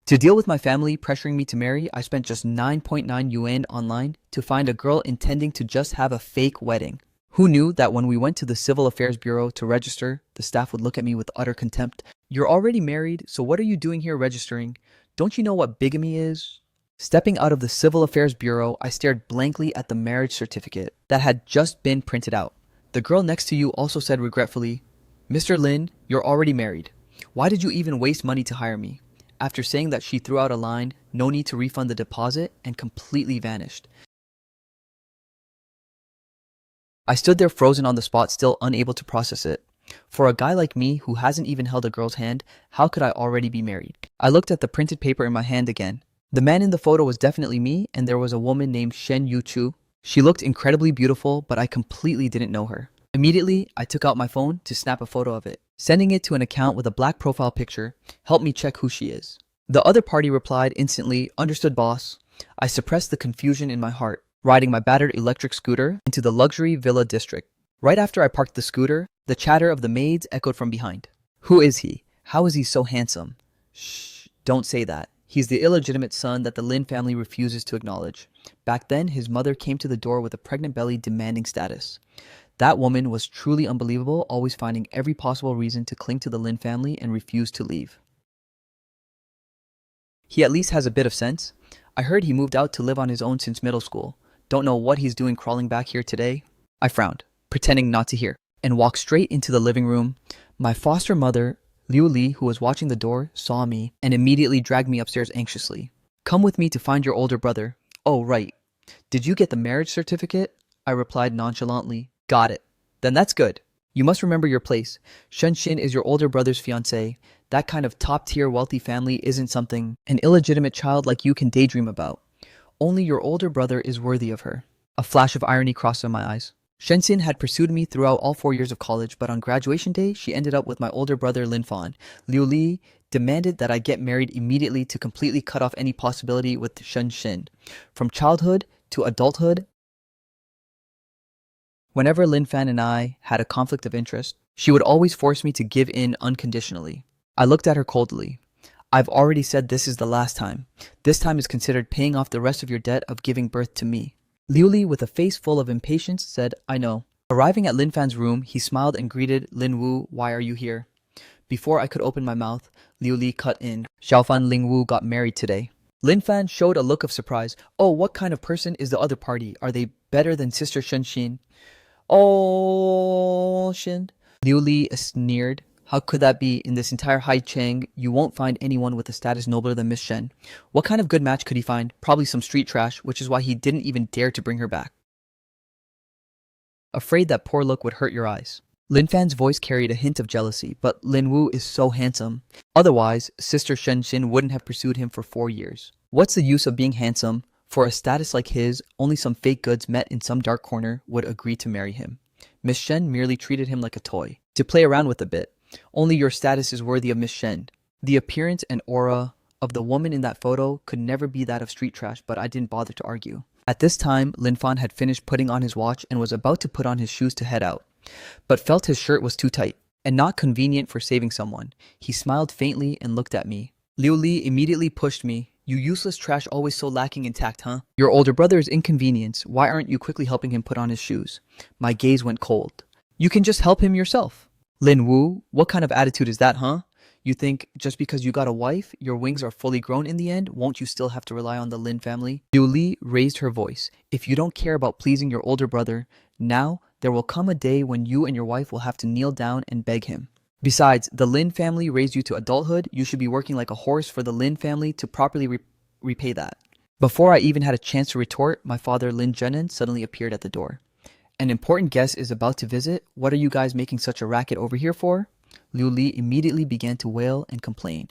To deal with my family pressuring me to marry, I spent just 9.9 Yuan online to find a girl intending to just have a fake wedding. Who knew that when we went to the Civil Affairs Bureau to register, the staff would look at me with utter contempt? You're already married, so what are you doing here registering? Don't you know what bigamy is? Stepping out of the Civil Affairs Bureau, I stared blankly at the marriage certificate that had just been printed out. The girl next to you also said regretfully, "Mr. Lin, you're already married. Why did you even waste money to hire me?" After saying that, she threw out a line, "No need to refund the deposit," and completely vanished. I stood there frozen on the spot, still unable to process it. For a guy like me who hasn't even held a girl's hand, how could I already be married? I looked at the printed paper in my hand again. The man in the photo was definitely me, and there was a woman named Shen Yuchu. She looked incredibly beautiful, but I completely didn't know her. Immediately, I took out my phone to snap a photo of it. Sending it to an account with a black profile picture helped me check who she is. The other party replied instantly, "Understood, boss." I suppressed the confusion in my heart, riding my battered electric scooter into the luxury villa district. Right after I parked the scooter, the chatter of the maids echoed from behind. "Who is he? How is he so handsome?" "Shh, don't say that. He's the illegitimate son that the Lin family refuses to acknowledge." Back then, his mother came to the door with a pregnant belly demanding status. That woman was truly unbelievable, always finding every possible reason to cling to the Lin family and refuse to leave. He at least has a bit of sense. I heard he moved out to live on his own since middle school. Don't know what he's doing crawling back here today. I frowned, pretending not to hear, and walked straight into the living room. My foster mother, Liu Li, who was watching the door, saw me and immediately dragged me upstairs anxiously. "Come with me to find your older brother." "Oh, right. Did you get the marriage certificate?" I replied nonchalantly. "Got it. Then that's good. You must remember your place. Shen Xin is your older brother's fiancée. That kind of top-tier wealthy family isn't something an illegitimate child like you can daydream about. Only your older brother is worthy of her." A flash of irony crossed in my eyes. Shen Xin had pursued me throughout all 4 years of college, but on graduation day, she ended up with my older brother Lin Fan. Liu Li demanded that I get married immediately to completely cut off any possibility with Shen Xin. From childhood to adulthood, whenever Lin Fan and I had a conflict of interest, she would always force me to give in unconditionally. I looked at her coldly. "I've already said this is the last time. This time is considered paying off the rest of your debt of giving birth to me." Liu Li, with a face full of impatience, said, "I know." Arriving at Lin Fan's room, he smiled and greeted Lin Wu, "Why are you here?" Before I could open my mouth, Liu Li cut in, "Xiaofan Ling Wu got married today." Lin Fan showed a look of surprise. "Oh, what kind of person is the other party? Are they better than Sister Shen Xin?" "Oh, Shin." Liu Li sneered. "How could that be? In this entire Hai Cheng, you won't find anyone with a status nobler than Miss Shen. What kind of good match could he find? Probably some street trash, which is why he didn't even dare to bring her back. Afraid that poor look would hurt your eyes." Lin Fan's voice carried a hint of jealousy, but Lin Wu is so handsome. Otherwise, Sister Shen Xin wouldn't have pursued him for 4 years. What's the use of being handsome? For a status like his, only some fake goods met in some dark corner would agree to marry him. Miss Shen merely treated him like a toy, to play around with a bit. Only your status is worthy of Miss Shen. The appearance and aura of the woman in that photo could never be that of street trash, but I didn't bother to argue. At this time, Lin Fan had finished putting on his watch and was about to put on his shoes to head out, but felt his shirt was too tight and not convenient for saving someone. He smiled faintly and looked at me. Liu Li immediately pushed me. "You useless trash, always so lacking in tact, huh? Your older brother is inconvenienced. Why aren't you quickly helping him put on his shoes?" My gaze went cold. "You can just help him yourself." "Lin Wu, what kind of attitude is that, huh? You think just because you got a wife, your wings are fully grown in the end, won't you still have to rely on the Lin family?" Liu Li raised her voice. "If you don't care about pleasing your older brother, now there will come a day when you and your wife will have to kneel down and beg him. Besides, the Lin family raised you to adulthood. You should be working like a horse for the Lin family to properly repay that." Before I even had a chance to retort, my father Lin Zhenan suddenly appeared at the door. "An important guest is about to visit. What are you guys making such a racket over here for?" Liu Li immediately began to wail and complain.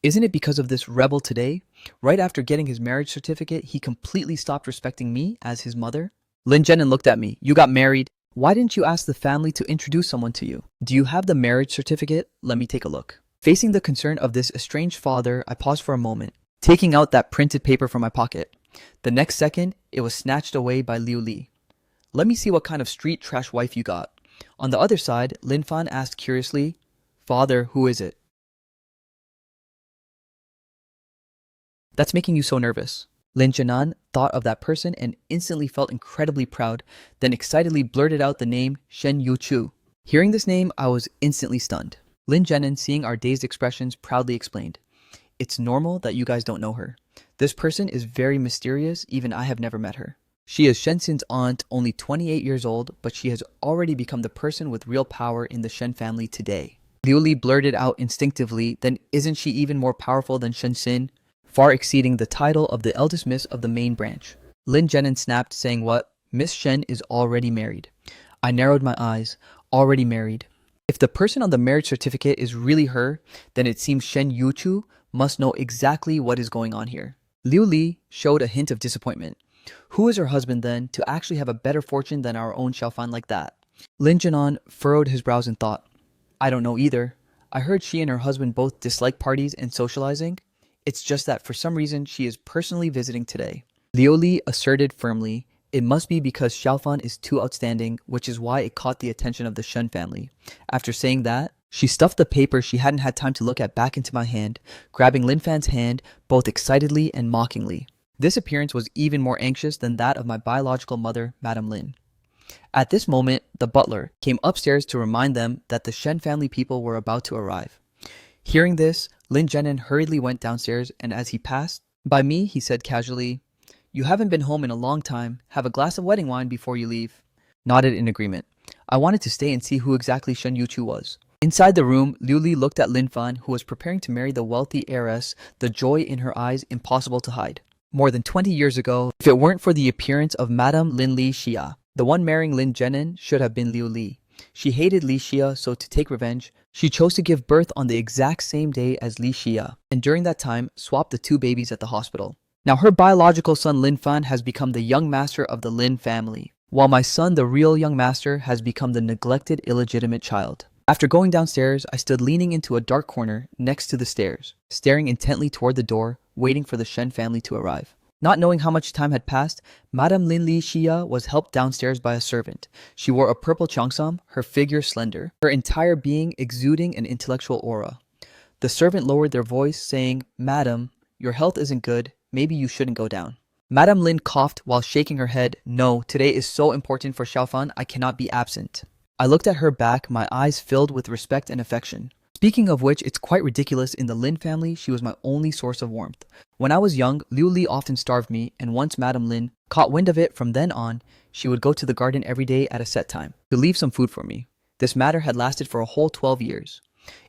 "Isn't it because of this rebel today? Right after getting his marriage certificate, he completely stopped respecting me as his mother." Lin Zhenan looked at me. "You got married? Why didn't you ask the family to introduce someone to you? Do you have the marriage certificate? Let me take a look." Facing the concern of this estranged father, I paused for a moment, taking out that printed paper from my pocket. The next second, it was snatched away by Liu Li. "Let me see what kind of street trash wife you got." On the other side, Lin Fan asked curiously, "Father, who is it?" that's making you so nervous? Lin Jianan thought of that person and instantly felt incredibly proud, then excitedly blurted out the name Shen Yuchu. Hearing this name, I was instantly stunned. Lin Jianan, seeing our dazed expressions, proudly explained, "It's normal that you guys don't know her. This person is very mysterious, even I have never met her. She is Shen Xin's aunt, only 28 years old, but she has already become the person with real power in the Shen family today." Liu Li blurted out instinctively, "Then isn't she even more powerful than Shen Xin, far exceeding the title of the eldest miss of the main branch?" Lin Jianan snapped, saying, "What? Miss Shen is already married." I narrowed my eyes. Already married. If the person on the marriage certificate is really her, then it seems Shen Yuchu must know exactly what is going on here. Liu Li showed a hint of disappointment. Who is her husband then, to actually have a better fortune than our own Xiaofan like that? Lin Jianan furrowed his brows in thought. I don't know either. I heard she and her husband both dislike parties and socializing. It's just that for some reason she is personally visiting today. Liu Li asserted firmly, it must be because Xiaofan is too outstanding, which is why it caught the attention of the Shen family. After saying that, she stuffed the paper she hadn't had time to look at back into my hand, grabbing Lin Fan's hand both excitedly and mockingly. This appearance was even more anxious than that of my biological mother, Madame Lin. At this moment, the butler came upstairs to remind them that the Shen family people were about to arrive. Hearing this, Lin Jianan hurriedly went downstairs, and as he passed by me, he said casually, "You haven't been home in a long time. Have a glass of wedding wine before you leave." Nodded in agreement. I wanted to stay and see who exactly Shen Yuchu was. Inside the room, Liu Li looked at Lin Fan, who was preparing to marry the wealthy heiress, the joy in her eyes impossible to hide. More than 20 years ago, if it weren't for the appearance of Madame Lin Li Xia, the one marrying Lin Jianan should have been Liu Li. She hated Li Xia, so to take revenge, she chose to give birth on the exact same day as Li Xia, and during that time, swapped the two babies at the hospital. Now her biological son Lin Fan has become the young master of the Lin family, while my son, the real young master, has become the neglected illegitimate child. After going downstairs, I stood leaning into a dark corner next to the stairs, staring intently toward the door, waiting for the Shen family to arrive. Not knowing how much time had passed, Madame Lin Li Xia was helped downstairs by a servant. She wore a purple cheongsam, her figure slender, her entire being exuding an intellectual aura. The servant lowered their voice, saying, "Madam, your health isn't good. Maybe you shouldn't go down." Madame Lin coughed while shaking her head. "No, today is so important for Xiaofan, I cannot be absent." I looked at her back, my eyes filled with respect and affection. Speaking of which, it's quite ridiculous, in the Lin family, she was my only source of warmth. When I was young, Liu Li often starved me, and once Madame Lin caught wind of it, from then on, she would go to the garden every day at a set time to leave some food for me. This matter had lasted for a whole 12 years.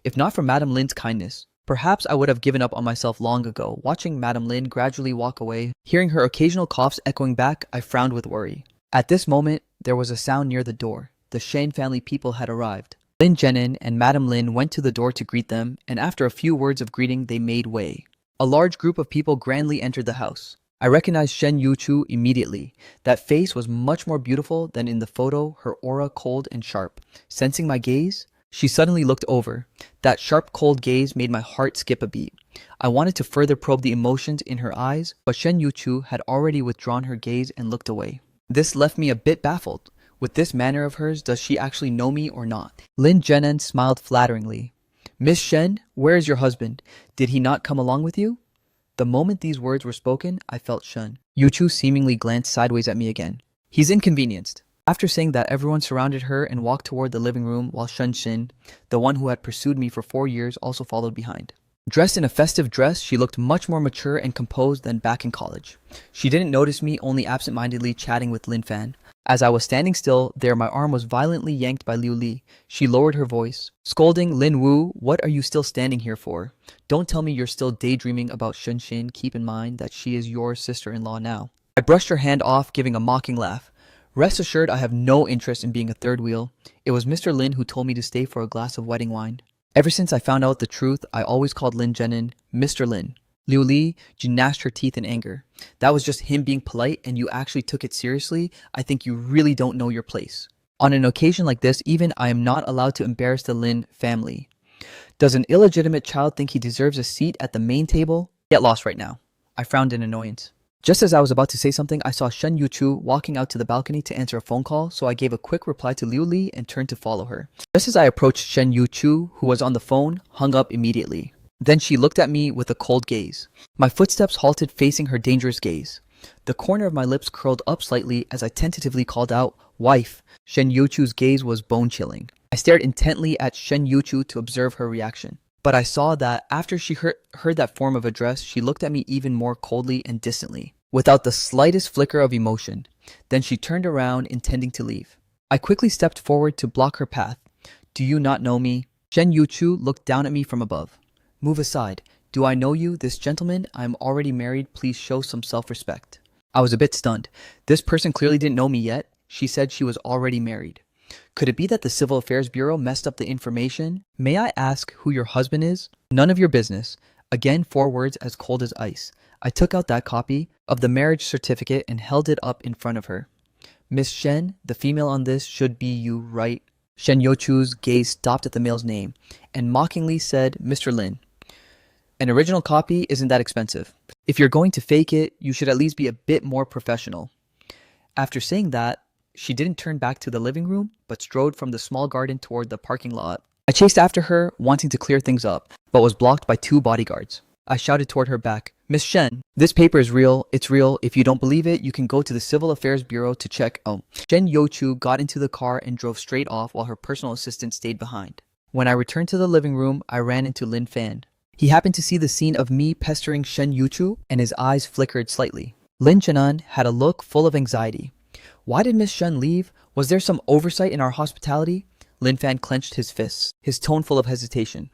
If not for Madame Lin's kindness, perhaps I would have given up on myself long ago. Watching Madame Lin gradually walk away, hearing her occasional coughs echoing back, I frowned with worry. At this moment, there was a sound near the door. The Shen family people had arrived. Lin Jianan and Madame Lin went to the door to greet them, and after a few words of greeting, they made way. A large group of people grandly entered the house. I recognized Shen Yuchu immediately. That face was much more beautiful than in the photo, her aura cold and sharp. Sensing my gaze, she suddenly looked over. That sharp, cold gaze made my heart skip a beat. I wanted to further probe the emotions in her eyes, but Shen Yuchu had already withdrawn her gaze and looked away. This left me a bit baffled. With this manner of hers, does she actually know me or not? Lin Jianan smiled flatteringly. "Miss Shen, where is your husband? Did he not come along with you?" The moment these words were spoken, I felt Shen Yuchu seemingly glanced sideways at me again. "He's inconvenienced." After saying that, everyone surrounded her and walked toward the living room, while Shen Xin, the one who had pursued me for 4 years, also followed behind. Dressed in a festive dress, she looked much more mature and composed than back in college. She didn't notice me, only absent-mindedly chatting with Lin Fan. As I was standing still there, my arm was violently yanked by Liu Li. She lowered her voice, scolding, "Lin Wu, what are you still standing here for? Don't tell me you're still daydreaming about Shen Xin. Keep in mind that she is your sister-in-law now." I brushed her hand off, giving a mocking laugh. Rest assured, I have no interest in being a third wheel. It was Mr. Lin who told me to stay for a glass of wedding wine. Ever since I found out the truth, I always called Lin Jianan Mr. Lin. Liu Li gnashed her teeth in anger. "That was just him being polite, and you actually took it seriously? I think you really don't know your place. On an occasion like this, even I am not allowed to embarrass the Lin family. Does an illegitimate child think he deserves a seat at the main table? Get lost right now." I frowned in annoyance. Just as I was about to say something, I saw Shen Yuchu walking out to the balcony to answer a phone call, so I gave a quick reply to Liu Li and turned to follow her. Just as I approached Shen Yuchu, who was on the phone, hung up immediately. Then she looked at me with a cold gaze. My footsteps halted facing her dangerous gaze. The corner of my lips curled up slightly as I tentatively called out, "Wife." Shen Yuchu's gaze was bone-chilling. I stared intently at Shen Yuchu to observe her reaction. But I saw that after she heard that form of address, she looked at me even more coldly and distantly, without the slightest flicker of emotion. Then she turned around, intending to leave. I quickly stepped forward to block her path. "Do you not know me?" Shen Yuchu looked down at me from above. "Move aside. Do I know you, this gentleman? I am already married. Please show some self-respect." I was a bit stunned. This person clearly didn't know me yet. She said she was already married. Could it be that the Civil Affairs Bureau messed up the information? "May I ask who your husband is?" "None of your business." Again, 4 words as cold as ice. I took out that copy of the marriage certificate and held it up in front of her. "Miss Shen, the female on this should be you, right?" Shen Yochu's gaze stopped at the male's name and mockingly said, "Mr. Lin. An original copy isn't that expensive. If you're going to fake it, you should at least be a bit more professional." After saying that, she didn't turn back to the living room, but strode from the small garden toward the parking lot. I chased after her, wanting to clear things up, but was blocked by 2 bodyguards. I shouted toward her back, "Miss Shen, this paper is real. It's real. If you don't believe it, you can go to the Civil Affairs Bureau to check." Shen Yochu got into the car and drove straight off while her personal assistant stayed behind. When I returned to the living room, I ran into Lin Fan. He happened to see the scene of me pestering Shen Yuchu, and his eyes flickered slightly. Lin Chenan had a look full of anxiety. "Why did Miss Shen leave? Was there some oversight in our hospitality?" Lin Fan clenched his fists, his tone full of hesitation.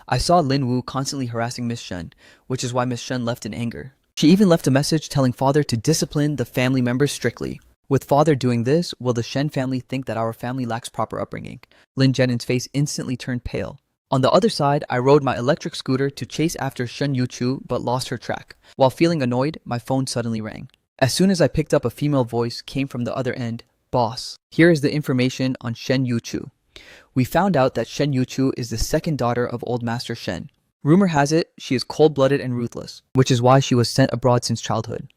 I saw Lin Wu constantly harassing Miss Shen, which is why Miss Shen left in anger. She even left a message telling father to discipline the family members strictly. With father doing this, will the Shen family think that our family lacks proper upbringing? Lin Jianen's face instantly turned pale. On the other side, I rode my electric scooter to chase after Shen Yuchu but lost her track. While feeling annoyed, my phone suddenly rang. As soon as I picked up, a female voice came from the other end. "Boss, here is the information on Shen Yuchu. We found out that Shen Yuchu is the second daughter of Old Master Shen. Rumor has it she is cold-blooded and ruthless, which is why she was sent abroad since childhood.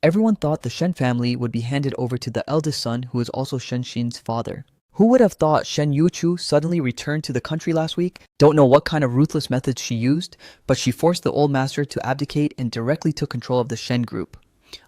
Everyone thought the Shen family would be handed over to the eldest son, who is also Shen Xin's father. Who would have thought Shen Yuchu suddenly returned to the country last week? Don't know what kind of ruthless methods she used, but she forced the old master to abdicate and directly took control of the Shen group."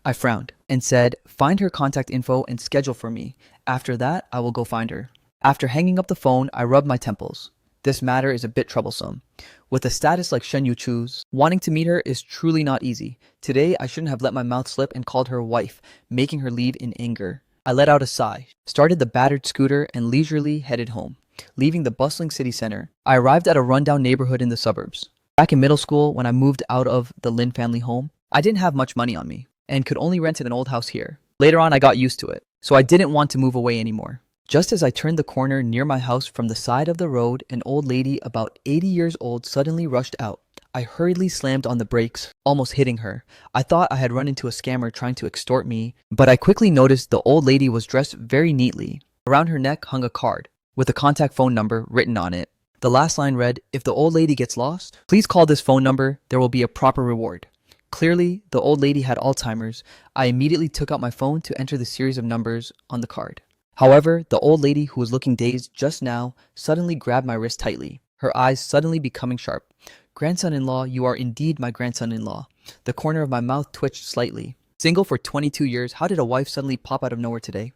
I frowned and said, "Find her contact info and schedule for me. After that, I will go find her." After hanging up the phone, I rubbed my temples. This matter is a bit troublesome. With a status like Shen Yuchu's, wanting to meet her is truly not easy. Today, I shouldn't have let my mouth slip and called her wife, making her leave in anger. I let out a sigh, started the battered scooter, and leisurely headed home. Leaving the bustling city center, I arrived at a rundown neighborhood in the suburbs. Back in middle school, when I moved out of the Lin family home, I didn't have much money on me and could only rent an old house here. Later on, I got used to it, so I didn't want to move away anymore. Just as I turned the corner near my house from the side of the road, an old lady about 80 years old suddenly rushed out. I hurriedly slammed on the brakes, almost hitting her. I thought I had run into a scammer trying to extort me, but I quickly noticed the old lady was dressed very neatly. Around her neck hung a card with a contact phone number written on it. The last line read, "If the old lady gets lost, please call this phone number. There will be a proper reward." Clearly, the old lady had Alzheimer's. I immediately took out my phone to enter the series of numbers on the card. However, the old lady, who was looking dazed just now, suddenly grabbed my wrist tightly, her eyes suddenly becoming sharp. "Grandson-in-law, you are indeed my grandson-in-law." The corner of my mouth twitched slightly. Single for 22 years, how did a wife suddenly pop out of nowhere today?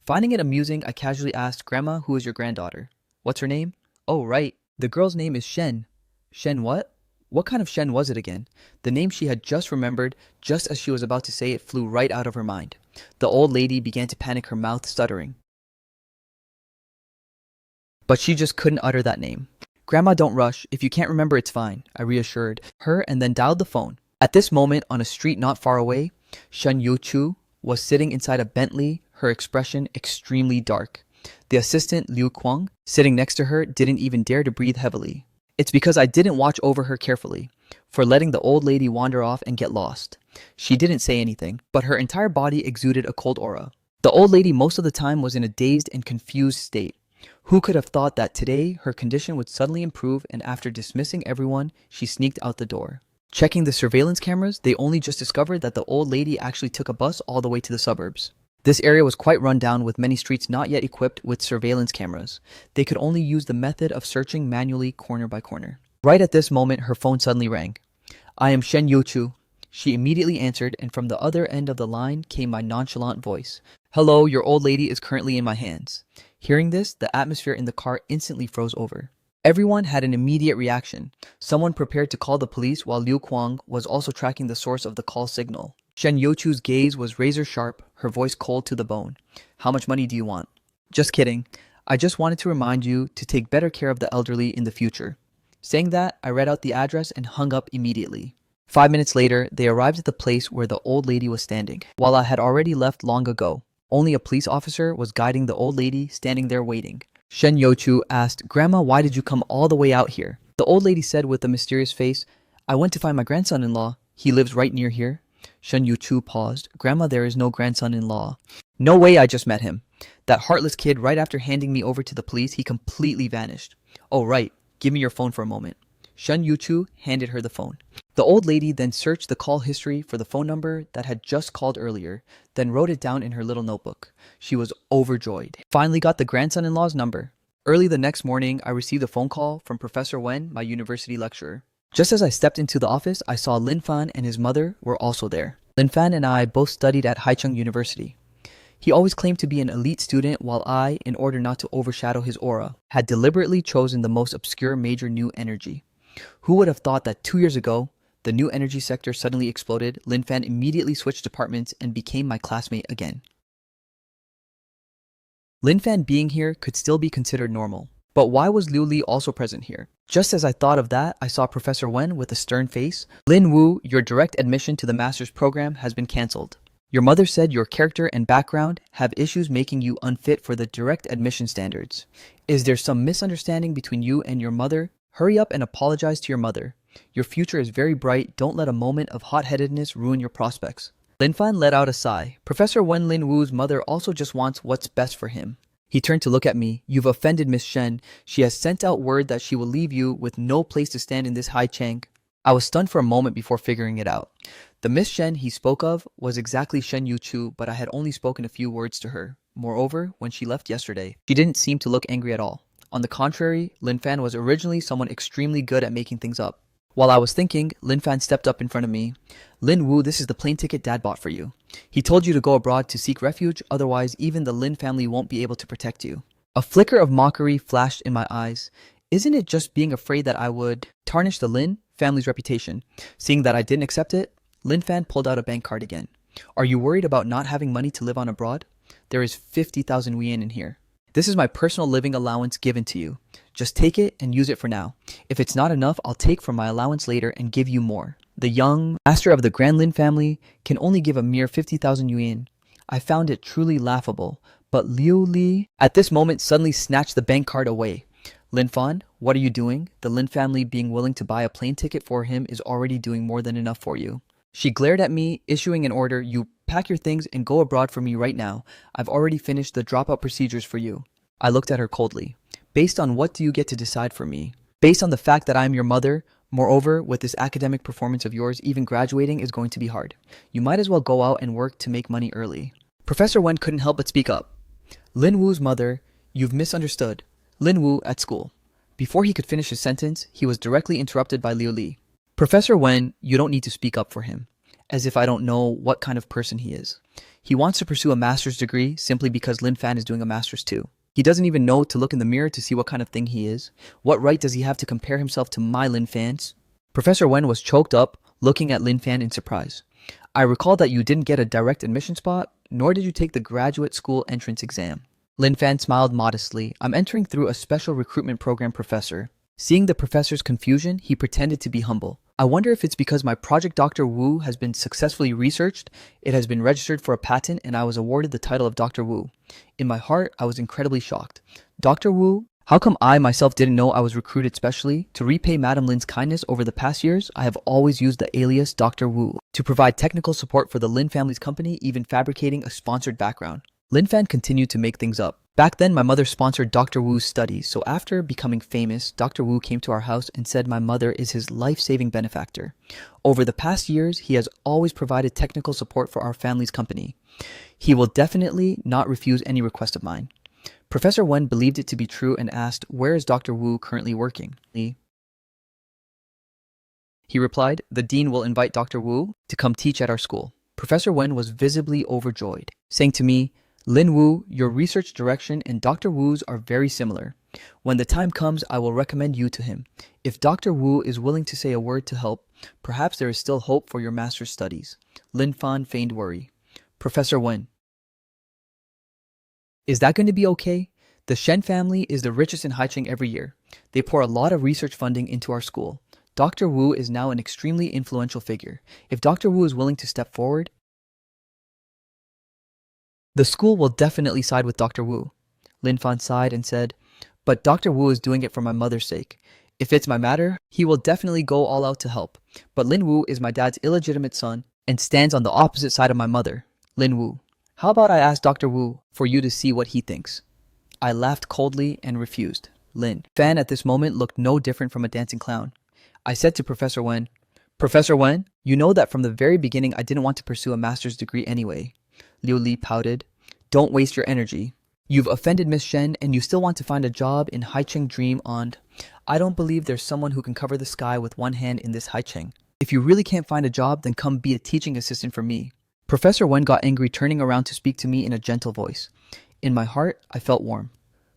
Finding it amusing, I casually asked, "Grandma, who is your granddaughter?" "What's her name?" "Oh, right. The girl's name is Shen." "Shen what?" What kind of Shen was it again? The name she had just remembered, just as she was about to say it, flew right out of her mind. The old lady began to panic, her mouth stuttering. But she just couldn't utter that name. "Grandma, don't rush. If you can't remember, it's fine," I reassured her and then dialed the phone. At this moment, on a street not far away, Shen Yuchu was sitting inside a Bentley, her expression extremely dark. The assistant, Liu Kuang, sitting next to her, didn't even dare to breathe heavily. It's because I didn't watch over her carefully, for letting the old lady wander off and get lost. She didn't say anything, but her entire body exuded a cold aura. The old lady most of the time was in a dazed and confused state. Who could have thought that today her condition would suddenly improve, and after dismissing everyone, she sneaked out the door. Checking the surveillance cameras, they only just discovered that the old lady actually took a bus all the way to the suburbs. This area was quite run down, with many streets not yet equipped with surveillance cameras. They could only use the method of searching manually corner by corner. Right at this moment, her phone suddenly rang. I am Shen Youchu. She immediately answered, and from the other end of the line came my nonchalant voice. Hello, your old lady is currently in my hands. Hearing this, the atmosphere in the car instantly froze over. Everyone had an immediate reaction. Someone prepared to call the police while Liu Kuang was also tracking the source of the call signal. Shen Youchu's gaze was razor sharp, her voice cold to the bone. How much money do you want? Just kidding. I just wanted to remind you to take better care of the elderly in the future. Saying that, I read out the address and hung up immediately. 5 minutes later, they arrived at the place where the old lady was standing. While I had already left long ago, only a police officer was guiding the old lady standing there waiting. Shen Youchu asked, Grandma, why did you come all the way out here? The old lady said with a mysterious face, I went to find my grandson-in-law. He lives right near here. Shen Youchu paused. Grandma, there is no grandson-in-law. No way, I just met him. That heartless kid, right after handing me over to the police, he completely vanished. Oh, right. Give me your phone for a moment. Shen Youchu handed her the phone. The old lady then searched the call history for the phone number that had just called earlier, then wrote it down in her little notebook. She was overjoyed. Finally got the grandson-in-law's number. Early the next morning, I received a phone call from Professor Wen, my university lecturer. Just as I stepped into the office, I saw Lin Fan and his mother were also there. Lin Fan and I both studied at Haicheng University. He always claimed to be an elite student, while I, in order not to overshadow his aura, had deliberately chosen the most obscure major new energy. Who would have thought that 2 years ago, the new energy sector suddenly exploded, Lin Fan immediately switched departments and became my classmate again. Lin Fan being here could still be considered normal. But why was Liu Li also present here? Just as I thought of that, I saw Professor Wen with a stern face. Lin Wu, your direct admission to the master's program has been cancelled. Your mother said your character and background have issues making you unfit for the direct admission standards. Is there some misunderstanding between you and your mother? Hurry up and apologize to your mother. Your future is very bright. Don't let a moment of hot-headedness ruin your prospects. Lin Fan let out a sigh. Professor Wen Lin Wu's mother also just wants what's best for him. He turned to look at me. You've offended Miss Shen. She has sent out word that she will leave you with no place to stand in this Haicheng. I was stunned for a moment before figuring it out. The Miss Shen he spoke of was exactly Shen Youchu, but I had only spoken a few words to her. Moreover, when she left yesterday, she didn't seem to look angry at all. On the contrary, Lin Fan was originally someone extremely good at making things up. While I was thinking, Lin Fan stepped up in front of me. Lin Wu, this is the plane ticket Dad bought for you. He told you to go abroad to seek refuge, otherwise even the Lin family won't be able to protect you. A flicker of mockery flashed in my eyes. Isn't it just being afraid that I would tarnish the Lin family's reputation? Seeing that I didn't accept it, Lin Fan pulled out a bank card again. Are you worried about not having money to live on abroad? There is 50,000 yuan in here. This is my personal living allowance given to you. Just take it and use it for now. If it's not enough, I'll take from my allowance later and give you more. The young master of the Grand Lin family can only give a mere 50,000 yuan. I found it truly laughable, but Liu Li at this moment suddenly snatched the bank card away. Lin Fan, what are you doing? The Lin family being willing to buy a plane ticket for him is already doing more than enough for you. She glared at me, issuing an order, you pack your things and go abroad for me right now. I've already finished the dropout procedures for you. I looked at her coldly. Based on what do you get to decide for me? Based on the fact that I am your mother. Moreover, with this academic performance of yours, even graduating is going to be hard. You might as well go out and work to make money early. Professor Wen couldn't help but speak up. Lin Wu's mother, you've misunderstood. Lin Wu at school. Before he could finish his sentence, he was directly interrupted by Liu Li. Professor Wen, you don't need to speak up for him. As if I don't know what kind of person he is. He wants to pursue a master's degree simply because Lin Fan is doing a master's too. He doesn't even know to look in the mirror to see what kind of thing he is. What right does he have to compare himself to my Lin Fan's? Professor Wen was choked up, looking at Lin Fan in surprise. I recall that you didn't get a direct admission spot, nor did you take the graduate school entrance exam. Lin Fan smiled modestly. I'm entering through a special recruitment program, professor. Seeing the professor's confusion, he pretended to be humble. I wonder if it's because my project Dr. Wu has been successfully researched, it has been registered for a patent, and I was awarded the title of Dr. Wu. In my heart, I was incredibly shocked. Dr. Wu? How come I myself didn't know I was recruited specially? To repay Madam Lin's kindness over the past years, I have always used the alias Dr. Wu to provide technical support for the Lin family's company, even fabricating a sponsored background. Lin Fan continued to make things up. Back then, my mother sponsored Dr. Wu's studies, so after becoming famous, Dr. Wu came to our house and said my mother is his life-saving benefactor. Over the past years, he has always provided technical support for our family's company. He will definitely not refuse any request of mine. Professor Wen believed it to be true and asked, where is Dr. Wu currently working? He replied, "The dean will invite Dr. Wu to come teach at our school." Professor Wen was visibly overjoyed, saying to me, "Lin Wu, your research direction and Dr. Wu's are very similar. When the time comes, I will recommend you to him. If Dr. Wu is willing to say a word to help, perhaps there is still hope for your master's studies." Lin Fan feigned worry. Professor Wen, "Is that going to be okay? The Shen family is the richest in Haicheng every year. They pour a lot of research funding into our school. Dr. Wu is now an extremely influential figure. If Dr. Wu is willing to step forward, the school will definitely side with Dr. Wu." Lin Fan sighed and said, "But Dr. Wu is doing it for my mother's sake. If it's my matter, he will definitely go all out to help. But Lin Wu is my dad's illegitimate son and stands on the opposite side of my mother." Lin Wu, "How about I ask Dr. Wu for you to see what he thinks?" I laughed coldly and refused. Lin Fan at this moment looked no different from a dancing clown. I said to Professor Wen, "Professor Wen, you know that from the very beginning I didn't want to pursue a master's degree anyway." Liu Li pouted, "Don't waste your energy. You've offended Miss Shen and you still want to find a job in Haicheng Dream on. I don't believe there's someone who can cover the sky with one hand in this Haicheng. If you really can't find a job, then come be a teaching assistant for me." Professor Wen got angry, turning around to speak to me in a gentle voice. In my heart, I felt warm.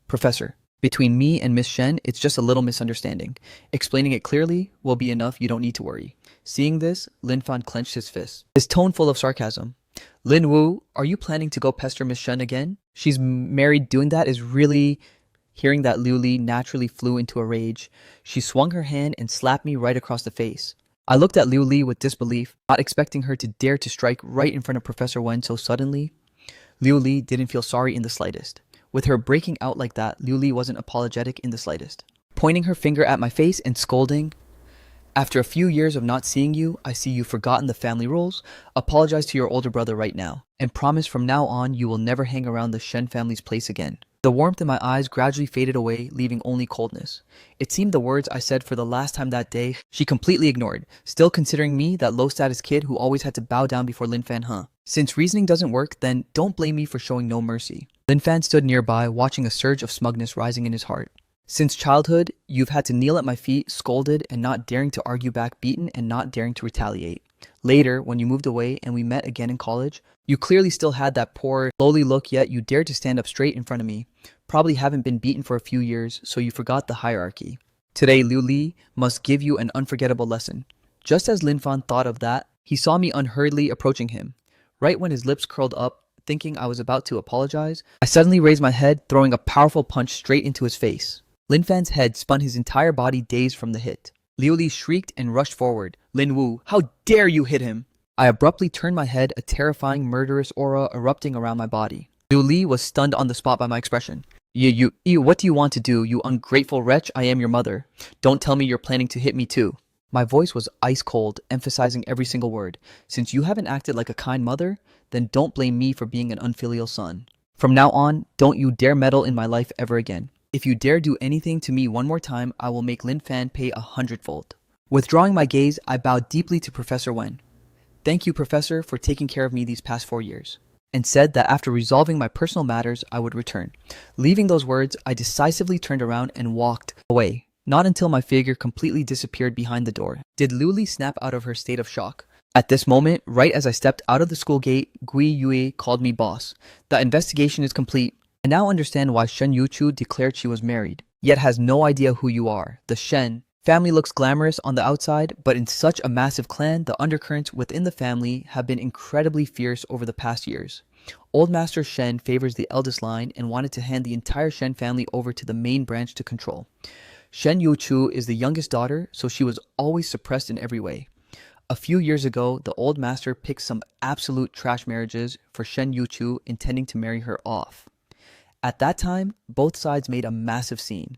"Professor, between me and Miss Shen, it's just a little misunderstanding. Explaining it clearly will be enough, you don't need to worry." Seeing this, Lin Fan clenched his fist, his tone full of sarcasm. "Lin Wu, are you planning to go pester Miss Shen again? She's married, doing that is really..." Hearing that, Liu Li naturally flew into a rage. She swung her hand and slapped me right across the face. I looked at Liu Li with disbelief, not expecting her to dare to strike right in front of Professor Wen so suddenly. Liu Li didn't feel sorry in the slightest. With her breaking out like that, Liu Li wasn't apologetic in the slightest. Pointing her finger at my face and scolding, "After a few years of not seeing you, I see you've forgotten the family rules. Apologize to your older brother right now, and promise from now on you will never hang around the Shen family's place again." The warmth in my eyes gradually faded away, leaving only coldness. It seemed the words I said for the last time that day, she completely ignored, still considering me that low-status kid who always had to bow down before Lin Fan, huh? Since reasoning doesn't work, then don't blame me for showing no mercy. Lin Fan stood nearby, watching a surge of smugness rising in his heart. "Since childhood, you've had to kneel at my feet, scolded, and not daring to argue back, beaten, and not daring to retaliate. Later, when you moved away and we met again in college, you clearly still had that poor, lowly look, yet you dared to stand up straight in front of me. Probably haven't been beaten for a few years, so you forgot the hierarchy. Today, Liu Li must give you an unforgettable lesson." Just as Lin Fan thought of that, he saw me unhurriedly approaching him. Right when his lips curled up, thinking I was about to apologize, I suddenly raised my head, throwing a powerful punch straight into his face. Lin Fan's head spun, his entire body dazed from the hit. Liu Li shrieked and rushed forward. "Lin Wu, how dare you hit him!" I abruptly turned my head, a terrifying, murderous aura erupting around my body. Liu Li was stunned on the spot by my expression. You, what do you want to do, you ungrateful wretch? I am your mother. Don't tell me you're planning to hit me too." My voice was ice cold, emphasizing every single word. "Since you haven't acted like a kind mother, then don't blame me for being an unfilial son. From now on, don't you dare meddle in my life ever again. If you dare do anything to me one more time, I will make Lin Fan pay 100-fold. Withdrawing my gaze, I bowed deeply to Professor Wen. "Thank you, Professor, for taking care of me these past 4 years," and said that after resolving my personal matters, I would return. Leaving those words, I decisively turned around and walked away. Not until my figure completely disappeared behind the door did Liu Li snap out of her state of shock. At this moment, right as I stepped out of the school gate, Gui Yue called me boss. "The investigation is complete. I now understand why Shen Yuchu declared she was married, yet has no idea who you are. The Shen family looks glamorous on the outside, but in such a massive clan, the undercurrents within the family have been incredibly fierce over the past years. Old Master Shen favors the eldest line and wanted to hand the entire Shen family over to the main branch to control. Shen Yuchu is the youngest daughter, so she was always suppressed in every way. A few years ago, the old master picked some absolute trash marriages for Shen Yuchu, intending to marry her off. At that time, both sides made a massive scene.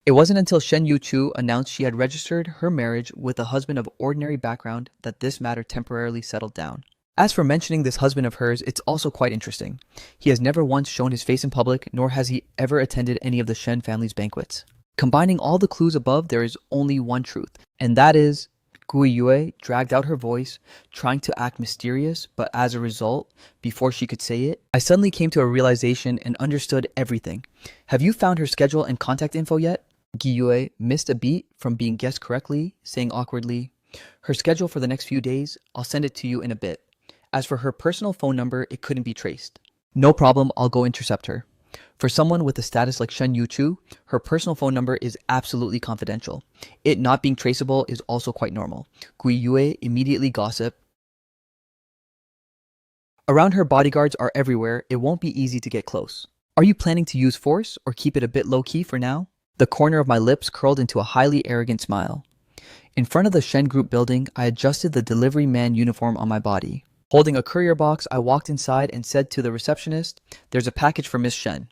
It wasn't until Shen Yuchu announced she had registered her marriage with a husband of ordinary background that this matter temporarily settled down. As for mentioning this husband of hers, it's also quite interesting. He has never once shown his face in public, nor has he ever attended any of the Shen family's banquets. Combining all the clues above, there is only one truth, and that is, Gui Yue dragged out her voice, trying to act mysterious, but as a result, before she could say it, I suddenly came to a realization and understood everything. Have you found her schedule and contact info yet? Giyue missed a beat from being guessed correctly, saying awkwardly, "Her schedule for the next few days, I'll send it to you in a bit. As for her personal phone number, it couldn't be traced." "No problem, I'll go intercept her." For someone with a status like Shen Yuchu, her personal phone number is absolutely confidential. It not being traceable is also quite normal. Gui Yue immediately gossiped. "Around her bodyguards are everywhere, it won't be easy to get close. Are you planning to use force or keep it a bit low-key for now?" The corner of my lips curled into a highly arrogant smile. In front of the Shen Group building, I adjusted the delivery man uniform on my body. Holding a courier box, I walked inside and said to the receptionist, "There's a package for Miss Shen.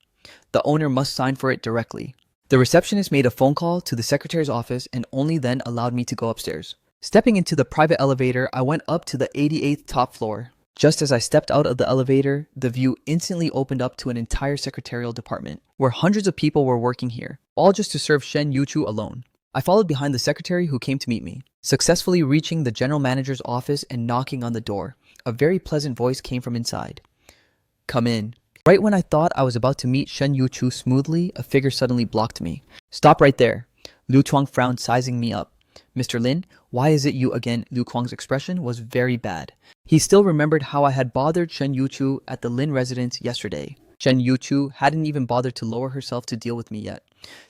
The owner must sign for it directly." The receptionist made a phone call to the secretary's office and only then allowed me to go upstairs. Stepping into the private elevator, I went up to the 88th top floor. Just as I stepped out of the elevator, the view instantly opened up to an entire secretarial department, where hundreds of people were working here, all just to serve Shen Yuchu alone. I followed behind the secretary who came to meet me, successfully reaching the general manager's office and knocking on the door. A very pleasant voice came from inside. "Come in." Right when I thought I was about to meet Shen Yuchu smoothly, a figure suddenly blocked me. "Stop right there." Liu Chuang frowned, sizing me up. "Mr. Lin, why is it you again?" Liu Kuang's expression was very bad. He still remembered how I had bothered Shen Yuchu at the Lin residence yesterday. Shen Yuchu hadn't even bothered to lower herself to deal with me yet.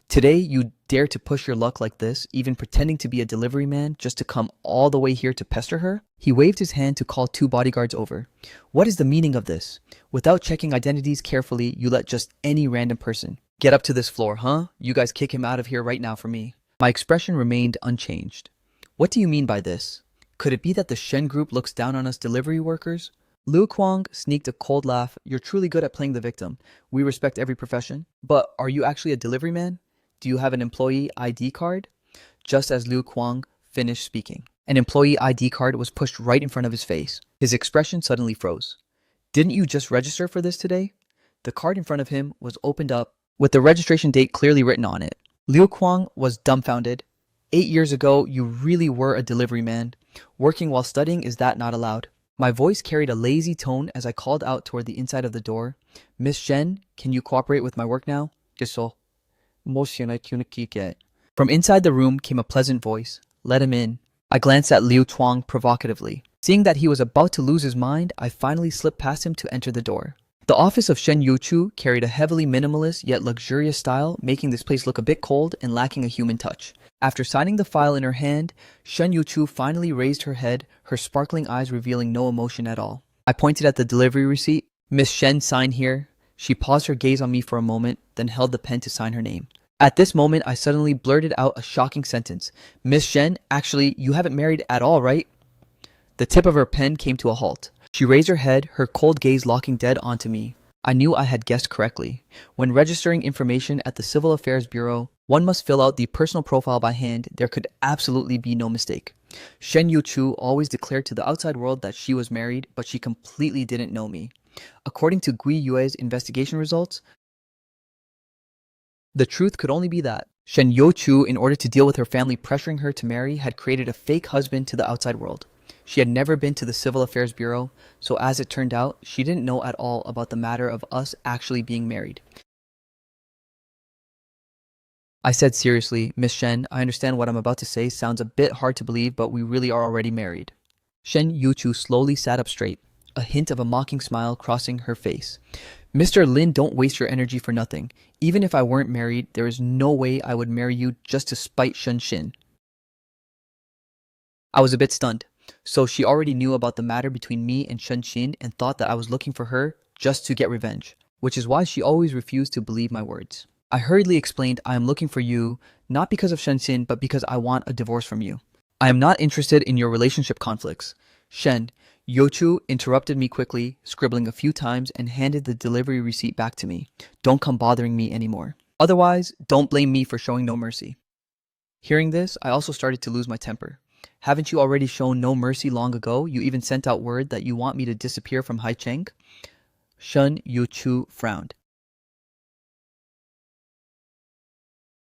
Today, you dare to push your luck like this, even pretending to be a delivery man just to come all the way here to pester her? He waved his hand to call 2 bodyguards over. "What is the meaning of this? Without checking identities carefully, you let just any random person get up to this floor, huh? You guys kick him out of here right now for me." My expression remained unchanged. "What do you mean by this? Could it be that the Shen Group looks down on us delivery workers?" Liu Kuang sneaked a cold laugh. "You're truly good at playing the victim. We respect every profession. But are you actually a delivery man? Do you have an employee ID card?" Just as Liu Kuang finished speaking, an employee ID card was pushed right in front of his face. His expression suddenly froze. "Didn't you just register for this today?" The card in front of him was opened up with the registration date clearly written on it. Liu Kuang was dumbfounded. 8 years ago, you really were a delivery man. Working while studying, is that not allowed? My voice carried a lazy tone as I called out toward the inside of the door. "Miss Shen, can you cooperate with my work now?" "From inside the room came a pleasant voice. "Let him in." I glanced at Liu Chuang provocatively. Seeing that he was about to lose his mind, I finally slipped past him to enter the door. The office of Shen Yuchu carried a heavily minimalist yet luxurious style, making this place look a bit cold and lacking a human touch. After signing the file in her hand, Shen Yuchu finally raised her head, her sparkling eyes revealing no emotion at all. I pointed at the delivery receipt. "Miss Shen, sign here." She paused her gaze on me for a moment, then held the pen to sign her name. At this moment, I suddenly blurted out a shocking sentence. "Miss Shen, actually, you haven't married at all, right?" The tip of her pen came to a halt. She raised her head, her cold gaze locking dead onto me. I knew I had guessed correctly. When registering information at the Civil Affairs Bureau, one must fill out the personal profile by hand. There could absolutely be no mistake. Shen Yuchu always declared to the outside world that she was married, but she completely didn't know me. According to Gui Yue's investigation results, the truth could only be that Shen Yuchu, in order to deal with her family pressuring her to marry, had created a fake husband to the outside world. She had never been to the Civil Affairs Bureau, so as it turned out, she didn't know at all about the matter of us actually being married. I said seriously, "Miss Shen, I understand what I'm about to say sounds a bit hard to believe, but we really are already married." Shen Yuchu slowly sat up straight, a hint of a mocking smile crossing her face. "Mr. Lin, don't waste your energy for nothing. Even if I weren't married, there is no way I would marry you just to spite Shen Xin." I was a bit stunned. So she already knew about the matter between me and Shen Xin and thought that I was looking for her just to get revenge, which is why she always refused to believe my words. I hurriedly explained, "I am looking for you, not because of Shen Xin, but because I want a divorce from you. I am not interested in your relationship conflicts." Shen Yochu interrupted me quickly, scribbling a few times and handed the delivery receipt back to me. "Don't come bothering me anymore. Otherwise, don't blame me for showing no mercy." Hearing this, I also started to lose my temper. "Haven't you already shown no mercy long ago? You even sent out word that you want me to disappear from Haicheng?" Shen Yuchu frowned.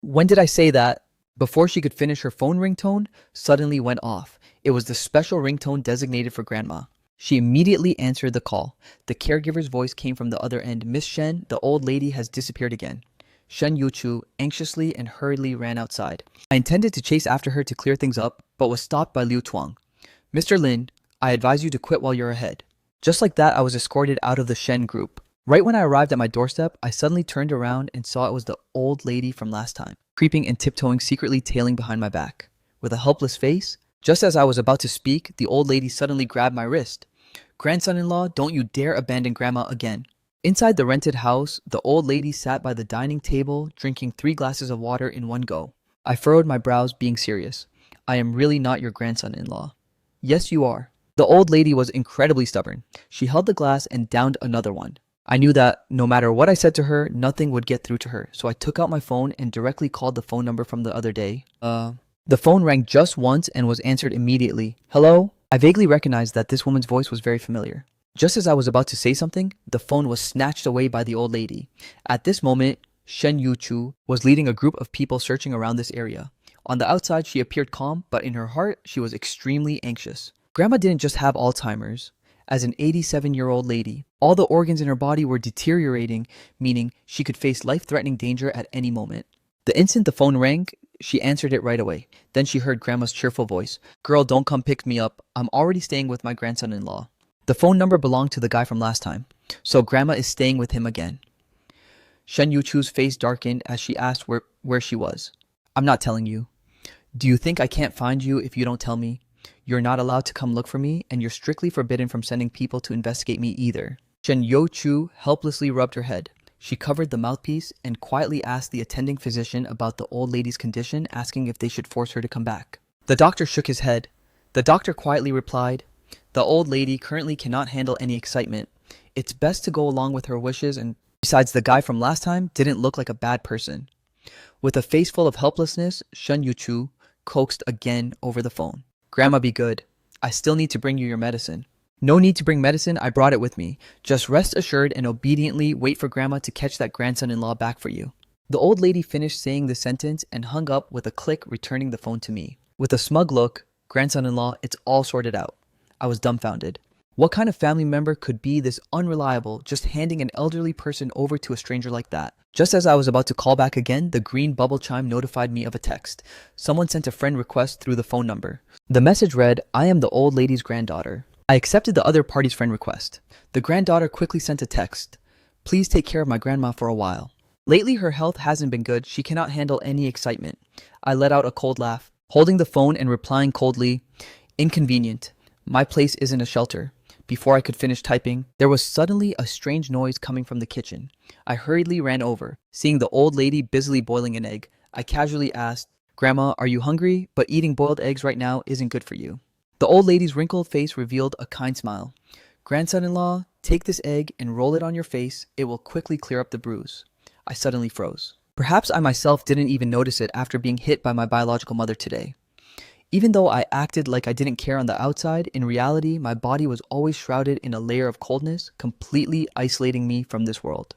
"When did I say that?" Before she could finish, her phone ringtone suddenly went off. It was the special ringtone designated for Grandma. She immediately answered the call. The caregiver's voice came from the other end. "Miss Shen, the old lady has disappeared again." Shen Yuchu anxiously and hurriedly ran outside. I intended to chase after her to clear things up, but was stopped by Liu Tuang. Mr. Lin, I advise you to quit while you're ahead. Just like that, I was escorted out of the Shen group. Right when I arrived at my doorstep, I suddenly turned around and saw it was the old lady from last time, creeping and tiptoeing, secretly tailing behind my back. With a helpless face, just as I was about to speak, the old lady suddenly grabbed my wrist. Grandson-in-law, don't you dare abandon Grandma again. Inside the rented house, the old lady sat by the dining table, drinking 3 glasses of water in one go. I furrowed my brows, being serious. I am really not your grandson-in-law. Yes, you are. The old lady was incredibly stubborn. She held the glass and downed another one. I knew that no matter what I said to her, nothing would get through to her, so I took out my phone and directly called the phone number from the other day. The phone rang just once and was answered immediately. Hello? I vaguely recognized that this woman's voice was very familiar. Just as I was about to say something, the phone was snatched away by the old lady. At this moment, Shen Yuchu was leading a group of people searching around this area. On the outside, she appeared calm, but in her heart, she was extremely anxious. Grandma didn't just have Alzheimer's. As an 87-year-old lady, all the organs in her body were deteriorating, meaning she could face life-threatening danger at any moment. The instant the phone rang, she answered it right away. Then she heard Grandma's cheerful voice. Girl, don't come pick me up. I'm already staying with my grandson-in-law. The phone number belonged to the guy from last time, so Grandma is staying with him again. Shen Yuchu's face darkened as she asked where she was. I'm not telling you. Do you think I can't find you if you don't tell me? You're not allowed to come look for me, and you're strictly forbidden from sending people to investigate me either. Shen Yuchu helplessly rubbed her head. She covered the mouthpiece and quietly asked the attending physician about the old lady's condition, asking if they should force her to come back. The doctor shook his head. The doctor quietly replied, the old lady currently cannot handle any excitement. It's best to go along with her wishes, and besides, the guy from last time didn't look like a bad person. With a face full of helplessness, Shen Yuchu coaxed again over the phone. Grandma, be good. I still need to bring you your medicine. No need to bring medicine, I brought it with me. Just rest assured and obediently wait for Grandma to catch that grandson-in-law back for you. The old lady finished saying the sentence and hung up with a click, returning the phone to me. With a smug look, grandson-in-law, it's all sorted out. I was dumbfounded. What kind of family member could be this unreliable, just handing an elderly person over to a stranger like that? Just as I was about to call back again, the green bubble chime notified me of a text. Someone sent a friend request through the phone number. The message read, I am the old lady's granddaughter. I accepted the other party's friend request. The granddaughter quickly sent a text. Please take care of my grandma for a while. Lately, her health hasn't been good. She cannot handle any excitement. I let out a cold laugh, holding the phone and replying coldly, inconvenient. My place isn't a shelter. Before I could finish typing, there was suddenly a strange noise coming from the kitchen. I hurriedly ran over. Seeing the old lady busily boiling an egg, I casually asked, Grandma, are you hungry? But eating boiled eggs right now isn't good for you. The old lady's wrinkled face revealed a kind smile. Grandson-in-law, take this egg and roll it on your face. It will quickly clear up the bruise. I suddenly froze. Perhaps I myself didn't even notice it after being hit by my biological mother today. Even though I acted like I didn't care on the outside, in reality, my body was always shrouded in a layer of coldness, completely isolating me from this world.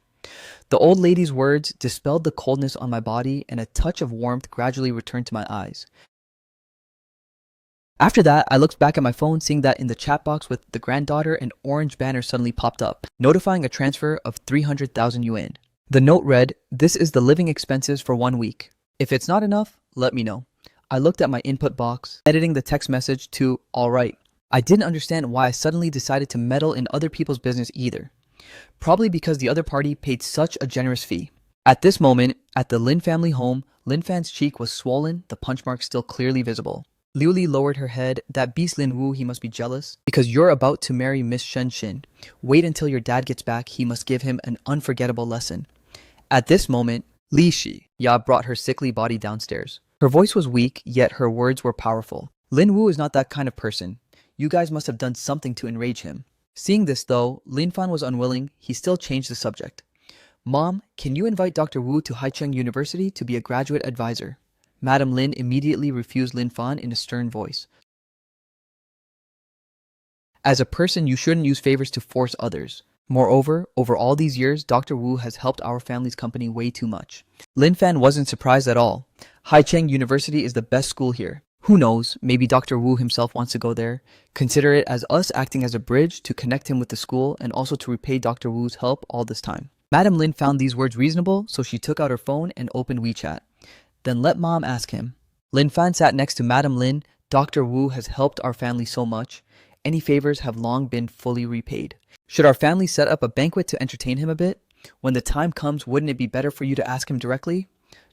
The old lady's words dispelled the coldness on my body, and a touch of warmth gradually returned to my eyes. After that, I looked back at my phone, seeing that in the chat box with the granddaughter, an orange banner suddenly popped up, notifying a transfer of 300,000 yuan. The note read, this is the living expenses for 1 week. If it's not enough, let me know. I looked at my input box, editing the text message to all right. I didn't understand why I suddenly decided to meddle in other people's business either. Probably because the other party paid such a generous fee. At this moment, at the Lin family home, Lin Fan's cheek was swollen, the punch mark still clearly visible. Liu Li lowered her head. That beast Lin Wu, he must be jealous. Because you're about to marry Miss Shen Xin. Wait until your dad gets back, he must give him an unforgettable lesson. At this moment, Li Shi, Ya brought her sickly body downstairs. Her voice was weak, yet her words were powerful. Lin Wu is not that kind of person. You guys must have done something to enrage him. Seeing this though, Lin Fan was unwilling. He still changed the subject. Mom, can you invite Dr. Wu to Haicheng University to be a graduate advisor? Madam Lin immediately refused Lin Fan in a stern voice. As a person, you shouldn't use favors to force others. Moreover, over all these years, Dr. Wu has helped our family's company way too much. Lin Fan wasn't surprised at all. Haicheng University is the best school here. Who knows, maybe Dr. Wu himself wants to go there. Consider it as us acting as a bridge to connect him with the school and also to repay Dr. Wu's help all this time. Madam Lin found these words reasonable, so she took out her phone and opened WeChat. Then let mom ask him. Lin Fan sat next to Madam Lin. Dr. Wu has helped our family so much. Any favors have long been fully repaid. Should our family set up a banquet to entertain him a bit? When the time comes, wouldn't it be better for you to ask him directly?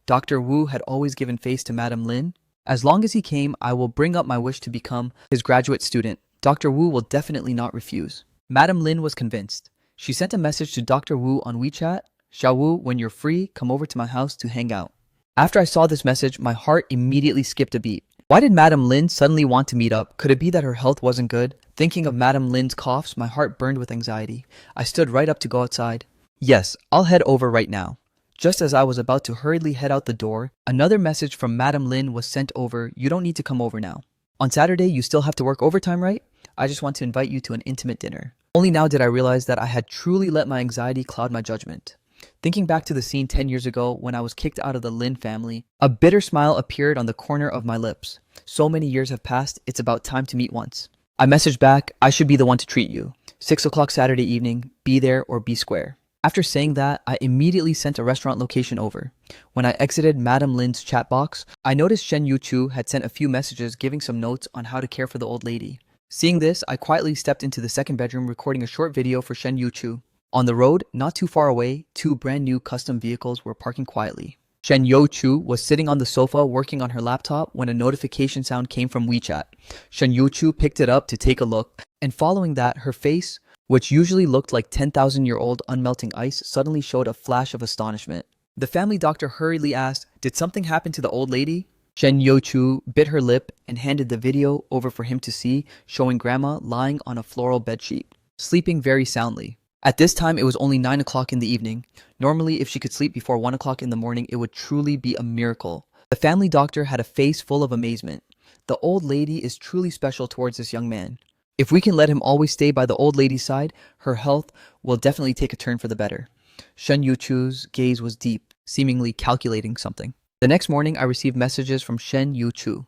Dr. Wu had always given face to Madam Lin. As long as he came, I will bring up my wish to become his graduate student. Dr. Wu will definitely not refuse. Madam Lin was convinced. She sent a message to Dr. Wu on WeChat. Xiao Wu, when you're free, come over to my house to hang out. After I saw this message, my heart immediately skipped a beat. Why did Madam Lin suddenly want to meet up? Could it be that her health wasn't good? Thinking of Madam Lin's coughs, my heart burned with anxiety. I stood right up to go outside. Yes, I'll head over right now. Just as I was about to hurriedly head out the door, another message from Madam Lin was sent over. You don't need to come over now. On Saturday, you still have to work overtime, right? I just want to invite you to an intimate dinner. Only now did I realize that I had truly let my anxiety cloud my judgment. Thinking back to the scene 10 years ago when I was kicked out of the Lin family, a bitter smile appeared on the corner of my lips. So many years have passed, it's about time to meet once. I messaged back, I should be the one to treat you. 6 o'clock Saturday evening, be there or be square. After saying that, I immediately sent a restaurant location over. When I exited Madam Lin's chat box, I noticed Shen Yuchu had sent a few messages giving some notes on how to care for the old lady. Seeing this, I quietly stepped into the second bedroom recording a short video for Shen Yuchu. On the road, not too far away, 2 brand new custom vehicles were parking quietly. Shen Youchu was sitting on the sofa working on her laptop when a notification sound came from WeChat. Shen Youchu picked it up to take a look, and following that, her face, which usually looked like 10,000-year-old unmelting ice, suddenly showed a flash of astonishment. The family doctor hurriedly asked, "Did something happen to the old lady?" Shen Youchu bit her lip and handed the video over for him to see, showing Grandma lying on a floral bedsheet, sleeping very soundly. At this time, it was only 9 o'clock in the evening. Normally, if she could sleep before 1 o'clock in the morning, it would truly be a miracle. The family doctor had a face full of amazement. The old lady is truly special towards this young man. If we can let him always stay by the old lady's side, her health will definitely take a turn for the better. Shen Yuchu's gaze was deep, seemingly calculating something. The next morning, I received messages from Shen Yuchu.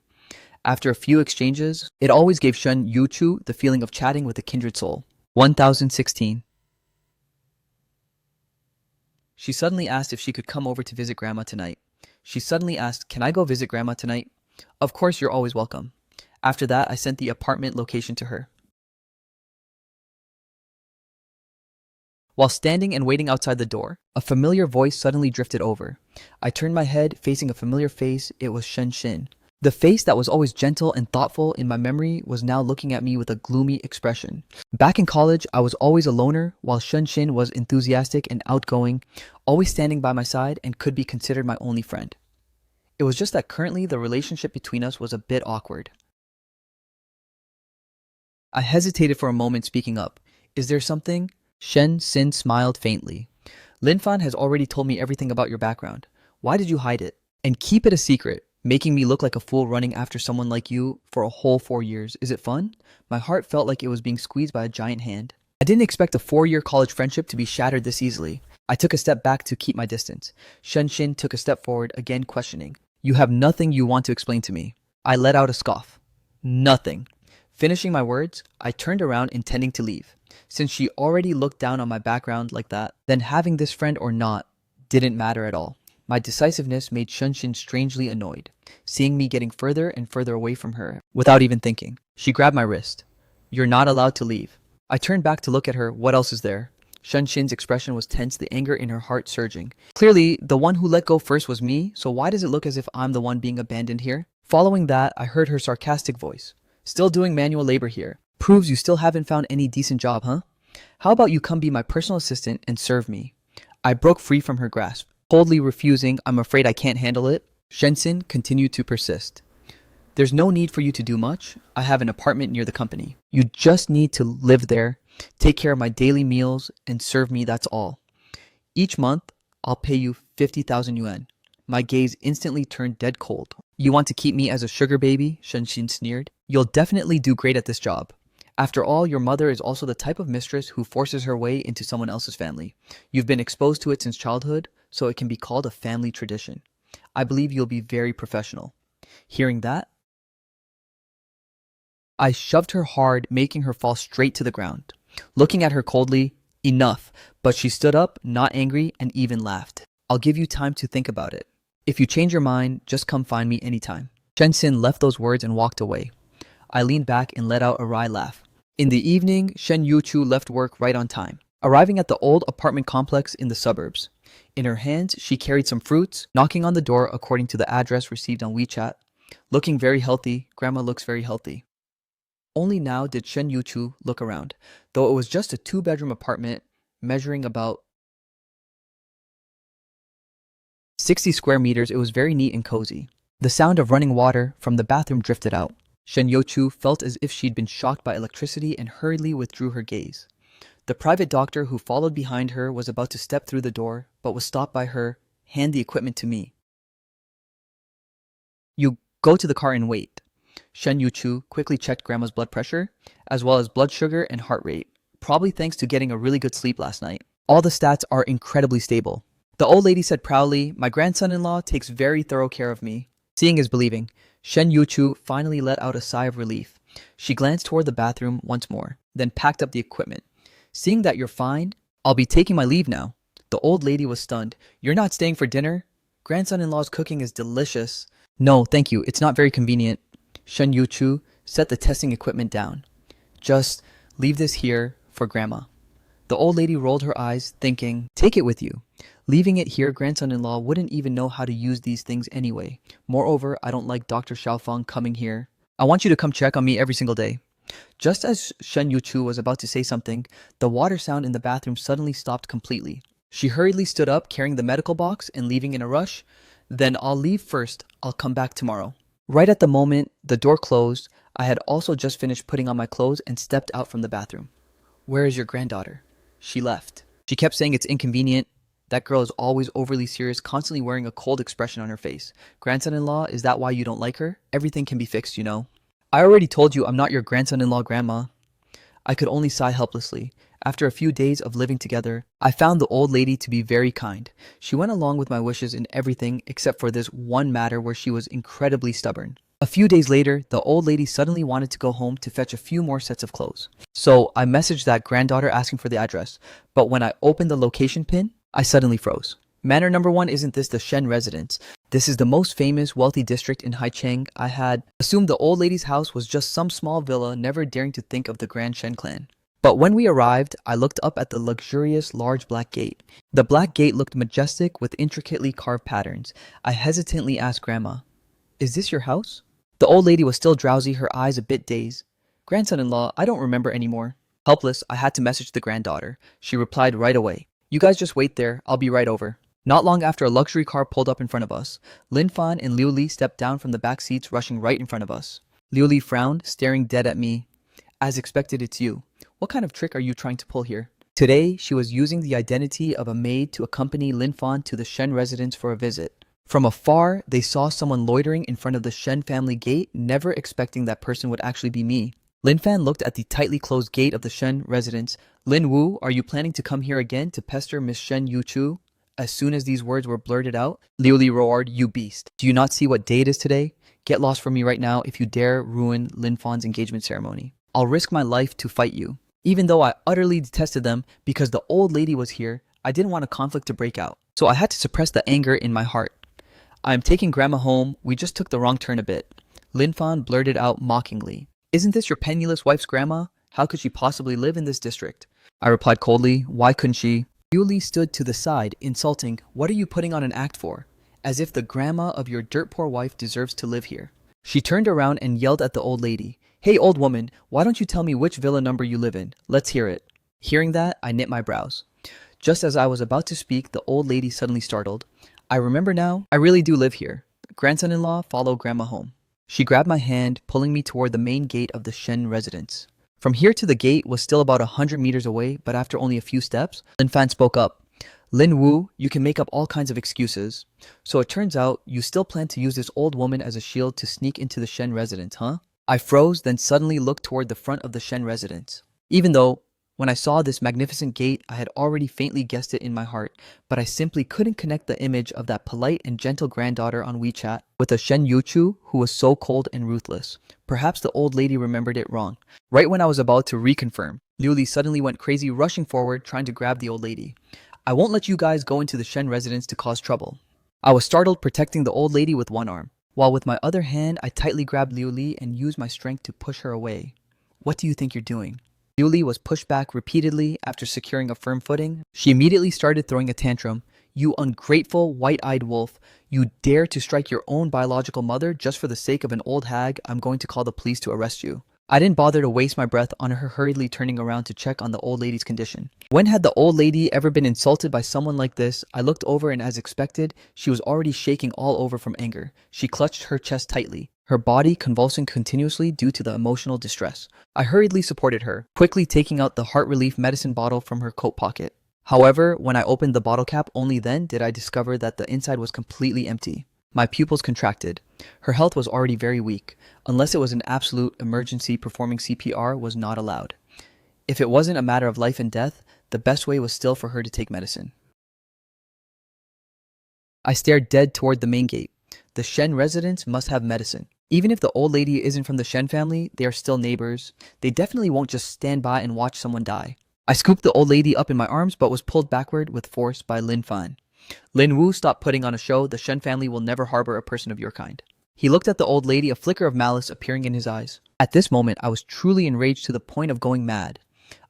After a few exchanges, it always gave Shen Yuchu the feeling of chatting with a kindred soul. 1016. She suddenly asked if she could come over to visit Grandma tonight. She suddenly asked, "Can I go visit Grandma tonight?" "Of course, you're always welcome." After that, I sent the apartment location to her. While standing and waiting outside the door, a familiar voice suddenly drifted over. I turned my head, facing a familiar face. It was Shen Xin. The face that was always gentle and thoughtful in my memory was now looking at me with a gloomy expression. Back in college, I was always a loner, while Shen Xin was enthusiastic and outgoing, always standing by my side and could be considered my only friend. It was just that currently the relationship between us was a bit awkward. I hesitated for a moment, speaking up. "Is there something?" Shen Xin smiled faintly. "Lin Fan has already told me everything about your background. Why did you hide it? And keep it a secret? Making me look like a fool running after someone like you for a whole 4 years. Is it fun?" My heart felt like it was being squeezed by a giant hand. I didn't expect a 4-year college friendship to be shattered this easily. I took a step back to keep my distance. Shen Xin took a step forward, again questioning. "You have nothing you want to explain to me?" I let out a scoff. "Nothing." Finishing my words, I turned around intending to leave. Since she already looked down on my background like that, then having this friend or not didn't matter at all. My decisiveness made Shen Xin strangely annoyed, seeing me getting further and further away from her without even thinking. She grabbed my wrist. "You're not allowed to leave." I turned back to look at her. What else is there? Shen Xin's expression was tense, the anger in her heart surging. Clearly, the one who let go first was me, so why does it look as if I'm the one being abandoned here? Following that, I heard her sarcastic voice. "Still doing manual labor here. Proves you still haven't found any decent job, huh? How about you come be my personal assistant and serve me?" I broke free from her grasp. Coldly refusing, "I'm afraid I can't handle it." Shensin continued to persist. "There's no need for you to do much. I have an apartment near the company. You just need to live there, take care of my daily meals, and serve me, that's all. Each month, I'll pay you 50,000 yuan. My gaze instantly turned dead cold. "You want to keep me as a sugar baby?" Shensin sneered. "You'll definitely do great at this job. After all, your mother is also the type of mistress who forces her way into someone else's family. You've been exposed to it since childhood, so it can be called a family tradition. I believe you'll be very professional." Hearing that, I shoved her hard, making her fall straight to the ground. Looking at her coldly, Enough. But she stood up, not angry, and even laughed. I'll give you time to think about it. If you change your mind, just come find me anytime. Shen left those words and walked away. I leaned back and let out a wry laugh. In the evening, Shen Yuchu left work right on time, arriving at the old apartment complex in the suburbs. In her hands, she carried some fruits, knocking on the door according to the address received on WeChat. Looking very healthy, Grandma looks very healthy. Only now did Shen Yuchu look around. Though it was just a 2-bedroom apartment, measuring about 60 square meters, it was very neat and cozy. The sound of running water from the bathroom drifted out. Shen Yuchu felt as if she'd been shocked by electricity and hurriedly withdrew her gaze. The private doctor who followed behind her was about to step through the door, but was stopped by her, "Hand the equipment to me. You go to the car and wait." Shen Yuchu quickly checked Grandma's blood pressure, as well as blood sugar and heart rate, probably thanks to getting a really good sleep last night. All the stats are incredibly stable. The old lady said proudly, "My grandson-in-law takes very thorough care of me." Seeing is believing. Shen Yuchu finally let out a sigh of relief. She glanced toward the bathroom once more, then packed up the equipment. "Seeing that you're fine, I'll be taking my leave now." The old lady was stunned. "You're not staying for dinner? Grandson-in-law's cooking is delicious." "No, thank you. It's not very convenient." Shen Yuchu set the testing equipment down. "Just leave this here for Grandma." The old lady rolled her eyes, thinking, "Take it with you. Leaving it here, grandson-in-law wouldn't even know how to use these things anyway. Moreover, I don't like Dr. Xiaofeng coming here. I want you to come check on me every single day." Just as Shen Yuchu was about to say something, the water sound in the bathroom suddenly stopped completely. She hurriedly stood up, carrying the medical box and leaving in a rush. "Then I'll leave first. I'll come back tomorrow." Right at the moment the door closed, I had also just finished putting on my clothes and stepped out from the bathroom. "Where is your granddaughter?" "She left. She kept saying it's inconvenient. That girl is always overly serious, constantly wearing a cold expression on her face. Grandson-in-law, is that why you don't like her? Everything can be fixed, you know." "I already told you I'm not your grandson-in-law, Grandma." I could only sigh helplessly. After a few days of living together, I found the old lady to be very kind. She went along with my wishes in everything except for this one matter where she was incredibly stubborn. A few days later, the old lady suddenly wanted to go home to fetch a few more sets of clothes. So I messaged that granddaughter asking for the address, but when I opened the location pin, I suddenly froze. Manor number 1, isn't this the Shen residence? This is the most famous, wealthy district in Haicheng. I had assumed the old lady's house was just some small villa, never daring to think of the Grand Shen clan. But when we arrived, I looked up at the luxurious, large black gate. The black gate looked majestic with intricately carved patterns. I hesitantly asked Grandma, "Is this your house?" The old lady was still drowsy, her eyes a bit dazed. "Grandson-in-law, I don't remember anymore." Helpless, I had to message the granddaughter. She replied right away, "You guys just wait there, I'll be right over." Not long after, a luxury car pulled up in front of us. Lin Fan and Liu Li stepped down from the back seats, rushing right in front of us. Liu Li frowned, staring dead at me. "As expected, it's you. What kind of trick are you trying to pull here?" Today, she was using the identity of a maid to accompany Lin Fan to the Shen residence for a visit. From afar, they saw someone loitering in front of the Shen family gate, never expecting that person would actually be me. Lin Fan looked at the tightly closed gate of the Shen residence. "Lin Wu, are you planning to come here again to pester Miss Shen Yuchu?" As soon as these words were blurted out, Liu Li roared, "You beast. Do you not see what day it is today? Get lost from me right now if you dare ruin Lin Fan's engagement ceremony. I'll risk my life to fight you." Even though I utterly detested them because the old lady was here, I didn't want a conflict to break out. So I had to suppress the anger in my heart. "I am taking Grandma home. We just took the wrong turn a bit." Lin Fan blurted out mockingly, "Isn't this your penniless wife's grandma? How could she possibly live in this district?" I replied coldly, "Why couldn't she?" Liu Li stood to the side, insulting, "What are you putting on an act for? As if the grandma of your dirt-poor wife deserves to live here." She turned around and yelled at the old lady, "Hey, old woman, why don't you tell me which villa number you live in? Let's hear it." Hearing that, I knit my brows. Just as I was about to speak, the old lady suddenly startled. "I remember now. I really do live here. Grandson-in-law, follow Grandma home." She grabbed my hand, pulling me toward the main gate of the Shen residence. From here to the gate was still about 100 meters away, but after only a few steps, Lin Fan spoke up. "Lin Wu, you can make up all kinds of excuses. So it turns out you still plan to use this old woman as a shield to sneak into the Shen residence, huh?" I froze, then suddenly looked toward the front of the Shen residence. Even though When I saw this magnificent gate, I had already faintly guessed it in my heart, but I simply couldn't connect the image of that polite and gentle granddaughter on WeChat with a Shen Yuchu who was so cold and ruthless. Perhaps the old lady remembered it wrong. Right when I was about to reconfirm, Liu Li suddenly went crazy, rushing forward, trying to grab the old lady. I won't let you guys go into the Shen residence to cause trouble. I was startled, protecting the old lady with one arm, while with my other hand I tightly grabbed Liu Li and used my strength to push her away. What do you think you're doing? Liu Li was pushed back repeatedly after securing a firm footing. She immediately started throwing a tantrum. You ungrateful, white-eyed wolf. You dare to strike your own biological mother just for the sake of an old hag. I'm going to call the police to arrest you. I didn't bother to waste my breath on her hurriedly turning around to check on the old lady's condition. When had the old lady ever been insulted by someone like this? I looked over and as expected, she was already shaking all over from anger. She clutched her chest tightly, her body convulsing continuously due to the emotional distress. I hurriedly supported her, quickly taking out the heart relief medicine bottle from her coat pocket. However, when I opened the bottle cap, only then did I discover that the inside was completely empty. My pupils contracted. Her health was already very weak. Unless it was an absolute emergency, performing CPR was not allowed. If it wasn't a matter of life and death, the best way was still for her to take medicine. I stared dead toward the main gate. The Shen residents must have medicine. Even if the old lady isn't from the Shen family, they are still neighbors. They definitely won't just stand by and watch someone die. I scooped the old lady up in my arms but was pulled backward with force by Lin Fan. Lin Wu, stop putting on a show. The Shen family will never harbor a person of your kind. He looked at the old lady, a flicker of malice appearing in his eyes. At this moment, I was truly enraged to the point of going mad.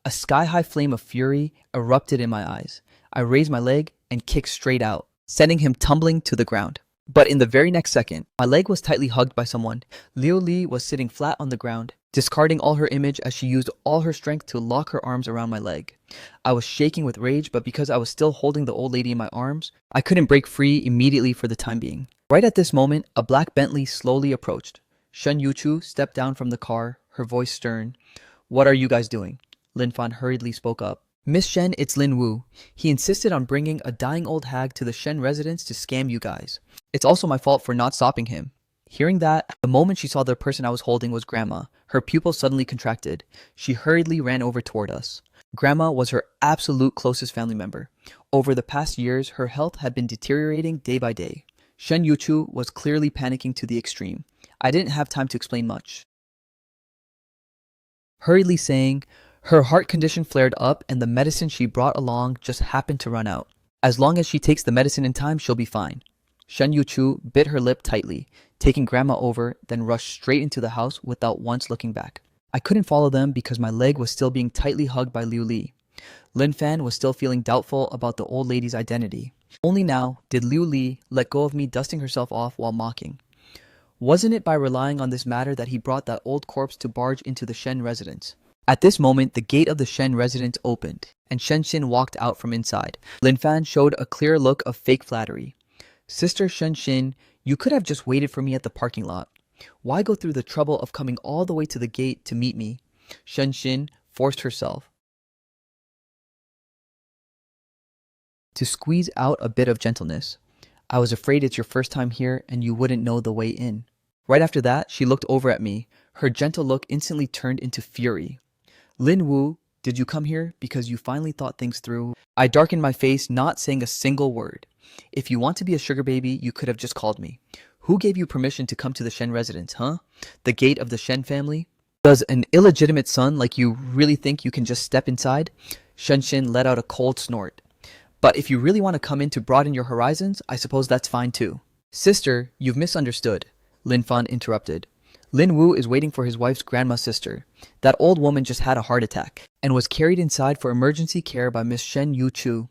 A sky-high flame of fury erupted in my eyes. I raised my leg and kicked straight out, sending him tumbling to the ground. But in the very next second, my leg was tightly hugged by someone. Liu Li was sitting flat on the ground, discarding all her image as she used all her strength to lock her arms around my leg. I was shaking with rage, but because I was still holding the old lady in my arms, I couldn't break free immediately for the time being. Right at this moment, a black Bentley slowly approached. Shen Yuchu stepped down from the car, her voice stern. What are you guys doing? Lin Fan hurriedly spoke up. Miss Shen, it's Lin Wu. He insisted on bringing a dying old hag to the Shen residence to scam you guys. It's also my fault for not stopping him. Hearing that, the moment she saw the person I was holding was Grandma, her pupils suddenly contracted. She hurriedly ran over toward us. Grandma was her absolute closest family member. Over the past years, her health had been deteriorating day by day. Shen Yuchu was clearly panicking to the extreme. I didn't have time to explain much. Hurriedly saying, her heart condition flared up and the medicine she brought along just happened to run out. As long as she takes the medicine in time, she'll be fine. Shen Yuchu bit her lip tightly, taking Grandma over, then rushed straight into the house without once looking back. I couldn't follow them because my leg was still being tightly hugged by Liu Li. Lin Fan was still feeling doubtful about the old lady's identity. Only now did Liu Li let go of me, dusting herself off while mocking. Wasn't it by relying on this matter that he brought that old corpse to barge into the Shen residence? At this moment, the gate of the Shen residence opened, and Shen Xin walked out from inside. Lin Fan showed a clear look of fake flattery. Sister Shen Xin, you could have just waited for me at the parking lot. Why go through the trouble of coming all the way to the gate to meet me? Shen Xin forced herself to squeeze out a bit of gentleness. I was afraid it's your first time here and you wouldn't know the way in. Right after that, she looked over at me. Her gentle look instantly turned into fury. Lin Wu, did you come here because you finally thought things through? I darkened my face, not saying a single word. If you want to be a sugar baby, you could have just called me. Who gave you permission to come to the Shen residence, huh? The gate of the Shen family? Does an illegitimate son like you really think you can just step inside? Shen Xin let out a cold snort. But if you really want to come in to broaden your horizons, I suppose that's fine too. Sister, you've misunderstood, Lin Fan interrupted. Lin Wu is waiting for his wife's grandma's sister. That old woman just had a heart attack and was carried inside for emergency care by Miss Shen Yuchu.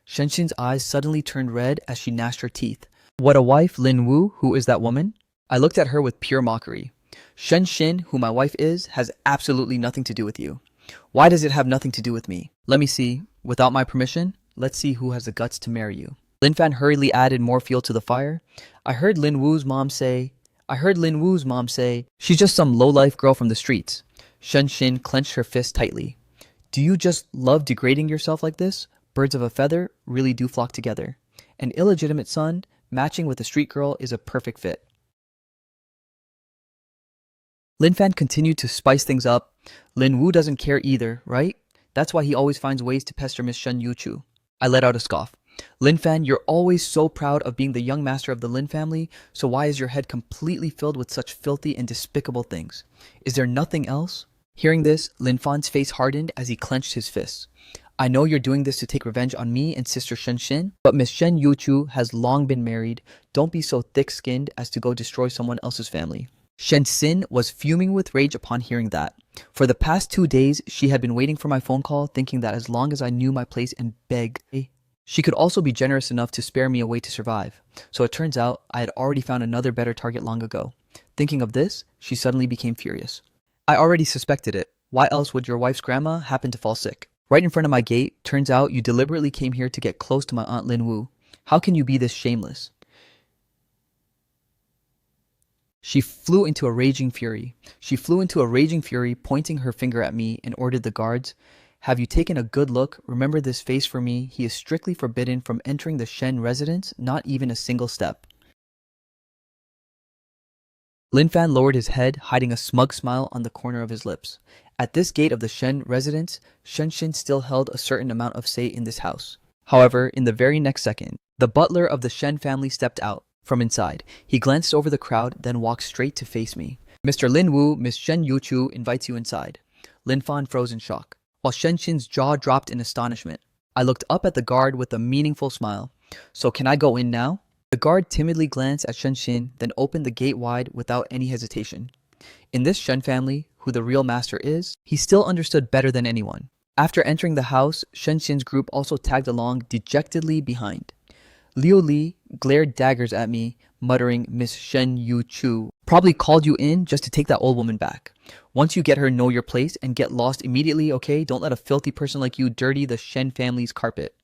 Shen Xin's eyes suddenly turned red as she gnashed her teeth. What a wife, Lin Wu, who is that woman? I looked at her with pure mockery. Shen Xin, who my wife is, has absolutely nothing to do with you. Why does it have nothing to do with me? Let me see. Without my permission, let's see who has the guts to marry you. Lin Fan hurriedly added more fuel to the fire. I heard Lin Wu's mom say, she's just some low-life girl from the streets. Shen Xin clenched her fist tightly. Do you just love degrading yourself like this? Birds of a feather really do flock together. An illegitimate son matching with a street girl is a perfect fit. Lin Fan continued to spice things up. Lin Wu doesn't care either, right? That's why he always finds ways to pester Miss Shen Yuchu. I let out a scoff. Lin Fan, you're always so proud of being the young master of the Lin family, so why is your head completely filled with such filthy and despicable things? Is there nothing else? Hearing this, Lin Fan's face hardened as he clenched his fists. I know you're doing this to take revenge on me and Sister Shen Xin, but Miss Shen Yuchu has long been married. Don't be so thick-skinned as to go destroy someone else's family. Shen Xin was fuming with rage upon hearing that. For the past 2 days, she had been waiting for my phone call, thinking that as long as I knew my place and begged, she could also be generous enough to spare me a way to survive. So it turns out I had already found another better target long ago. Thinking of this, she suddenly became furious. I already suspected it. Why else would your wife's grandma happen to fall sick? Right in front of my gate, turns out you deliberately came here to get close to my Aunt Lin Wu. How can you be this shameless? She flew into a raging fury, pointing her finger at me and ordered the guards, have you taken a good look? Remember this face for me. He is strictly forbidden from entering the Shen residence, not even a single step. Lin Fan lowered his head, hiding a smug smile on the corner of his lips. At this gate of the Shen residence, Shen Xin still held a certain amount of say in this house. However, in the very next second, the butler of the Shen family stepped out from inside. He glanced over the crowd, then walked straight to face me. Mr. Lin Wu, Miss Shen Yuchu invites you inside. Lin Fan froze in shock, while Shen Xin's jaw dropped in astonishment. I looked up at the guard with a meaningful smile. So can I go in now? The guard timidly glanced at Shen Xin, then opened the gate wide without any hesitation. In this Shen family, who the real master is, he still understood better than anyone. After entering the house, Shen Xin's group also tagged along dejectedly behind. Liu Li glared daggers at me, muttering, Miss Shen Yuchu probably called you in just to take that old woman back. Once you get her, know your place and get lost immediately, okay? Don't let a filthy person like you dirty the Shen family's carpet.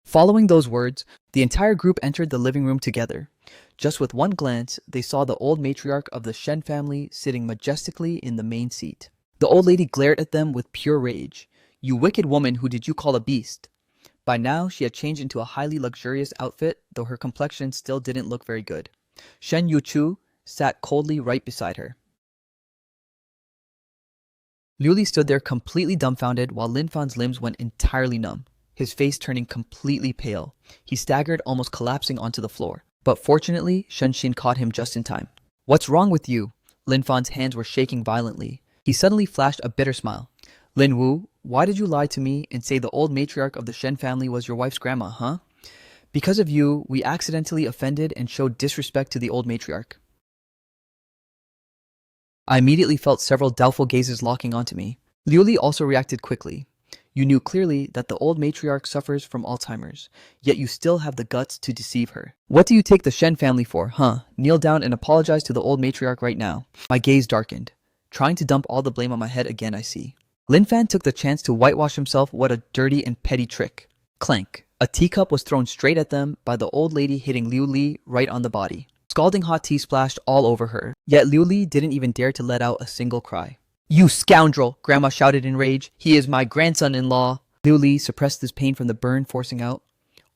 Following those words, the entire group entered the living room together. Just with one glance, they saw the old matriarch of the Shen family sitting majestically in the main seat. The old lady glared at them with pure rage. You wicked woman, who did you call a beast? By now, she had changed into a highly luxurious outfit, though her complexion still didn't look very good. Shen Yuchu sat coldly right beside her. Liu Li stood there completely dumbfounded while Lin Fan's limbs went entirely numb, his face turning completely pale. He staggered, almost collapsing onto the floor. But fortunately, Shen Xin caught him just in time. What's wrong with you? Lin Fan's hands were shaking violently. He suddenly flashed a bitter smile. Lin Wu, why did you lie to me and say the old matriarch of the Shen family was your wife's grandma, huh? Because of you, we accidentally offended and showed disrespect to the old matriarch. I immediately felt several doubtful gazes locking onto me. Liu Li also reacted quickly. You knew clearly that the old matriarch suffers from Alzheimer's, yet you still have the guts to deceive her. What do you take the Shen family for, huh? Kneel down and apologize to the old matriarch right now. My gaze darkened. Trying to dump all the blame on my head again, I see. Lin Fan took the chance to whitewash himself. What a dirty and petty trick. Clank. A teacup was thrown straight at them by the old lady, hitting Liu Li right on the body. Scalding hot tea splashed all over her, yet Liu Li didn't even dare to let out a single cry. You scoundrel! Grandma shouted in rage. He is my grandson-in-law. Liu Li suppressed his pain from the burn, forcing out,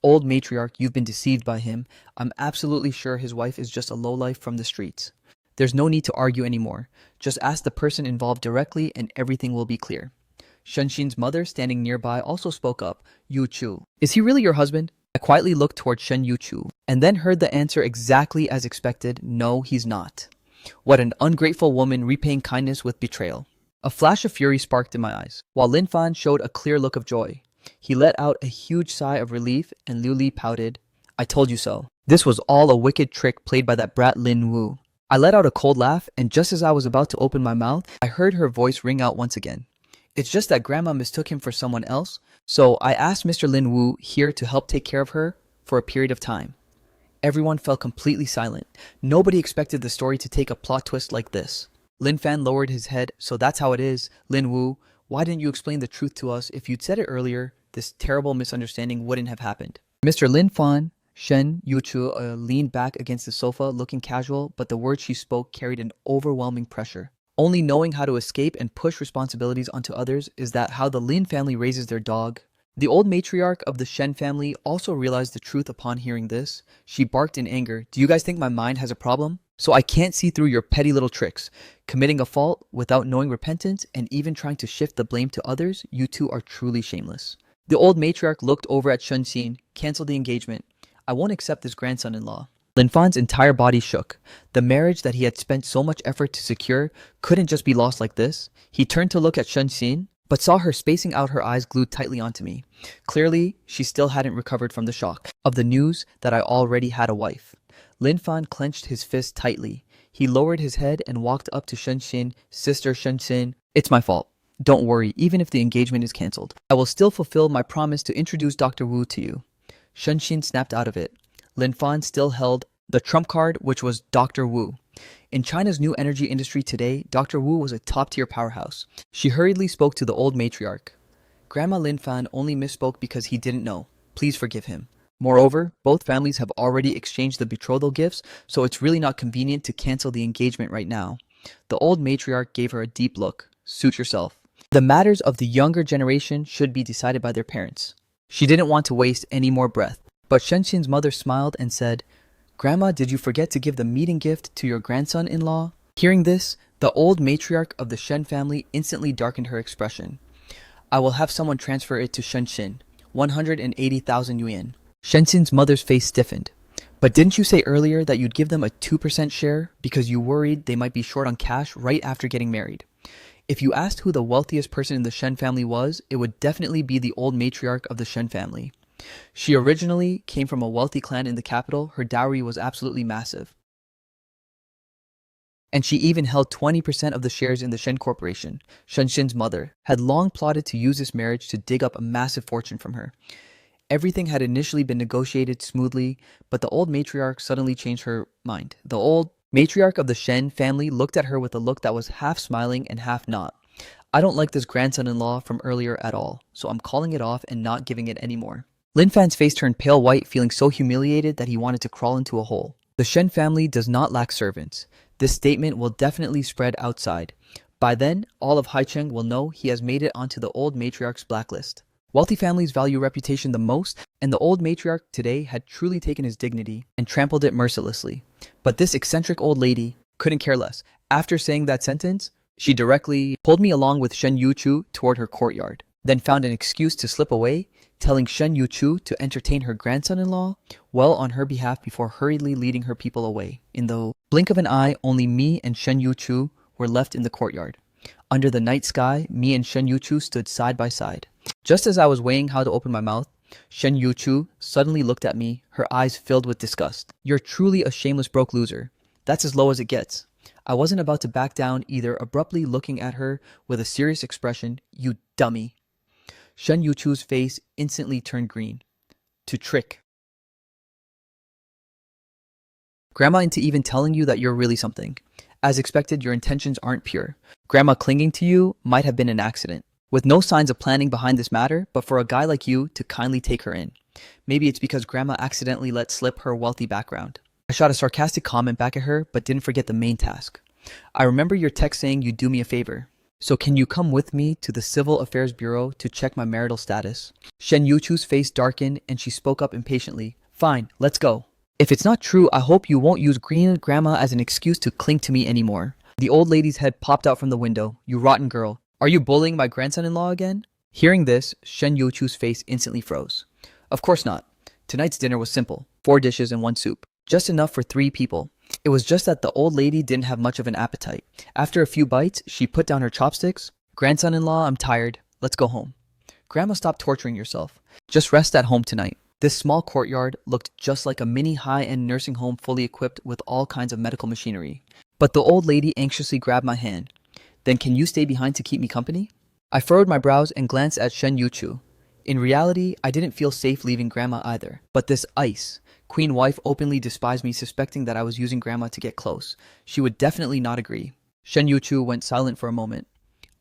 Old matriarch, you've been deceived by him. I'm absolutely sure his wife is just a lowlife from the streets. There's no need to argue anymore. Just ask the person involved directly and everything will be clear. Shenxin's mother, standing nearby, also spoke up. Yu Chu. Is he really your husband? I quietly looked toward Shen Yuchu, and then heard the answer exactly as expected. No, he's not. What an ungrateful woman, repaying kindness with betrayal. A flash of fury sparked in my eyes, while Lin Fan showed a clear look of joy. He let out a huge sigh of relief, and Liu Li pouted. I told you so. This was all a wicked trick played by that brat Lin Wu. I let out a cold laugh, and just as I was about to open my mouth, I heard her voice ring out once again. It's just that Grandma mistook him for someone else, so I asked Mr. Lin Wu here to help take care of her for a period of time. Everyone fell completely silent. Nobody expected the story to take a plot twist like this. Lin Fan lowered his head. So that's how it is. Lin Wu, why didn't you explain the truth to us? If you'd said it earlier, this terrible misunderstanding wouldn't have happened. Mr. Lin Fan, Shen Yuchu leaned back against the sofa, looking casual, but the words she spoke carried an overwhelming pressure. Only knowing how to escape and push responsibilities onto others, is that how the Lin family raises their dog? The old matriarch of the Shen family also realized the truth upon hearing this. She barked in anger. Do you guys think my mind has a problem? So I can't see through your petty little tricks. Committing a fault without knowing repentance and even trying to shift the blame to others, you two are truly shameless. The old matriarch looked over at Shunxin, canceled the engagement. I won't accept this grandson-in-law. Lin Fan's entire body shook. The marriage that he had spent so much effort to secure couldn't just be lost like this. He turned to look at Shunxin, but saw her spacing out, her eyes glued tightly onto me. Clearly, she still hadn't recovered from the shock of the news that I already had a wife. Lin Fan clenched his fist tightly. He lowered his head and walked up to Shunxin. Sister Shunxin, it's my fault. Don't worry, even if the engagement is cancelled. I will still fulfill my promise to introduce Dr. Wu to you. Shunxin snapped out of it. Lin Fan still held the trump card, which was Dr. Wu. In China's new energy industry today, Dr. Wu was a top-tier powerhouse. She hurriedly spoke to the old matriarch. Grandma Lin Fan only misspoke because he didn't know. Please forgive him. Moreover, both families have already exchanged the betrothal gifts, so it's really not convenient to cancel the engagement right now. The old matriarch gave her a deep look. Suit yourself. The matters of the younger generation should be decided by their parents. She didn't want to waste any more breath, but Shunxin's mother smiled and said, Grandma, did you forget to give the meeting gift to your grandson-in-law? Hearing this, the old matriarch of the Shen family instantly darkened her expression. I will have someone transfer it to Shunxin. 180,000 yuan. Shunxin's mother's face stiffened. But didn't you say earlier that you'd give them a 2% share because you worried they might be short on cash right after getting married? If you asked who the wealthiest person in the Shen family was, it would definitely be the old matriarch of the Shen family. She originally came from a wealthy clan in the capital. Her dowry was absolutely massive. And she even held 20% of the shares in the Shen Corporation. Shunxin's mother had long plotted to use this marriage to dig up a massive fortune from her. Everything had initially been negotiated smoothly, but the old matriarch suddenly changed her mind. The old matriarch of the Shen family looked at her with a look that was half smiling and half not. I don't like this grandson-in-law from earlier at all, so I'm calling it off and not giving it anymore. Lin Fan's face turned pale white, feeling so humiliated that he wanted to crawl into a hole. The Shen family does not lack servants. This statement will definitely spread outside. By then, all of Haicheng will know he has made it onto the old matriarch's blacklist. Wealthy families value reputation the most, and the old matriarch today had truly taken his dignity and trampled it mercilessly. But this eccentric old lady couldn't care less. After saying that sentence, she directly pulled me along with Shen Yuchu toward her courtyard, then found an excuse to slip away, telling Shen Yuchu to entertain her grandson-in-law well on her behalf before hurriedly leading her people away. In the blink of an eye, only me and Shen Yuchu were left in the courtyard. Under the night sky, me and Shen Yuchu stood side by side. Just as I was weighing how to open my mouth, Shen Yuchu suddenly looked at me, her eyes filled with disgust. You're truly a shameless broke loser. That's as low as it gets. I wasn't about to back down either, abruptly looking at her with a serious expression. You dummy. Shen Yuchu's face instantly turned green. To trick Grandma into even telling you that you're really something. As expected, your intentions aren't pure. Grandma clinging to you might have been an accident, with no signs of planning behind this matter, but for a guy like you to kindly take her in. Maybe it's because Grandma accidentally let slip her wealthy background. I shot a sarcastic comment back at her, but didn't forget the main task. I remember your text saying you'd do me a favor. So can you come with me to the Civil Affairs Bureau to check my marital status? Shen Yuchu's face darkened and she spoke up impatiently. Fine, let's go. If it's not true, I hope you won't use Green Grandma as an excuse to cling to me anymore. The old lady's head popped out from the window. You rotten girl. Are you bullying my grandson-in-law again? Hearing this, Shen Yuchu's face instantly froze. Of course not. Tonight's dinner was simple. 4 dishes and 1 soup. Just enough for 3 people. It was just that the old lady didn't have much of an appetite. After a few bites, she put down her chopsticks. Grandson-in-law, I'm tired. Let's go home. Grandma, stop torturing yourself. Just rest at home tonight. This small courtyard looked just like a mini high-end nursing home fully equipped with all kinds of medical machinery. But the old lady anxiously grabbed my hand. Then can you stay behind to keep me company? I furrowed my brows and glanced at Shen Yuchu. In reality, I didn't feel safe leaving Grandma either. But this ice, Queen wife openly despised me, suspecting that I was using Grandma to get close. She would definitely not agree. Shen Yuchu went silent for a moment.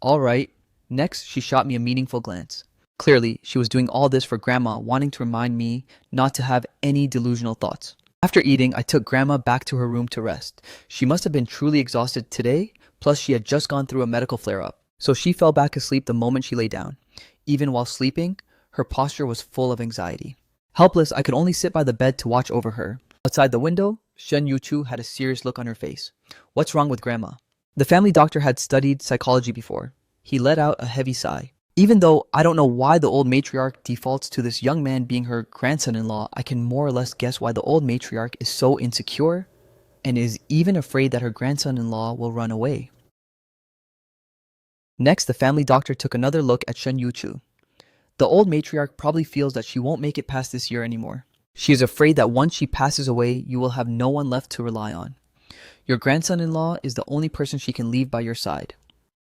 All right. Next, she shot me a meaningful glance. Clearly, she was doing all this for Grandma, wanting to remind me not to have any delusional thoughts. After eating, I took Grandma back to her room to rest. She must have been truly exhausted today, plus she had just gone through a medical flare-up. So she fell back asleep the moment she lay down. Even while sleeping, her posture was full of anxiety. Helpless, I could only sit by the bed to watch over her. Outside the window, Shen Yuchu had a serious look on her face. What's wrong with Grandma? The family doctor had studied psychology before. He let out a heavy sigh. Even though I don't know why the old matriarch defaults to this young man being her grandson-in-law, I can more or less guess why the old matriarch is so insecure and is even afraid that her grandson-in-law will run away. Next, the family doctor took another look at Shen Yuchu. The old matriarch probably feels that she won't make it past this year anymore. She is afraid that once she passes away, you will have no one left to rely on. Your grandson-in-law is the only person she can leave by your side.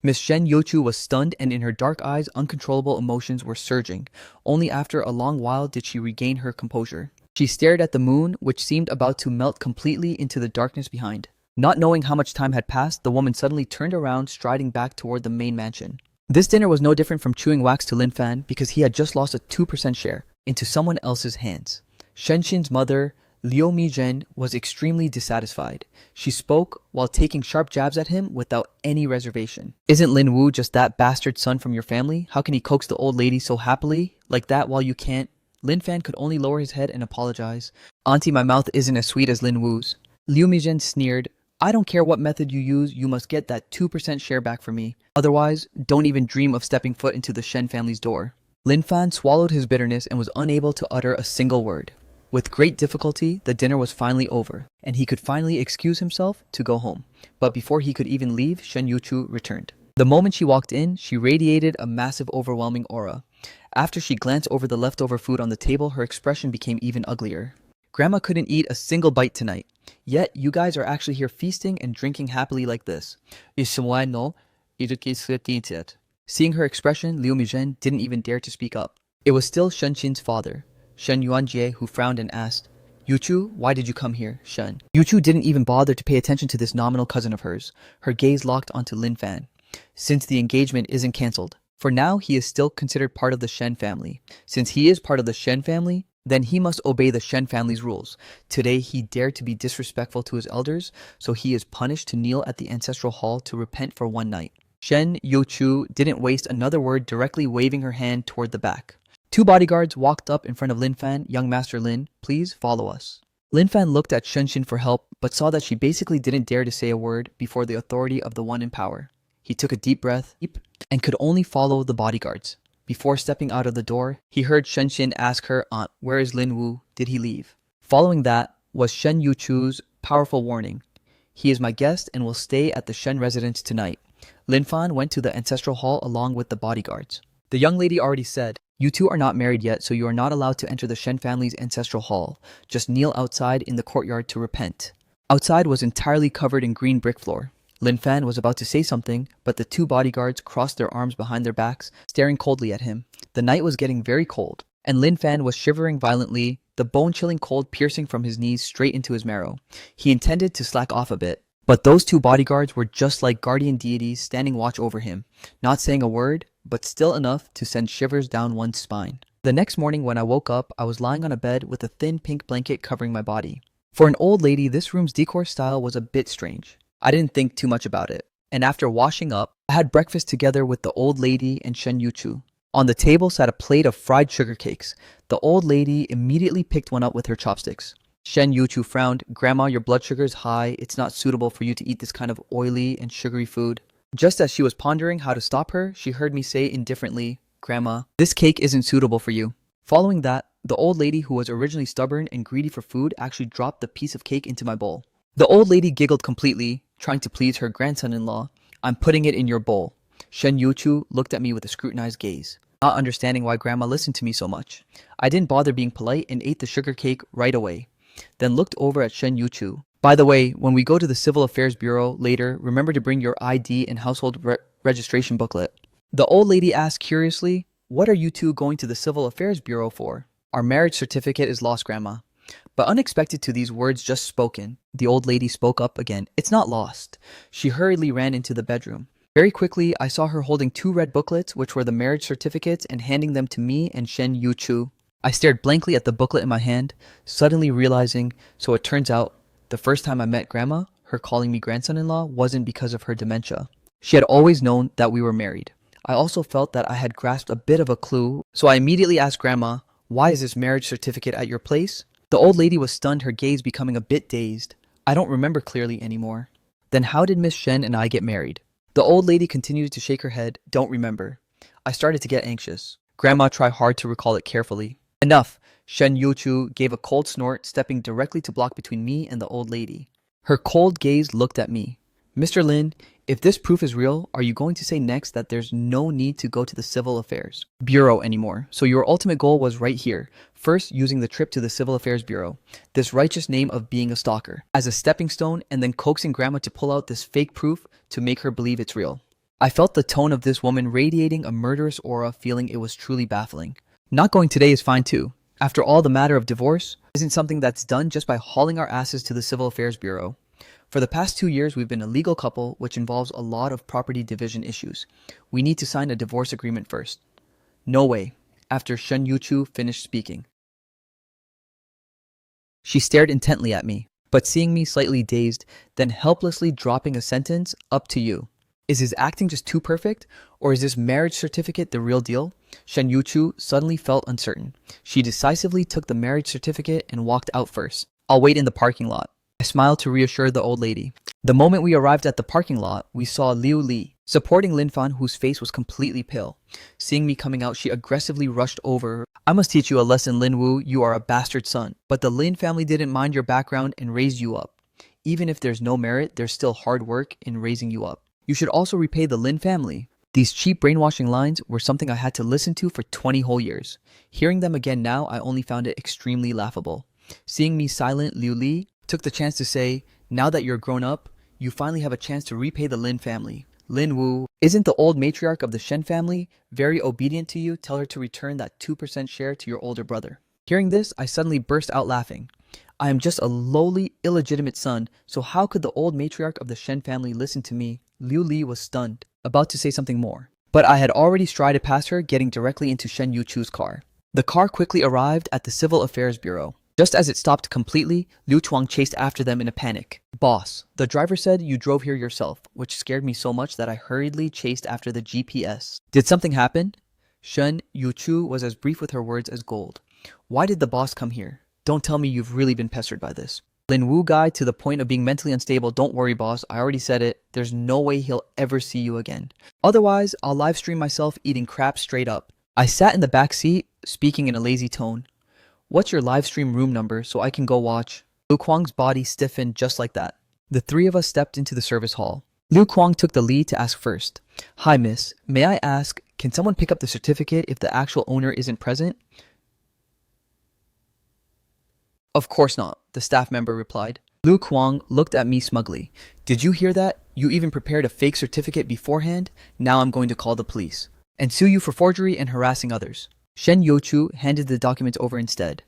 Miss Shen Yuchu was stunned, and in her dark eyes, uncontrollable emotions were surging. Only after a long while did she regain her composure. She stared at the moon, which seemed about to melt completely into the darkness behind. Not knowing how much time had passed, the woman suddenly turned around, striding back toward the main mansion. This dinner was no different from chewing wax to Lin Fan because he had just lost a 2% share into someone else's hands. Shen Xin's mother, Liu Mizhen, was extremely dissatisfied. She spoke while taking sharp jabs at him without any reservation. Isn't Lin Wu just that bastard son from your family? How can he coax the old lady so happily like that while you can't? Lin Fan could only lower his head and apologize. Auntie, my mouth isn't as sweet as Lin Wu's. Liu Mizhen sneered. I don't care what method you use, you must get that 2% share back from me. Otherwise, don't even dream of stepping foot into the Shen family's door. Lin Fan swallowed his bitterness and was unable to utter a single word. With great difficulty, the dinner was finally over, and he could finally excuse himself to go home. But before he could even leave, Shen Yuchu returned. The moment she walked in, she radiated a massive, overwhelming aura. After she glanced over the leftover food on the table, her expression became even uglier. Grandma couldn't eat a single bite tonight. Yet, you guys are actually here feasting and drinking happily like this. Seeing her expression, Liu Mizhen didn't even dare to speak up. It was still Shen Qin's father, Shen Yuanjie, who frowned and asked, Yuchu, why did you come here, Shen? Yuchu didn't even bother to pay attention to this nominal cousin of hers. Her gaze locked onto Lin Fan. Since the engagement isn't cancelled, for now he is still considered part of the Shen family. Since he is part of the Shen family, then he must obey the Shen family's rules. Today he dared to be disrespectful to his elders, so he is punished to kneel at the ancestral hall to repent for one night. Shen Yuchu didn't waste another word, directly waving her hand toward the back. Two bodyguards walked up in front of Lin Fan. Young Master Lin, please follow us. Lin Fan looked at Shen Xin for help, but saw that she basically didn't dare to say a word before the authority of the one in power. He took a deep breath and could only follow the bodyguards. Before stepping out of the door, he heard Shen Xin ask her aunt, where is Lin Wu? Did he leave? Following that was Shen Yuchu's powerful warning. He is my guest and will stay at the Shen residence tonight. Lin Fan went to the ancestral hall along with the bodyguards. The young lady already said, you two are not married yet, so you are not allowed to enter the Shen family's ancestral hall. Just kneel outside in the courtyard to repent. Outside was entirely covered in green brick floor. Lin Fan was about to say something, but the two bodyguards crossed their arms behind their backs, staring coldly at him. The night was getting very cold, and Lin Fan was shivering violently, the bone-chilling cold piercing from his knees straight into his marrow. He intended to slack off a bit, but those two bodyguards were just like guardian deities standing watch over him, not saying a word, but still enough to send shivers down one's spine. The next morning when I woke up, I was lying on a bed with a thin pink blanket covering my body. For an old lady, this room's decor style was a bit strange. I didn't think too much about it, and after washing up, I had breakfast together with the old lady and Shen Yuchu. On the table sat a plate of fried sugar cakes. The old lady immediately picked one up with her chopsticks. Shen Yuchu frowned. Grandma, your blood sugar is high. It's not suitable for you to eat this kind of oily and sugary food. Just as she was pondering how to stop her, she heard me say indifferently, Grandma, this cake isn't suitable for you. Following that, the old lady, who was originally stubborn and greedy for food, actually dropped the piece of cake into my bowl. The old lady giggled completely, trying to please her grandson-in-law. I'm putting it in your bowl. Shen Yuchu looked at me with a scrutinized gaze, not understanding why Grandma listened to me so much. I didn't bother being polite and ate the sugar cake right away, then looked over at Shen Yuchu. By the way, when we go to the Civil Affairs Bureau later, remember to bring your ID and household registration booklet. The old lady asked curiously, what are you two going to the Civil Affairs Bureau for? Our marriage certificate is lost, Grandma. But unexpected to these words just spoken, the old lady spoke up again. It's not lost. She hurriedly ran into the bedroom. Very quickly, I saw her holding two red booklets, which were the marriage certificates, and handing them to me and Shen Yuchu. I stared blankly at the booklet in my hand, suddenly realizing, so it turns out, the first time I met Grandma, her calling me grandson-in-law wasn't because of her dementia. She had always known that we were married. I also felt that I had grasped a bit of a clue, so I immediately asked Grandma, why is this marriage certificate at your place? The old lady was stunned, her gaze becoming a bit dazed. I don't remember clearly anymore. Then how did Miss Shen and I get married? The old lady continued to shake her head. Don't remember. I started to get anxious. Grandma tried hard to recall it carefully. Enough! Shen Yuchu gave a cold snort, stepping directly to block between me and the old lady. Her cold gaze looked at me. Mr. Lin, if this proof is real, are you going to say next that there's no need to go to the Civil Affairs Bureau anymore? So your ultimate goal was right here. First, using the trip to the Civil Affairs Bureau, this righteous name of being a stalker, as a stepping stone, and then coaxing Grandma to pull out this fake proof to make her believe it's real. I felt the tone of this woman radiating a murderous aura, feeling it was truly baffling. Not going today is fine too. After all, the matter of divorce isn't something that's done just by hauling our asses to the Civil Affairs Bureau. For the past 2 years, we've been a legal couple, which involves a lot of property division issues. We need to sign a divorce agreement first. No way. After Shen Yuchu finished speaking, she stared intently at me, but seeing me slightly dazed, then helplessly dropping a sentence, up to you. Is his acting just too perfect? Or is this marriage certificate the real deal? Shen Yuchu suddenly felt uncertain. She decisively took the marriage certificate and walked out first. I'll wait in the parking lot. I smiled to reassure the old lady. The moment we arrived at the parking lot, we saw Liu Li, supporting Lin Fan, whose face was completely pale. Seeing me coming out, she aggressively rushed over. I must teach you a lesson, Lin Wu. You are a bastard son. But the Lin family didn't mind your background and raised you up. Even if there's no merit, there's still hard work in raising you up. You should also repay the Lin family. These cheap brainwashing lines were something I had to listen to for 20 whole years. Hearing them again now, I only found it extremely laughable. Seeing me silent, Liu Li took the chance to say, now that you're grown up, you finally have a chance to repay the Lin family. Lin Wu, isn't the old matriarch of the Shen family very obedient to you? Tell her to return that 2% share to your older brother. Hearing this, I suddenly burst out laughing. I am just a lowly, illegitimate son, so how could the old matriarch of the Shen family listen to me? Liu Li was stunned, about to say something more. But I had already strided past her, getting directly into Shen Yuchu's car. The car quickly arrived at the Civil Affairs Bureau. Just as it stopped completely, Liu Chuang chased after them in a panic. Boss, the driver said you drove here yourself, which scared me so much that I hurriedly chased after the GPS. Did something happen? Shen Yuchu was as brief with her words as gold. Why did the boss come here? Don't tell me you've really been pestered by this. Lin Wu guy to the point of being mentally unstable. Don't worry, boss. I already said it. There's no way he'll ever see you again. Otherwise, I'll live stream myself eating crap straight up. I sat in the back seat, speaking in a lazy tone. What's your live stream room number so I can go watch? Liu Kuang's body stiffened just like that. The three of us stepped into the service hall. Liu Kuang took the lead to ask first. Hi, miss. May I ask, can someone pick up the certificate if the actual owner isn't present? Of course not, the staff member replied. Liu Kuang looked at me smugly. Did you hear that? You even prepared a fake certificate beforehand? Now I'm going to call the police and sue you for forgery and harassing others. Shen Youchu handed the documents over instead.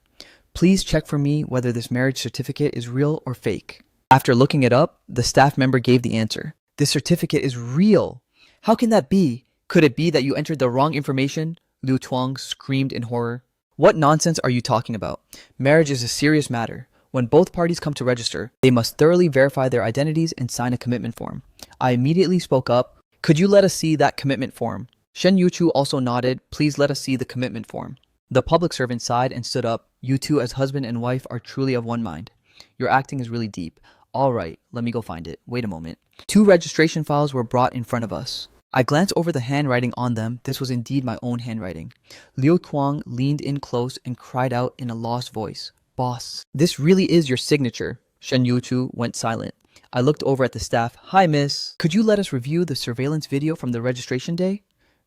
Please check for me whether this marriage certificate is real or fake. After looking it up, the staff member gave the answer. This certificate is real. How can that be? Could it be that you entered the wrong information? Liu Tuang screamed in horror. What nonsense are you talking about? Marriage is a serious matter. When both parties come to register, they must thoroughly verify their identities and sign a commitment form. I immediately spoke up. Could you let us see that commitment form? Shen Yuchu also nodded. Please let us see the commitment form. The public servant sighed and stood up. You two as husband and wife are truly of one mind. Your acting is really deep. All right, let me go find it. Wait a moment. 2 registration files were brought in front of us. I glanced over the handwriting on them. This was indeed my own handwriting. Liu Tuang leaned in close and cried out in a lost voice. Boss, this really is your signature. Shen Yuchu went silent. I looked over at the staff. Hi, miss. Could you let us review the surveillance video from the registration day?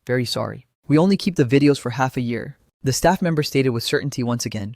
Very sorry. We only keep the videos for half a year. The staff member stated with certainty once again.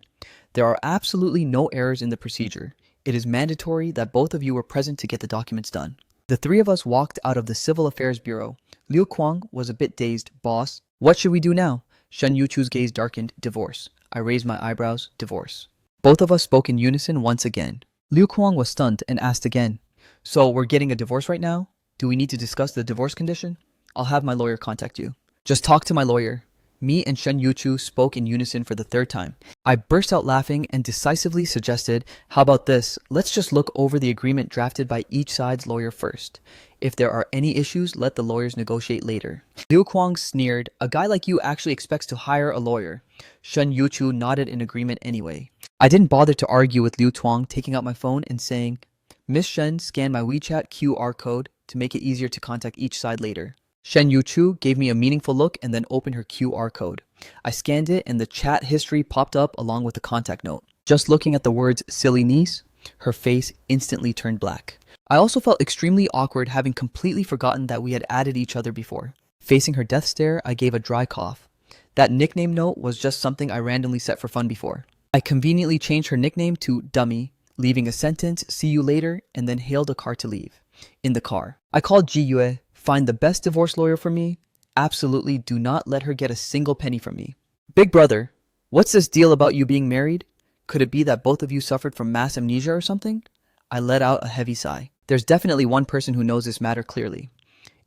There are absolutely no errors in the procedure. It is mandatory that both of you were present to get the documents done. The 3 of us walked out of the Civil Affairs Bureau. Liu Kuang was a bit dazed. Boss, what should we do now? Shen Yuchu's gaze darkened. Divorce. I raised my eyebrows. Divorce. Both of us spoke in unison once again. Liu Kuang was stunned and asked again. So we're getting a divorce right now? Do we need to discuss the divorce condition? I'll have my lawyer contact you. Just talk to my lawyer. Me and Shen Yuchu spoke in unison for the 3rd time. I burst out laughing and decisively suggested, how about this? Let's just look over the agreement drafted by each side's lawyer first. If there are any issues, let the lawyers negotiate later. Liu Kuang sneered, a guy like you actually expects to hire a lawyer. Shen Yuchu nodded in agreement anyway. I didn't bother to argue with Liu Tuang, taking out my phone and saying, Miss Shen scanned my WeChat QR code to make it easier to contact each side later. Shen Yuchu gave me a meaningful look and then opened her QR code. I scanned it and the chat history popped up along with the contact note. Just looking at the words silly niece, her face instantly turned black. I also felt extremely awkward having completely forgotten that we had added each other before. Facing her death stare, I gave a dry cough. That nickname note was just something I randomly set for fun before. I conveniently changed her nickname to Dummy, leaving a sentence, see you later, and then hailed a car to leave. In the car, I called Ji Yue, find the best divorce lawyer for me. Absolutely do not let her get a single penny from me. Big brother, what's this deal about you being married? Could it be that both of you suffered from mass amnesia or something? I let out a heavy sigh. There's definitely one person who knows this matter clearly.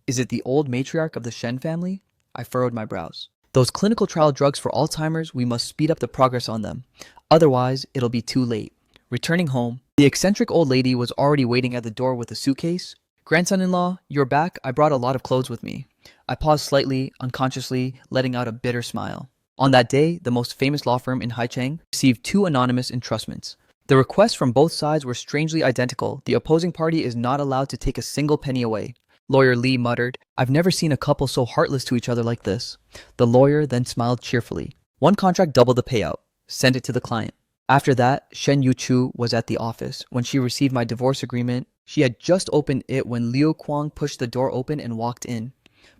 Is it the old matriarch of the Shen family? I furrowed my brows. Those clinical trial drugs for Alzheimer's, we must speed up the progress on them. Otherwise, it'll be too late. Returning home, the eccentric old lady was already waiting at the door with a suitcase. Grandson-in-law, you're back. I brought a lot of clothes with me. I paused slightly, unconsciously, letting out a bitter smile. On that day, the most famous law firm in Haicheng received 2 anonymous entrustments. The requests from both sides were strangely identical. The opposing party is not allowed to take a single penny away. Lawyer Li muttered, I've never seen a couple so heartless to each other like this. The lawyer then smiled cheerfully. One contract doubled the payout. Send it to the client. After that, Shen Yuchu was at the office. When she received my divorce agreement, she had just opened it when Liu Kuang pushed the door open and walked in.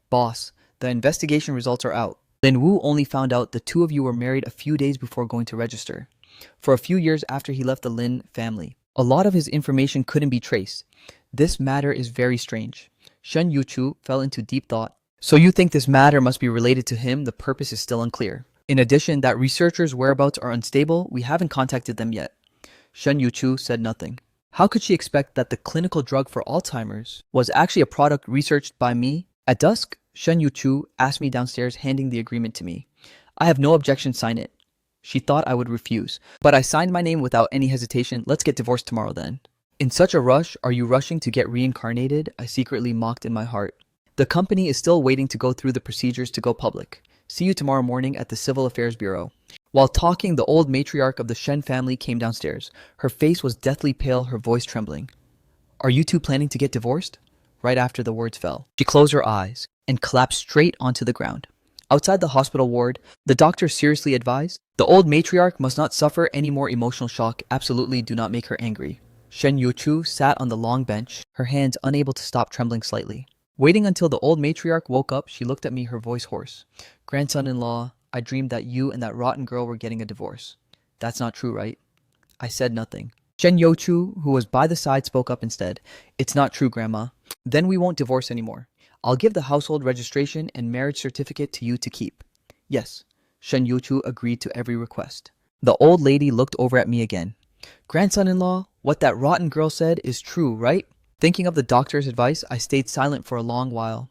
Boss, the investigation results are out. Lin Wu only found out the 2 of you were married a few days before going to register. For a few years after he left the Lin family. A lot of his information couldn't be traced. This matter is very strange. Shen Yuchu fell into deep thought. So you think this matter must be related to him? The purpose is still unclear. In addition, that researchers' whereabouts are unstable, we haven't contacted them yet. Shen Yuchu said nothing. How could she expect that the clinical drug for Alzheimer's was actually a product researched by me? At dusk, Shen Yuchu asked me downstairs, handing the agreement to me. I have no objection, sign it. She thought I would refuse, but I signed my name without any hesitation. Let's get divorced tomorrow then. In such a rush, are you rushing to get reincarnated? I secretly mocked in my heart. The company is still waiting to go through the procedures to go public. See you tomorrow morning at the Civil Affairs Bureau. While talking, the old matriarch of the Shen family came downstairs. Her face was deathly pale, her voice trembling. Are you two planning to get divorced? Right after the words fell, she closed her eyes and collapsed straight onto the ground. Outside the hospital ward, the doctor seriously advised, the old matriarch must not suffer any more emotional shock. Absolutely do not make her angry. Shen Yuchu sat on the long bench, her hands unable to stop trembling slightly. Waiting until the old matriarch woke up, she looked at me, her voice hoarse. Grandson-in-law, I dreamed that you and that rotten girl were getting a divorce. That's not true, right? I said nothing. Shen Youchu, who was by the side, spoke up instead. It's not true, Grandma. Then we won't divorce anymore. I'll give the household registration and marriage certificate to you to keep. Yes, Shen Youchu agreed to every request. The old lady looked over at me again. Grandson-in-law, what that rotten girl said is true, right? Thinking of the doctor's advice, I stayed silent for a long while.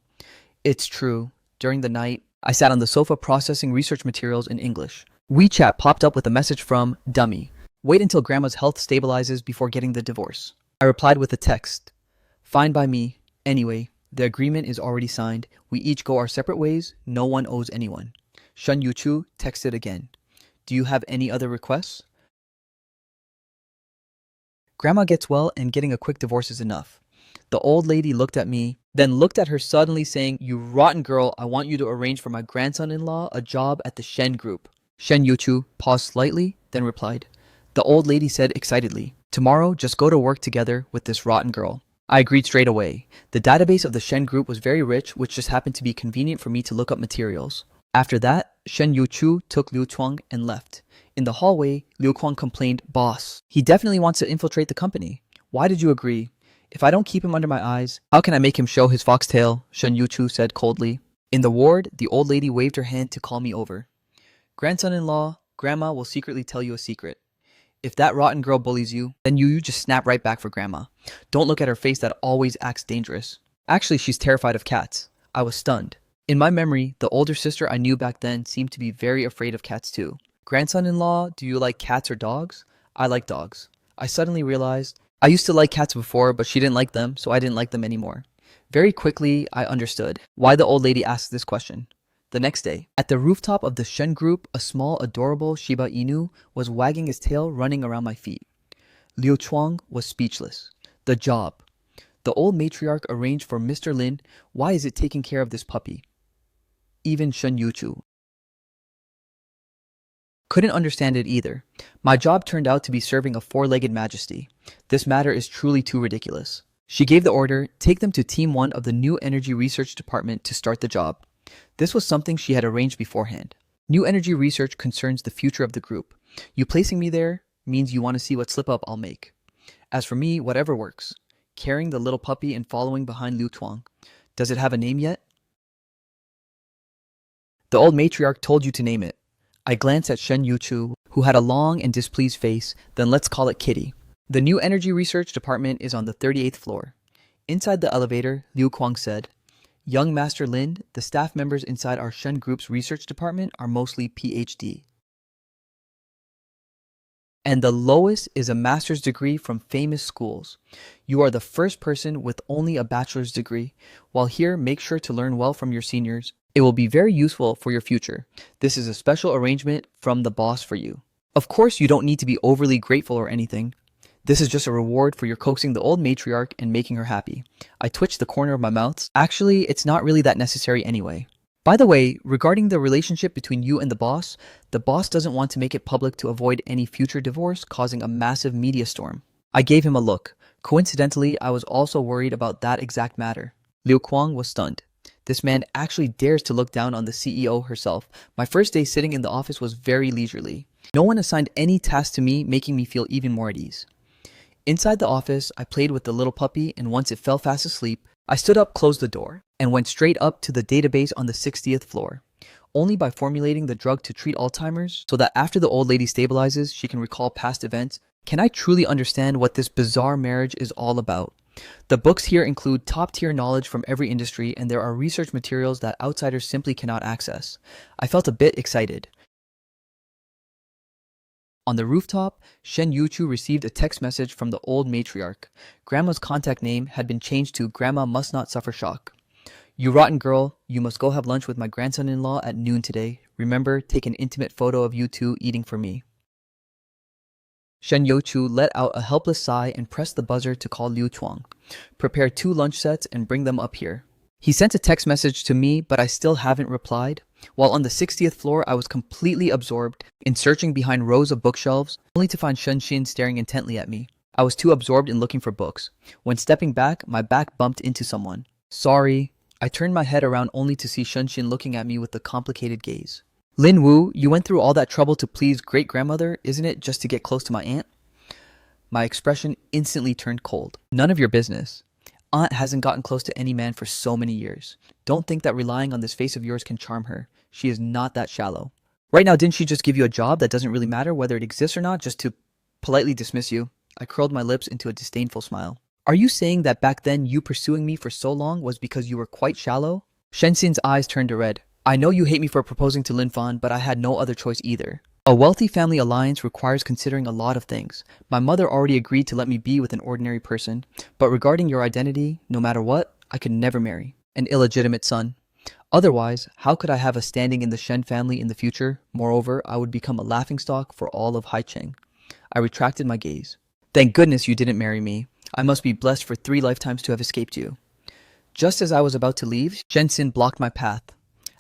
It's true. During the night, I sat on the sofa processing research materials in English. WeChat popped up with a message from Dummy. Wait until Grandma's health stabilizes before getting the divorce. I replied with a text. Fine by me. Anyway, the agreement is already signed. We each go our separate ways. No one owes anyone. Shen Yuchu texted again. Do you have any other requests? Grandma gets well and getting a quick divorce is enough. The old lady looked at me, then looked at her suddenly saying, You rotten girl, I want you to arrange for my grandson-in-law a job at the Shen Group. Shen Yuchu paused slightly, then replied. The old lady said excitedly, Tomorrow, just go to work together with this rotten girl. I agreed straight away. The database of the Shen Group was very rich, which just happened to be convenient for me to look up materials. After that, Shen Yuchu took Liu Chuang and left. In the hallway, Liu Kuang complained, Boss, he definitely wants to infiltrate the company. Why did you agree? If I don't keep him under my eyes, how can I make him show his foxtail? Shen Yuchu said coldly. In the ward, the old lady waved her hand to call me over. Grandson-in-law, Grandma will secretly tell you a secret. If that rotten girl bullies you, then you just snap right back for Grandma. Don't look at her face that always acts dangerous. Actually, she's terrified of cats. I was stunned. In my memory, the older sister I knew back then seemed to be very afraid of cats too. Grandson-in-law, do you like cats or dogs? I like dogs. I suddenly realized I used to like cats before, but she didn't like them, so I didn't like them anymore. Very quickly, I understood why the old lady asked this question. The next day, at the rooftop of the Shen Group, a small, adorable Shiba Inu was wagging his tail running around my feet. Liu Chuang was speechless. The job. The old matriarch arranged for Mr. Lin. Why is it taking care of this puppy? Even Shen Yuchu couldn't understand it either. My job turned out to be serving a four-legged majesty. This matter is truly too ridiculous. She gave the order, take them to Team 1 of the new Energy Research Department to start the job. This was something she had arranged beforehand. New energy research concerns the future of the group. You placing me there means you want to see what slip-up I'll make. As for me, whatever works. Carrying the little puppy and following behind Liu Tuang. Does it have a name yet? The old matriarch told you to name it. I glanced at Shen Yuchu, who had a long and displeased face, then let's call it Kitty. The new energy research department is on the 38th floor. Inside the elevator, Liu Kuang said, Young Master Lin, the staff members inside our Shen Group's research department are mostly PhD. And the lowest is a master's degree from famous schools. You are the first person with only a bachelor's degree. While here, make sure to learn well from your seniors. It will be very useful for your future. This is a special arrangement from the boss for you. Of course, you don't need to be overly grateful or anything. This is just a reward for your coaxing the old matriarch and making her happy. I twitched the corner of my mouth. Actually, it's not really that necessary anyway. By the way, regarding the relationship between you and the boss doesn't want to make it public to avoid any future divorce causing a massive media storm. I gave him a look. Coincidentally, I was also worried about that exact matter. Liu Kuang was stunned. This man actually dares to look down on the CEO herself. My first day sitting in the office was very leisurely. No one assigned any task to me, making me feel even more at ease. Inside the office, I played with the little puppy, and once it fell fast asleep, I stood up, closed the door, and went straight up to the database on the 60th floor. Only by formulating the drug to treat Alzheimer's, so that after the old lady stabilizes, she can recall past events, can I truly understand what this bizarre marriage is all about. The books here include top-tier knowledge from every industry, and there are research materials that outsiders simply cannot access. I felt a bit excited. On the rooftop, Shen Yuchu received a text message from the old matriarch. Grandma's contact name had been changed to Grandma Must Not Suffer Shock. You rotten girl, you must go have lunch with my grandson-in-law at noon today. Remember, take an intimate photo of you two eating for me. Shen Yuchu let out a helpless sigh and pressed the buzzer to call Liu Tuang. Prepare 2 lunch sets and bring them up here. He sent a text message to me, but I still haven't replied. While on the 60th floor, I was completely absorbed in searching behind rows of bookshelves, only to find Shen staring intently at me. I was too absorbed in looking for books. When stepping back, my back bumped into someone. Sorry. I turned my head around only to see Shen looking at me with a complicated gaze. Lin Wu, you went through all that trouble to please great-grandmother, isn't it, just to get close to my aunt? My expression instantly turned cold. None of your business. Aunt hasn't gotten close to any man for so many years. Don't think that relying on this face of yours can charm her. She is not that shallow. Right now, didn't she just give you a job that doesn't really matter whether it exists or not, just to politely dismiss you? I curled my lips into a disdainful smile. Are you saying that back then you pursuing me for so long was because you were quite shallow? Shen eyes turned red. I know you hate me for proposing to Lin Fan, but I had no other choice either. A wealthy family alliance requires considering a lot of things. My mother already agreed to let me be with an ordinary person, but regarding your identity, no matter what, I could never marry an illegitimate son. Otherwise, how could I have a standing in the Shen family in the future? Moreover, I would become a laughingstock for all of Haicheng. I retracted my gaze. Thank goodness you didn't marry me. I must be blessed for 3 lifetimes to have escaped you. Just as I was about to leave, Shen blocked my path.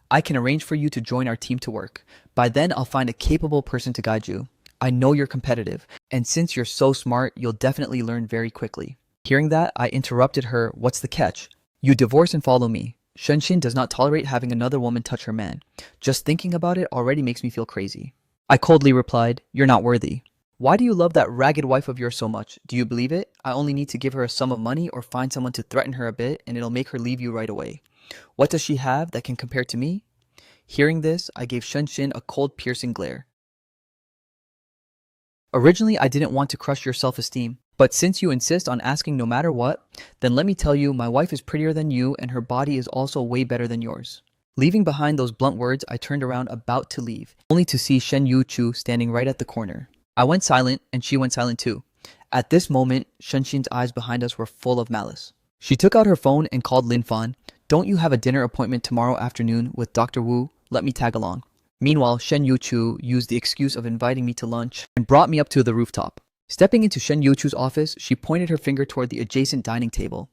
I can arrange for you to join our team to work. By then, I'll find a capable person to guide you. I know you're competitive, and since you're so smart, you'll definitely learn very quickly. Hearing that, I interrupted her. What's the catch? You divorce and follow me. Shen does not tolerate having another woman touch her man. Just thinking about it already makes me feel crazy. I coldly replied, you're not worthy. Why do you love that ragged wife of yours so much? Do you believe it? I only need to give her a sum of money or find someone to threaten her a bit, and it'll make her leave you right away. What does she have that can compare to me? Hearing this, I gave Shen a cold, piercing glare. Originally, I didn't want to crush your self-esteem, but since you insist on asking no matter what, then let me tell you, my wife is prettier than you and her body is also way better than yours. Leaving behind those blunt words, I turned around about to leave, only to see Shen Yuchu standing right at the corner. I went silent, and she went silent too. At this moment, Shen eyes behind us were full of malice. She took out her phone and called Lin Fan. Don't you have a dinner appointment tomorrow afternoon with Dr. Wu? Let me tag along. Meanwhile, Shen Yuchu used the excuse of inviting me to lunch and brought me up to the rooftop. Stepping into Shen Yuchu's office, she pointed her finger toward the adjacent dining table.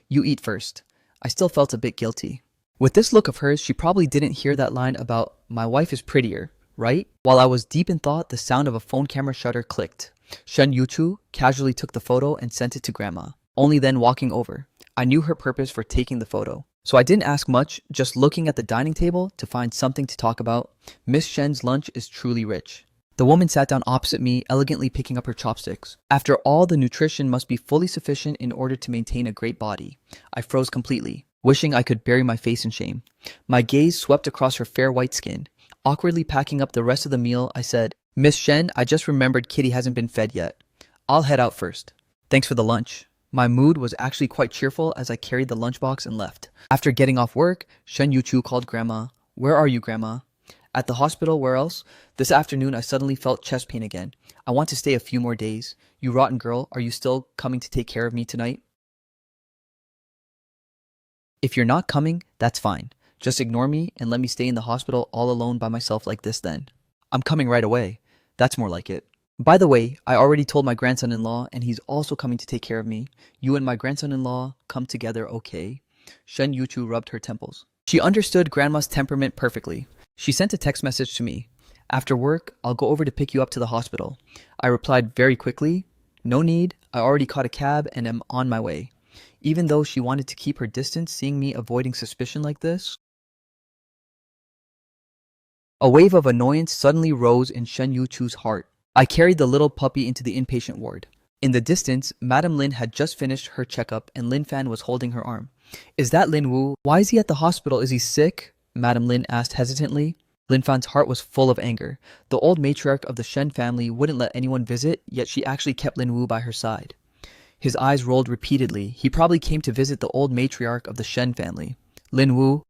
You eat first. I still felt a bit guilty. With this look of hers, she probably didn't hear that line about, my wife is prettier, right? While I was deep in thought, the sound of a phone camera shutter clicked. Shen Yuchu casually took the photo and sent it to Grandma, only then walking over. I knew her purpose for taking the photo, so I didn't ask much, just looking at the dining table to find something to talk about. Miss Shen's lunch is truly rich. The woman sat down opposite me, elegantly picking up her chopsticks. After all, the nutrition must be fully sufficient in order to maintain a great body. I froze completely, wishing I could bury my face in shame. My gaze swept across her fair white skin. Awkwardly packing up the rest of the meal, I said, Miss Shen, I just remembered Kitty hasn't been fed yet. I'll head out first. Thanks for the lunch. My mood was actually quite cheerful as I carried the lunchbox and left. After getting off work, Shen Yuchu called Grandma. Where are you, Grandma? At the hospital, where else? This afternoon, I suddenly felt chest pain again. I want to stay a few more days. You rotten girl, are you still coming to take care of me tonight? If you're not coming, that's fine. Just ignore me and let me stay in the hospital all alone by myself like this then. I'm coming right away. That's more like it. By the way, I already told my grandson-in-law and he's also coming to take care of me. You and my grandson-in-law come together, okay? Shen Yuchu rubbed her temples. She understood Grandma's temperament perfectly. She sent a text message to me. After work, I'll go over to pick you up to the hospital. I replied very quickly, no need, I already caught a cab and am on my way. Even though she wanted to keep her distance, seeing me avoiding suspicion like this. A wave of annoyance suddenly rose in Shen Yuchu's heart. I carried the little puppy into the inpatient ward. In the distance, Madame Lin had just finished her checkup and Lin Fan was holding her arm. Is that Lin Wu? Why is he at the hospital? Is he sick? Madame Lin asked hesitantly. Lin Fan's heart was full of anger. The old matriarch of the Shen family wouldn't let anyone visit, yet she actually kept Lin Wu by her side. His eyes rolled repeatedly. He probably came to visit the old matriarch of the Shen family. Lin Wu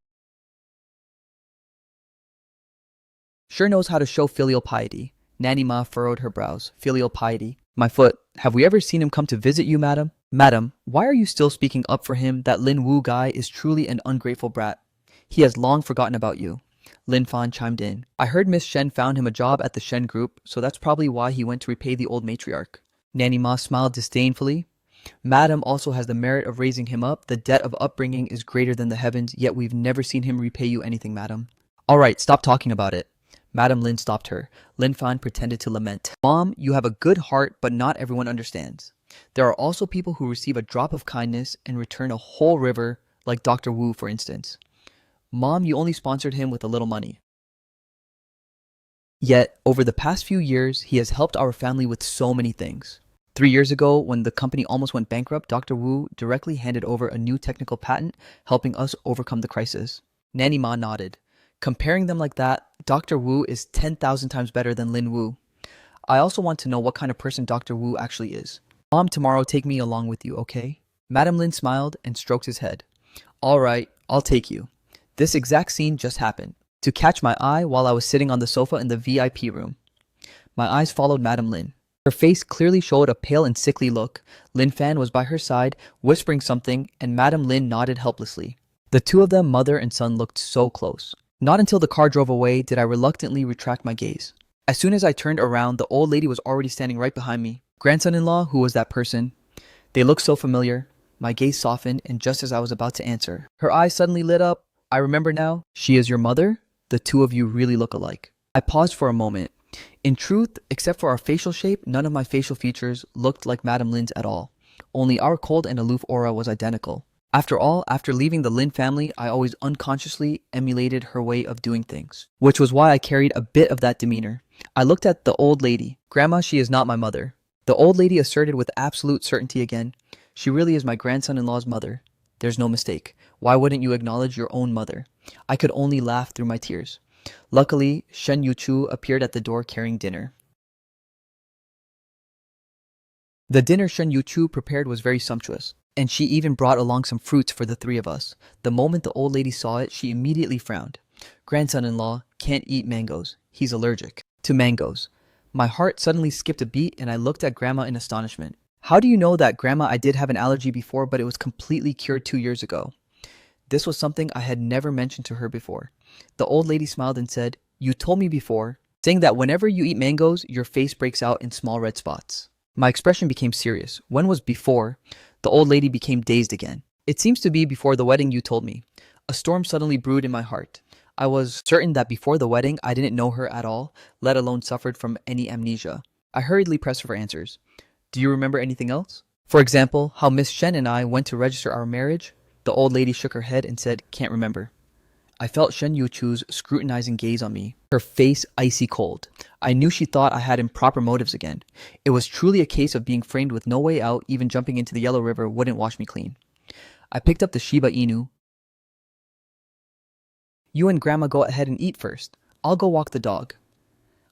sure knows how to show filial piety. Nanny Ma furrowed her brows. Filial piety. My foot. Have we ever seen him come to visit you, madam? Madam, why are you still speaking up for him? That Lin Wu guy is truly an ungrateful brat. He has long forgotten about you. Lin Fan chimed in. I heard Miss Shen found him a job at the Shen group, so that's probably why he went to repay the old matriarch. Nanny Ma smiled disdainfully. Madam also has the merit of raising him up. The debt of upbringing is greater than the heavens, yet we've never seen him repay you anything, madam. All right, stop talking about it. Madam Lin stopped her. Lin Fan pretended to lament. Mom, you have a good heart, but not everyone understands. There are also people who receive a drop of kindness and return a whole river, like Dr. Wu, for instance. Mom, you only sponsored him with a little money. Yet, over the past few years, he has helped our family with so many things. 3 years ago, when the company almost went bankrupt, Dr. Wu directly handed over a new technical patent, helping us overcome the crisis. Nanny Ma nodded. Comparing them like that, Dr. Wu is 10,000 times better than Lin Wu. I also want to know what kind of person Dr. Wu actually is. Mom, tomorrow take me along with you, okay? Madam Lin smiled and stroked his head. All right, I'll take you. This exact scene just happened, to catch my eye while I was sitting on the sofa in the VIP room. My eyes followed Madam Lin. Her face clearly showed a pale and sickly look. Lin Fan was by her side, whispering something, and Madam Lin nodded helplessly. The two of them, mother and son, looked so close. Not until the car drove away did I reluctantly retract my gaze. As soon as I turned around, the old lady was already standing right behind me. Grandson-in-law, who was that person? They looked so familiar. My gaze softened, and just as I was about to answer, her eyes suddenly lit up. I remember now. She is your mother? The two of you really look alike. I paused for a moment. In truth, except for our facial shape, none of my facial features looked like Madame Lin's at all. Only our cold and aloof aura was identical. After all, after leaving the Lin family, I always unconsciously emulated her way of doing things, which was why I carried a bit of that demeanor. I looked at the old lady. Grandma, she is not my mother. The old lady asserted with absolute certainty again. She really is my grandson-in-law's mother. There's no mistake. Why wouldn't you acknowledge your own mother? I could only laugh through my tears. Luckily, Shen Yuchu appeared at the door carrying dinner. The dinner Shen Yuchu prepared was very sumptuous, and she even brought along some fruits for the three of us. The moment the old lady saw it, she immediately frowned. Grandson-in-law can't eat mangoes. He's allergic to mangoes. My heart suddenly skipped a beat and I looked at Grandma in astonishment. How do you know that, Grandma? I did have an allergy before, but it was completely cured 2 years ago. This was something I had never mentioned to her before. The old lady smiled and said, you told me before, saying that whenever you eat mangoes, your face breaks out in small red spots. My expression became serious. When was before? The old lady became dazed again. It seems to be before the wedding, you told me. A storm suddenly brewed in my heart. I was certain that before the wedding I didn't know her at all, let alone suffered from any amnesia. I hurriedly pressed for answers. Do you remember anything else? For example, how Miss Shen and I went to register our marriage? The old lady shook her head and said, can't remember. I felt Shen Yuchu's scrutinizing gaze on me, her face icy cold. I knew she thought I had improper motives again. It was truly a case of being framed with no way out. Even jumping into the Yellow River wouldn't wash me clean. I picked up the Shiba Inu. You and Grandma go ahead and eat first. I'll go walk the dog.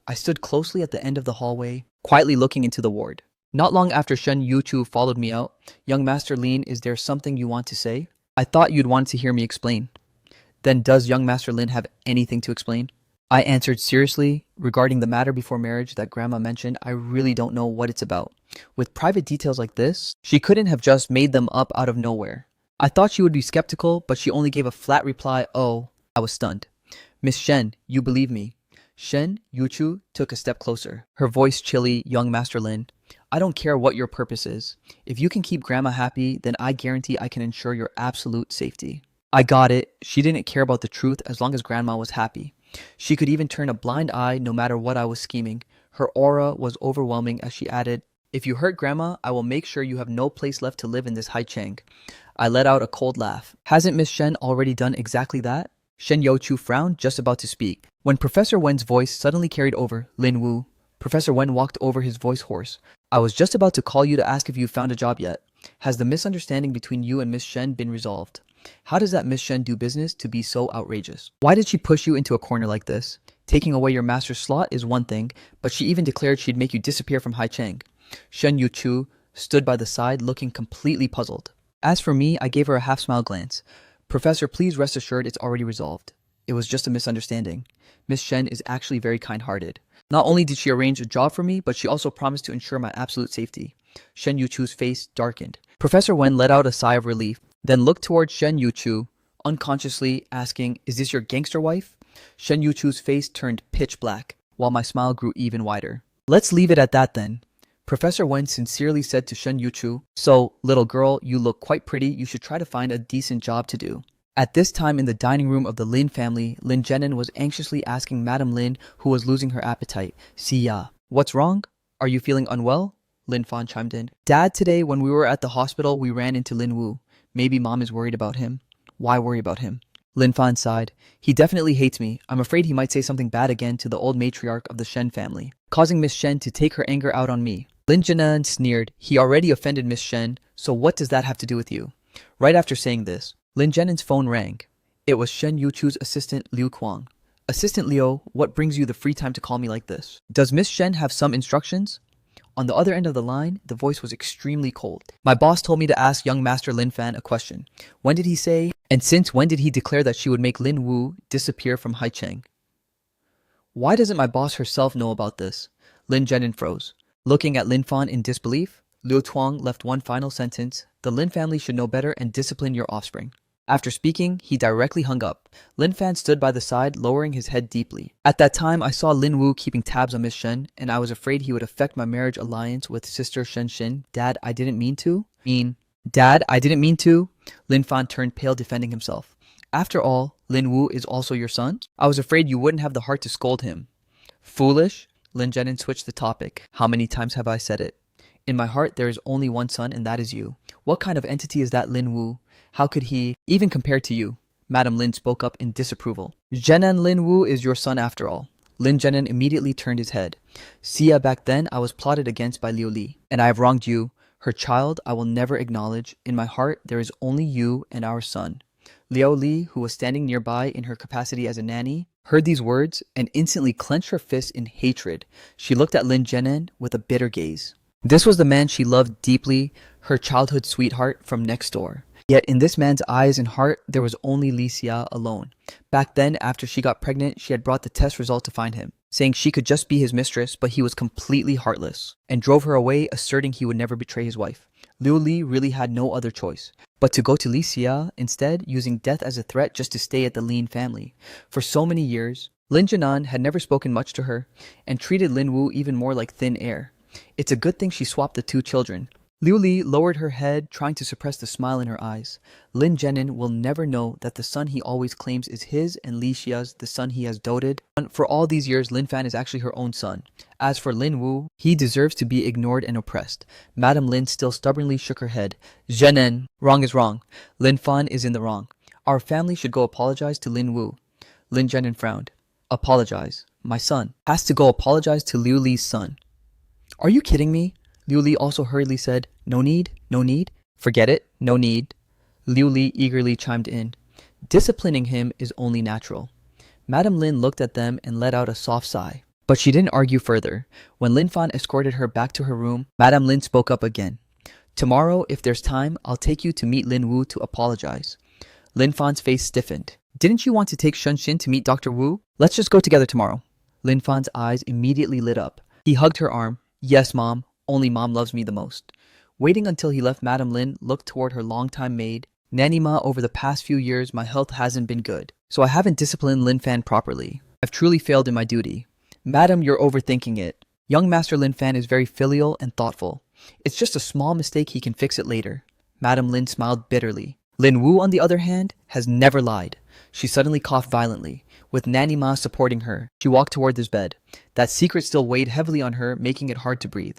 I stood closely at the end of the hallway, quietly looking into the ward. Not long after Shen Yuchu followed me out, young Master Lin, is there something you want to say? I thought you'd want to hear me explain. Then does young Master Lin have anything to explain? I answered seriously, regarding the matter before marriage that Grandma mentioned, I really don't know what it's about. With private details like this, she couldn't have just made them up out of nowhere. I thought she would be skeptical, but she only gave a flat reply, oh. I was stunned. Miss Shen, you believe me? Shen Yuchu took a step closer, her voice chilly. Young Master Lin, I don't care what your purpose is. If you can keep Grandma happy, then I guarantee I can ensure your absolute safety. I got it. She didn't care about the truth as long as Grandma was happy. She could even turn a blind eye no matter what I was scheming. Her aura was overwhelming as she added, if you hurt Grandma, I will make sure you have no place left to live in this Haicheng. I let out a cold laugh. Hasn't Miss Shen already done exactly that? Shen Youchu frowned, just about to speak, when Professor Wen's voice suddenly carried over. Lin Wu. Professor Wen walked over, his voice hoarse. I was just about to call you to ask if you found a job yet. Has the misunderstanding between you and Miss Shen been resolved? How does that Miss Shen do business to be so outrageous? Why did she push you into a corner like this? Taking away your master's slot is one thing, but she even declared she'd make you disappear from Haicheng. Shen Yuchu stood by the side, looking completely puzzled. As for me, I gave her a half-smile glance. Professor, please rest assured it's already resolved. It was just a misunderstanding. Miss Shen is actually very kind-hearted. Not only did she arrange a job for me, but she also promised to ensure my absolute safety. Shen Yuchu's face darkened. Professor Wen let out a sigh of relief, then looked towards Shen Yuchu, unconsciously asking, is this your gangster wife? Shen Yuchu's face turned pitch black, while my smile grew even wider. Let's leave it at that then. Professor Wen sincerely said to Shen Yuchu, so, little girl, you look quite pretty. You should try to find a decent job to do. At this time in the dining room of the Lin family, Lin Zhenan was anxiously asking Madame Lin, who was losing her appetite, Siya, what's wrong? Are you feeling unwell? Lin Fan chimed in. Dad, today when we were at the hospital, we ran into Lin Wu. Maybe Mom is worried about him. Why worry about him? Lin Fan sighed. He definitely hates me. I'm afraid he might say something bad again to the old matriarch of the Shen family, causing Miss Shen to take her anger out on me. Lin Zhenan sneered. He already offended Miss Shen, so what does that have to do with you? Right after saying this, Lin Zhenan's phone rang. It was Shen Yuchu's assistant Liu Kuang. Assistant Liu, what brings you the free time to call me like this? Does Miss Shen have some instructions? On the other end of the line, the voice was extremely cold. My boss told me to ask young Master Lin Fan a question. When did he say, and since when did he declare that she would make Lin Wu disappear from Haicheng? Why doesn't my boss herself know about this? Lin Zhenan froze. Looking at Lin Fan in disbelief, Liu Tuang left one final sentence. The Lin family should know better and discipline your offspring. After speaking, he directly hung up. Lin Fan stood by the side, lowering his head deeply. At that time, I saw Lin Wu keeping tabs on Miss Shen, and I was afraid he would affect my marriage alliance with Sister Shen Xin. Dad, I didn't mean to. Dad, I didn't mean to. Lin Fan turned pale, defending himself. After all, Lin Wu is also your son? I was afraid you wouldn't have the heart to scold him. Foolish? Lin Zhenan switched the topic. How many times have I said it? In my heart, there is only one son, and that is you. What kind of entity is that Lin Wu? How could he, even compare to you? Madame Lin spoke up in disapproval. Zhenan Lin Wu is your son after all. Lin Zhenan immediately turned his head. Siya, back then, I was plotted against by Liu Li, and I have wronged you. Her child I will never acknowledge. In my heart, there is only you and our son. Liu Li, who was standing nearby in her capacity as a nanny, heard these words and instantly clenched her fist in hatred. She looked at Lin Zhenan with a bitter gaze. This was the man she loved deeply, her childhood sweetheart from next door. Yet in this man's eyes and heart, there was only Li Xia alone. Back then, after she got pregnant, she had brought the test result to find him, saying she could just be his mistress, but he was completely heartless, and drove her away, asserting he would never betray his wife. Liu Li really had no other choice but to go to Li Xia instead, using death as a threat just to stay at the Lin family. For so many years, Lin Zhenan had never spoken much to her, and treated Lin Wu even more like thin air. It's a good thing she swapped the two children. Liu Li lowered her head, trying to suppress the smile in her eyes. Lin Zhenin will never know that the son he always claims is his and Li Xia's the son he has doted on for all these years. Lin Fan is actually her own son. As for Lin Wu, he deserves to be ignored and oppressed. Madame Lin still stubbornly shook her head. Zhenin, wrong is wrong. Lin Fan is in the wrong. Our family should go apologize to Lin Wu. Lin Zhenin frowned. Apologize? My son has to go apologize to Liu Li's son. Are you kidding me? Liu Li also hurriedly said, no need, no need. Forget it, no need. Liu Li eagerly chimed in. Disciplining him is only natural. Madame Lin looked at them and let out a soft sigh. But she didn't argue further. When Lin Fan escorted her back to her room, Madame Lin spoke up again. Tomorrow, if there's time, I'll take you to meet Lin Wu to apologize. Lin Fan's face stiffened. Didn't you want to take Shun Xin to meet Dr. Wu? Let's just go together tomorrow. Lin Fan's eyes immediately lit up. He hugged her arm. Yes, Mom. Only Mom loves me the most. Waiting until he left, Madame Lin looked toward her longtime maid. Nanny Ma, over the past few years, my health hasn't been good, so I haven't disciplined Lin Fan properly. I've truly failed in my duty. Madam, you're overthinking it. Young Master Lin Fan is very filial and thoughtful. It's just a small mistake, he can fix it later. Madame Lin smiled bitterly. Lin Wu, on the other hand, has never lied. She suddenly coughed violently. With Nanny Ma supporting her, she walked toward his bed. That secret still weighed heavily on her, making it hard to breathe.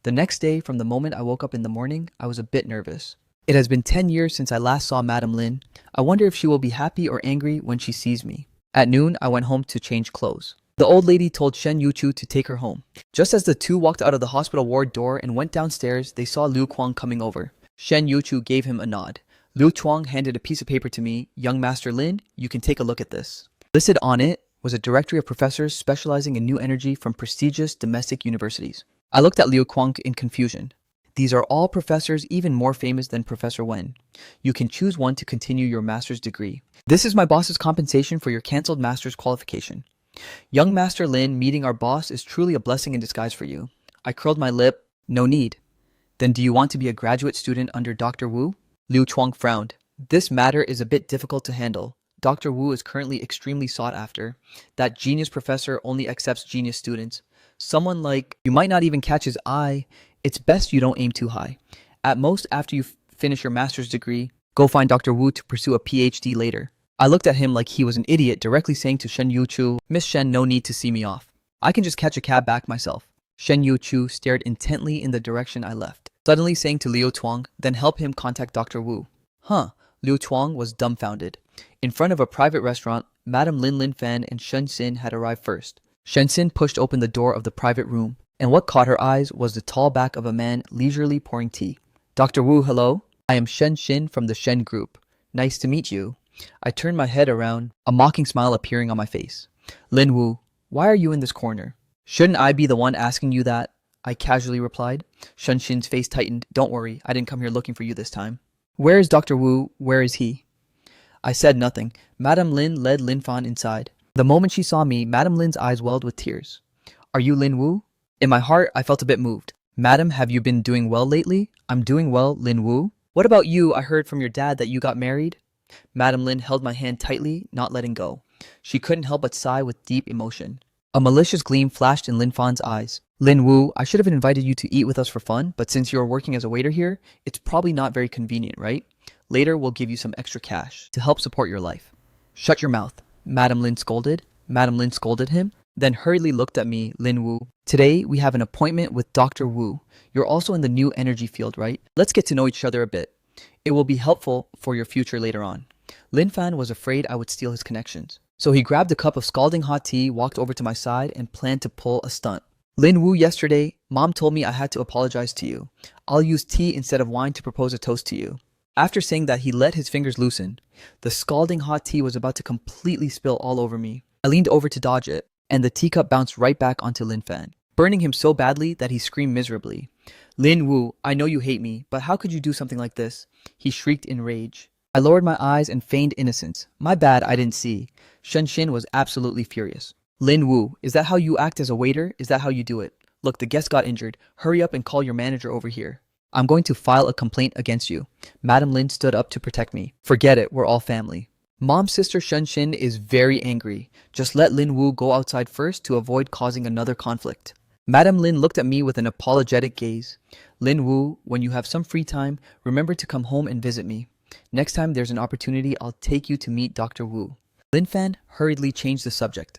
The next day, from the moment I woke up in the morning, I was a bit nervous. It has been 10 years since I last saw Madame Lin. I wonder if she will be happy or angry when she sees me. At noon, I went home to change clothes. The old lady told Shen Yuchu to take her home. Just as the two walked out of the hospital ward door and went downstairs, they saw Liu Kuang coming over. Shen Yuchu gave him a nod. Liu Chuang handed a piece of paper to me. Young Master Lin, you can take a look at this. Listed on it was a directory of professors specializing in new energy from prestigious domestic universities. I looked at Liu Kuang in confusion. These are all professors even more famous than Professor Wen. You can choose one to continue your master's degree. This is my boss's compensation for your cancelled master's qualification. Young Master Lin, meeting our boss is truly a blessing in disguise for you. I curled my lip. No need. Then do you want to be a graduate student under Dr. Wu? Liu Chuang frowned. This matter is a bit difficult to handle. Dr. Wu is currently extremely sought after. That genius professor only accepts genius students. Someone like you might not even catch his eye. It's best you don't aim too high. At most, after you finish your master's degree, go find Dr. Wu to pursue a PhD later. I looked at him like he was an idiot, directly saying to Shen Yuchu, Miss Shen, no need to see me off. I can just catch a cab back myself. Shen Yuchu stared intently in the direction I left, suddenly saying to Liu Chuang, then help him contact Dr. Wu. Huh. Liu Chuang was dumbfounded. In front of a private restaurant, Madame Lin Fan and Shen Xin had arrived first. Shen Xin pushed open the door of the private room, and what caught her eyes was the tall back of a man leisurely pouring tea. Dr. Wu, hello? I am Shen Xin from the Shen Group. Nice to meet you. I turned my head around, a mocking smile appearing on my face. Lin Wu, why are you in this corner? Shouldn't I be the one asking you that? I casually replied. Shen Xin's face tightened. Don't worry, I didn't come here looking for you this time. Where is Dr. Wu? Where is he? I said nothing. Madame Lin led Lin Fan inside. The moment she saw me, Madame Lin's eyes welled with tears. Are you Lin Wu? In my heart, I felt a bit moved. Madam, have you been doing well lately? I'm doing well, Lin Wu. What about you? I heard from your dad that you got married. Madame Lin held my hand tightly, not letting go. She couldn't help but sigh with deep emotion. A malicious gleam flashed in Lin Fan's eyes. Lin Wu, I should have invited you to eat with us for fun, but since you're working as a waiter here, it's probably not very convenient, right? Later, we'll give you some extra cash to help support your life. Shut your mouth, Madame Lin scolded. Madame Lin scolded him, then hurriedly looked at me, Lin Wu. Today, we have an appointment with Dr. Wu. You're also in the new energy field, right? Let's get to know each other a bit. It will be helpful for your future later on. Lin Fan was afraid I would steal his connections. So he grabbed a cup of scalding hot tea, walked over to my side, and planned to pull a stunt. Lin Wu, yesterday, Mom told me I had to apologize to you. I'll use tea instead of wine to propose a toast to you. After saying that, he let his fingers loosen. The scalding hot tea was about to completely spill all over me. I leaned over to dodge it, and the teacup bounced right back onto Lin Fan, burning him so badly that he screamed miserably. Lin Wu, I know you hate me, but how could you do something like this? He shrieked in rage. I lowered my eyes and feigned innocence. My bad, I didn't see. Shen Xin was absolutely furious. Lin Wu, is that how you act as a waiter? Is that how you do it? Look, the guest got injured. Hurry up and call your manager over here. I'm going to file a complaint against you. Madame Lin stood up to protect me. Forget it, we're all family. Mom's sister Shen Xin is very angry. Just let Lin Wu go outside first to avoid causing another conflict. Madam Lin looked at me with an apologetic gaze. Lin Wu, when you have some free time, remember to come home and visit me. Next time there's an opportunity, I'll take you to meet Dr. Wu. Lin Fan hurriedly changed the subject.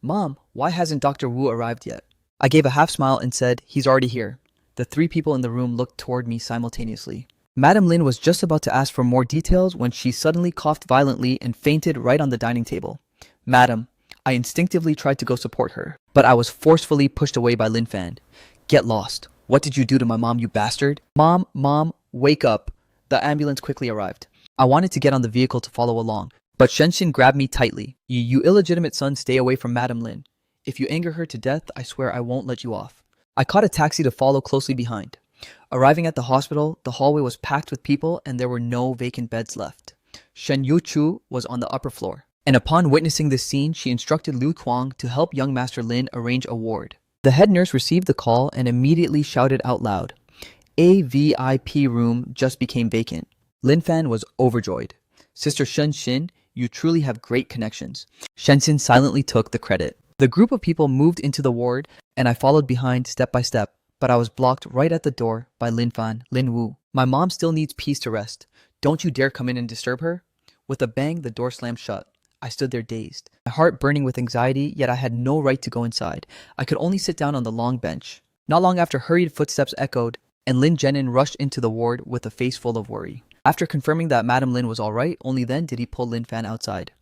Mom, why hasn't Dr. Wu arrived yet? I gave a half smile and said, he's already here. The three people in the room looked toward me simultaneously. Madam Lin was just about to ask for more details when she suddenly coughed violently and fainted right on the dining table. Madam, I instinctively tried to go support her, but I was forcefully pushed away by Lin Fan. Get lost. What did you do to my mom, you bastard? Mom, wake up. The ambulance quickly arrived. I wanted to get on the vehicle to follow along, but Shenshin grabbed me tightly. You illegitimate son, stay away from Madam Lin. If you anger her to death, I swear I won't let you off. I caught a taxi to follow closely behind. Arriving at the hospital, the hallway was packed with people and there were no vacant beds left. Shen Yuchu was on the upper floor, and upon witnessing this scene, she instructed Liu Kuang to help young Master Lin arrange a ward. The head nurse received the call and immediately shouted out loud, "A VIP room just became vacant." Lin Fan was overjoyed. Sister Shen Xin, you truly have great connections. Shensin silently took the credit. The group of people moved into the ward and I followed behind step by step, but I was blocked right at the door by Lin Fan, Lin Wu. My mom still needs peace to rest. Don't you dare come in and disturb her. With a bang, the door slammed shut. I stood there dazed, my heart burning with anxiety, yet I had no right to go inside. I could only sit down on the long bench. Not long after, hurried footsteps echoed, and Lin Jenin rushed into the ward with a face full of worry. After confirming that Madam Lin was alright, only then did he pull Lin Fan outside.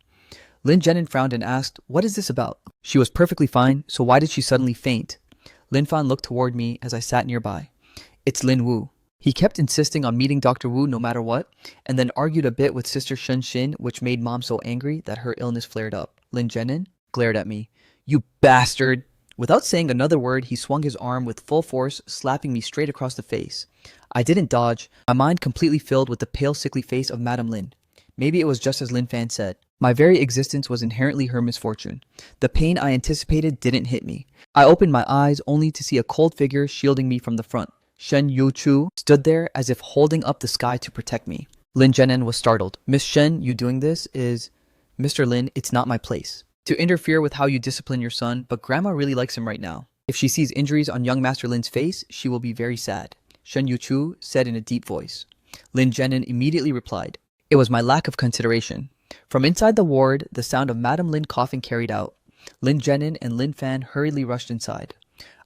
Lin Jenin frowned and asked, "What is this about?" She was perfectly fine, so why did she suddenly faint? Lin Fan looked toward me as I sat nearby. It's Lin Wu. He kept insisting on meeting Dr. Wu no matter what, and then argued a bit with Sister Shen Xin, which made Mom so angry that her illness flared up. Lin Jenin glared at me. "You bastard!" Without saying another word, he swung his arm with full force, slapping me straight across the face. I didn't dodge, my mind completely filled with the pale, sickly face of Madam Lin. Maybe it was just as Lin Fan said. My very existence was inherently her misfortune. The pain I anticipated didn't hit me. I opened my eyes only to see a cold figure shielding me from the front. Shen Yuchu stood there as if holding up the sky to protect me. Lin Jenin was startled. "Miss Shen, you doing this is..." "Mr. Lin, it's not my place to interfere with how you discipline your son, but Grandma really likes him right now. If she sees injuries on young Master Lin's face, she will be very sad," Shen Yuchu said in a deep voice. Lin Jenin immediately replied, "It was my lack of consideration." From inside the ward, the sound of Madam Lin coughing carried out. Lin Jenin and Lin Fan hurriedly rushed inside.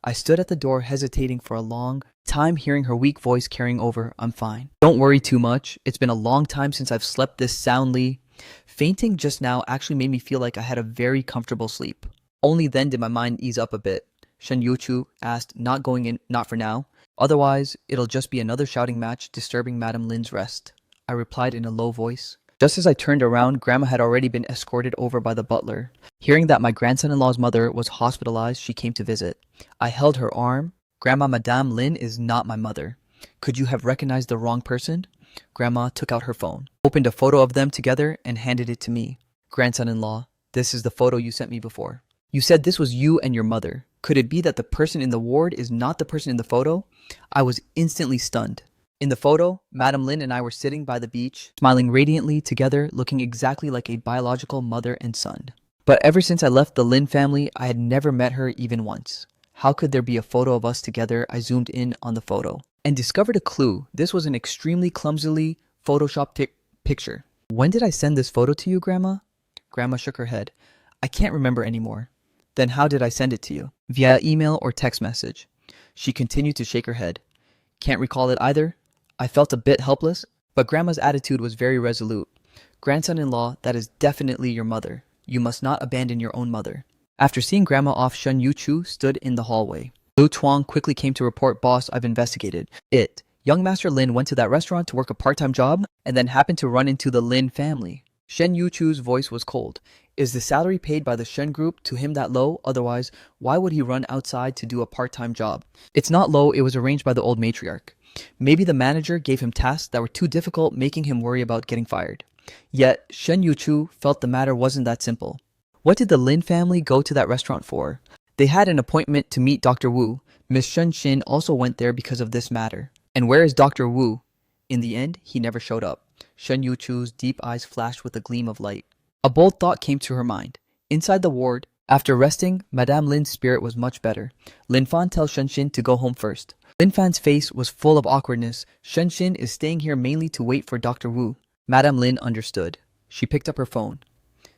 I stood at the door hesitating for a long time, hearing her weak voice carrying over, "I'm fine. Don't worry too much. It's been a long time since I've slept this soundly." Fainting just now actually made me feel like I had a very comfortable sleep. Only then did my mind ease up a bit. Shen Yuchu asked, "Not going in, not for now. Otherwise, it'll just be another shouting match disturbing Madam Lin's rest." I replied in a low voice. Just as I turned around, Grandma had already been escorted over by the butler. Hearing that my grandson-in-law's mother was hospitalized, she came to visit. I held her arm. "Grandma, Madame Lin is not my mother. Could you have recognized the wrong person?" Grandma took out her phone, opened a photo of them together, and handed it to me. "Grandson-in-law, this is the photo you sent me before. You said this was you and your mother. Could it be that the person in the ward is not the person in the photo?" I was instantly stunned. In the photo, Madam Lin and I were sitting by the beach, smiling radiantly together, looking exactly like a biological mother and son. But ever since I left the Lin family, I had never met her even once. How could there be a photo of us together? I zoomed in on the photo and discovered a clue. This was an extremely clumsily photoshopped picture. "When did I send this photo to you, Grandma?" Grandma shook her head. "I can't remember anymore." "Then how did I send it to you? Via email or text message?" She continued to shake her head. "Can't recall it either." I felt a bit helpless, but Grandma's attitude was very resolute. "Grandson-in-law, that is definitely your mother. You must not abandon your own mother." After seeing Grandma off, Shen Yuchu stood in the hallway. Liu Chuang quickly came to report, "Boss, I've investigated it. Young Master Lin went to that restaurant to work a part-time job and then happened to run into the Lin family." Shen Yuchu's voice was cold. "Is the salary paid by the Shen group to him that low? Otherwise, why would he run outside to do a part-time job?" "It's not low, it was arranged by the old matriarch. Maybe the manager gave him tasks that were too difficult, making him worry about getting fired." Yet, Shen Yuchu felt the matter wasn't that simple. What did the Lin family go to that restaurant for? They had an appointment to meet Dr. Wu. Miss Shen Xin also went there because of this matter. And where is Dr. Wu? In the end, he never showed up. Shen Yuchu's deep eyes flashed with a gleam of light. A bold thought came to her mind. Inside the ward, After resting, Madame Lin's spirit was much better. Lin Fan tells Shen to go home first. Lin Fan's face was full of awkwardness. Shen is staying here mainly to wait for Dr. Wu. Madame Lin understood. She picked up her phone.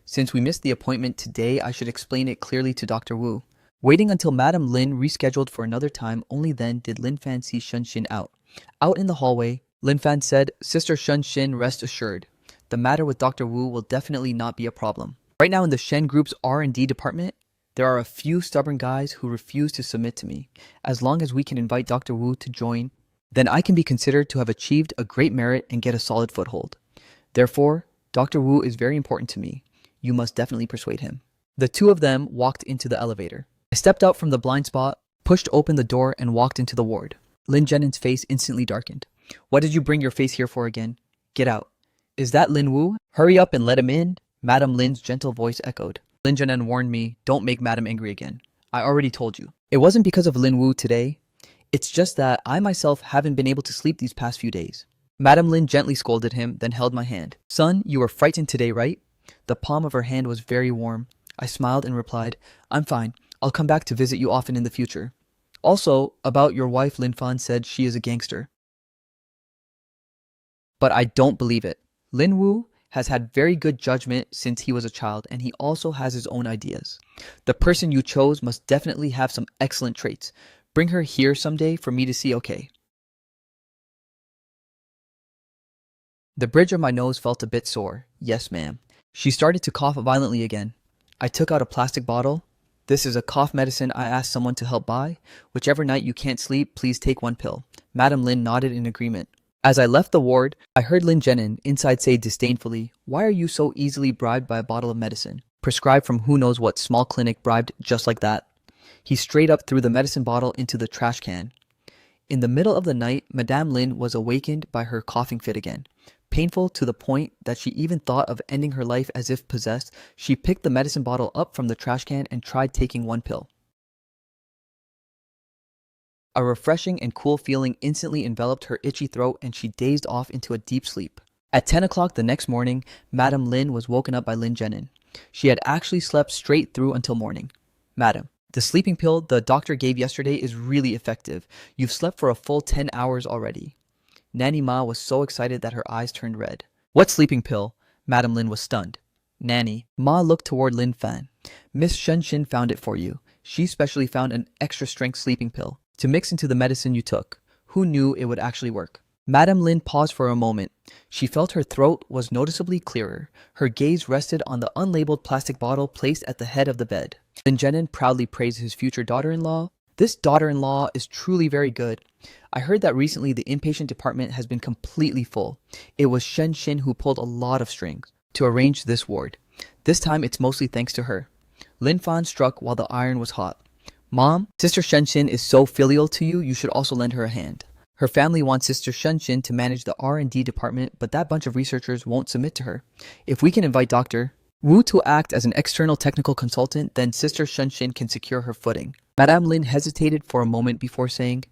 Since we missed the appointment today, I should explain it clearly to Dr. Wu. Waiting until Madame Lin rescheduled for another time, only then did Lin Fan see Shen out. Out in the hallway, Lin Fan said, "Sister Shen, rest assured. The matter with Dr. Wu will definitely not be a problem. Right now in the Shen Group's R&D department, there are a few stubborn guys who refuse to submit to me. As long as we can invite Dr. Wu to join, then I can be considered to have achieved a great merit and get a solid foothold. Therefore, Dr. Wu is very important to me. You must definitely persuade him." The two of them walked into the elevator. I stepped out from the blind spot, pushed open the door, and walked into the ward. Lin Jenin's face instantly darkened. "What did you bring your face here for again? Get out." "Is that Lin Wu? Hurry up and let him in." Madame Lin's gentle voice echoed. Lin Jenin warned me, "Don't make Madame angry again. I already told you." It wasn't because of Lin Wu today. It's just that I myself haven't been able to sleep these past few days. Madame Lin gently scolded him, then held my hand. "Son, you were frightened today, right?" The palm of her hand was very warm. I smiled and replied, "I'm fine. I'll come back to visit you often in the future. Also, about your wife, Lin Fan said she is a gangster. But I don't believe it. Lin Wu has had very good judgment since he was a child, and he also has his own ideas. The person you chose must definitely have some excellent traits. Bring her here someday for me to see, okay?" The bridge of my nose felt a bit sore. "Yes, ma'am." She started to cough violently again. I took out a plastic bottle. "This is a cough medicine I asked someone to help buy. Whichever night you can't sleep, please take one pill." Madame Lin nodded in agreement. As I left the ward, I heard Lin Jenin inside say disdainfully, "Why are you so easily bribed by a bottle of medicine? Prescribed from who knows what small clinic, bribed just like that?" He straight up threw the medicine bottle into the trash can. In the middle of the night, Madame Lin was awakened by her coughing fit again. Painful to the point that she even thought of ending her life as if possessed, she picked the medicine bottle up from the trash can and tried taking one pill. A refreshing and cool feeling instantly enveloped her itchy throat and she dazed off into a deep sleep. At 10 o'clock the next morning, Madame Lin was woken up by Lin Jenin. She had actually slept straight through until morning. "Madam, the sleeping pill the doctor gave yesterday is really effective. You've slept for a full 10 hours already." Nanny Ma was so excited that her eyes turned red. "What sleeping pill?" Madame Lin was stunned. "Nanny." Ma looked toward Lin Fan. "Miss Shen found it for you. She specially found an extra strength sleeping pill to mix into the medicine you took. Who knew it would actually work?" Madame Lin paused for a moment. She felt her throat was noticeably clearer. Her gaze rested on the unlabeled plastic bottle placed at the head of the bed. Lin Jenin proudly praised his future daughter-in-law. "This daughter-in-law is truly very good. I heard that recently the inpatient department has been completely full. It was Shen who pulled a lot of strings to arrange this ward. This time it's mostly thanks to her." Lin Fan struck while the iron was hot. "Mom, Sister Shen is so filial to you, you should also lend her a hand. Her family wants Sister Shen to manage the R&D department, but that bunch of researchers won't submit to her. If we can invite Dr. Wu to act as an external technical consultant, then Sister Shen can secure her footing." Madame Lin hesitated for a moment before saying,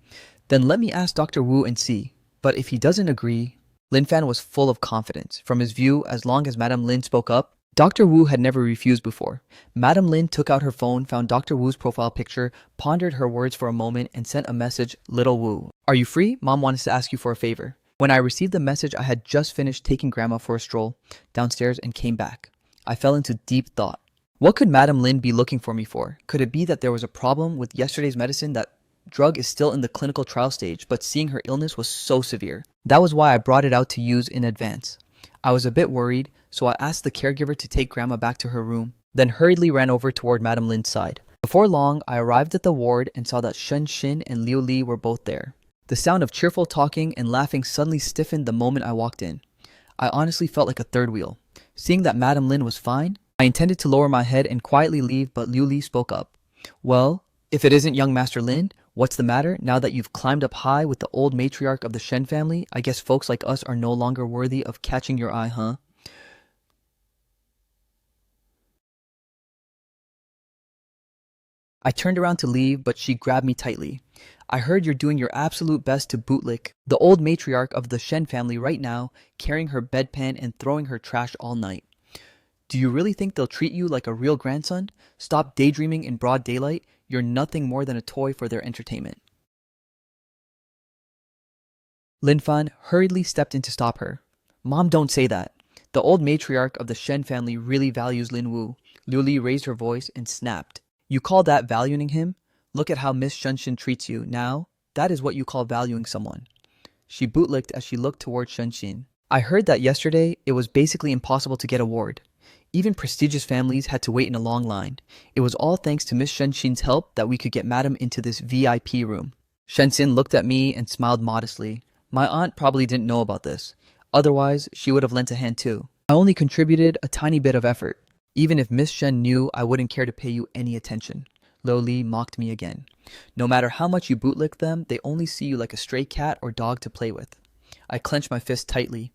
"Then let me ask Dr. Wu and see. But if he doesn't agree..." Lin Fan was full of confidence. From his view, as long as Madame Lin spoke up, Dr. Wu had never refused before. Madame Lin took out her phone, found Dr. Wu's profile picture, pondered her words for a moment, and sent a message, "Little Wu, are you free? Mom wants to ask you for a favor." When I received the message, I had just finished taking Grandma for a stroll downstairs and came back. I fell into deep thought. What could Madame Lin be looking for me for? Could it be that there was a problem with yesterday's medicine? That drug is still in the clinical trial stage, but seeing her illness was so severe. That was why I brought it out to use in advance. I was a bit worried, so I asked the caregiver to take Grandma back to her room, then hurriedly ran over toward Madame Lin's side. Before long, I arrived at the ward and saw that Shen and Liu Li were both there. The sound of cheerful talking and laughing suddenly stiffened the moment I walked in. I honestly felt like a third wheel. Seeing that Madame Lin was fine, I intended to lower my head and quietly leave, but Liu Li spoke up. "Well, if it isn't young Master Lin, what's the matter? Now that you've climbed up high with the old matriarch of the Shen family, I guess folks like us are no longer worthy of catching your eye, huh?" I turned around to leave, but she grabbed me tightly. "I heard you're doing your absolute best to bootlick the old matriarch of the Shen family right now, carrying her bedpan and throwing her trash all night. Do you really think they'll treat you like a real grandson? Stop daydreaming in broad daylight. You're nothing more than a toy for their entertainment. Lin Fan hurriedly stepped in to stop her. Mom, don't say that. The old matriarch of the Shen family really values Lin Wu. Liu Li raised her voice and snapped. You call that valuing him? Look at how Miss Shenxin treats you now. That is what you call valuing someone. She bootlicked as she looked toward Shenxin. I heard that yesterday it was basically impossible to get a ward. Even prestigious families had to wait in a long line. It was all thanks to Miss Shenxin's help that we could get Madam into this VIP room. Shenxin looked at me and smiled modestly. My aunt probably didn't know about this. Otherwise, she would have lent a hand too. I only contributed a tiny bit of effort. Even if Miss Shen knew, I wouldn't care to pay you any attention. Lo Li mocked me again. No matter how much you bootlick them, they only see you like a stray cat or dog to play with. I clenched my fist tightly,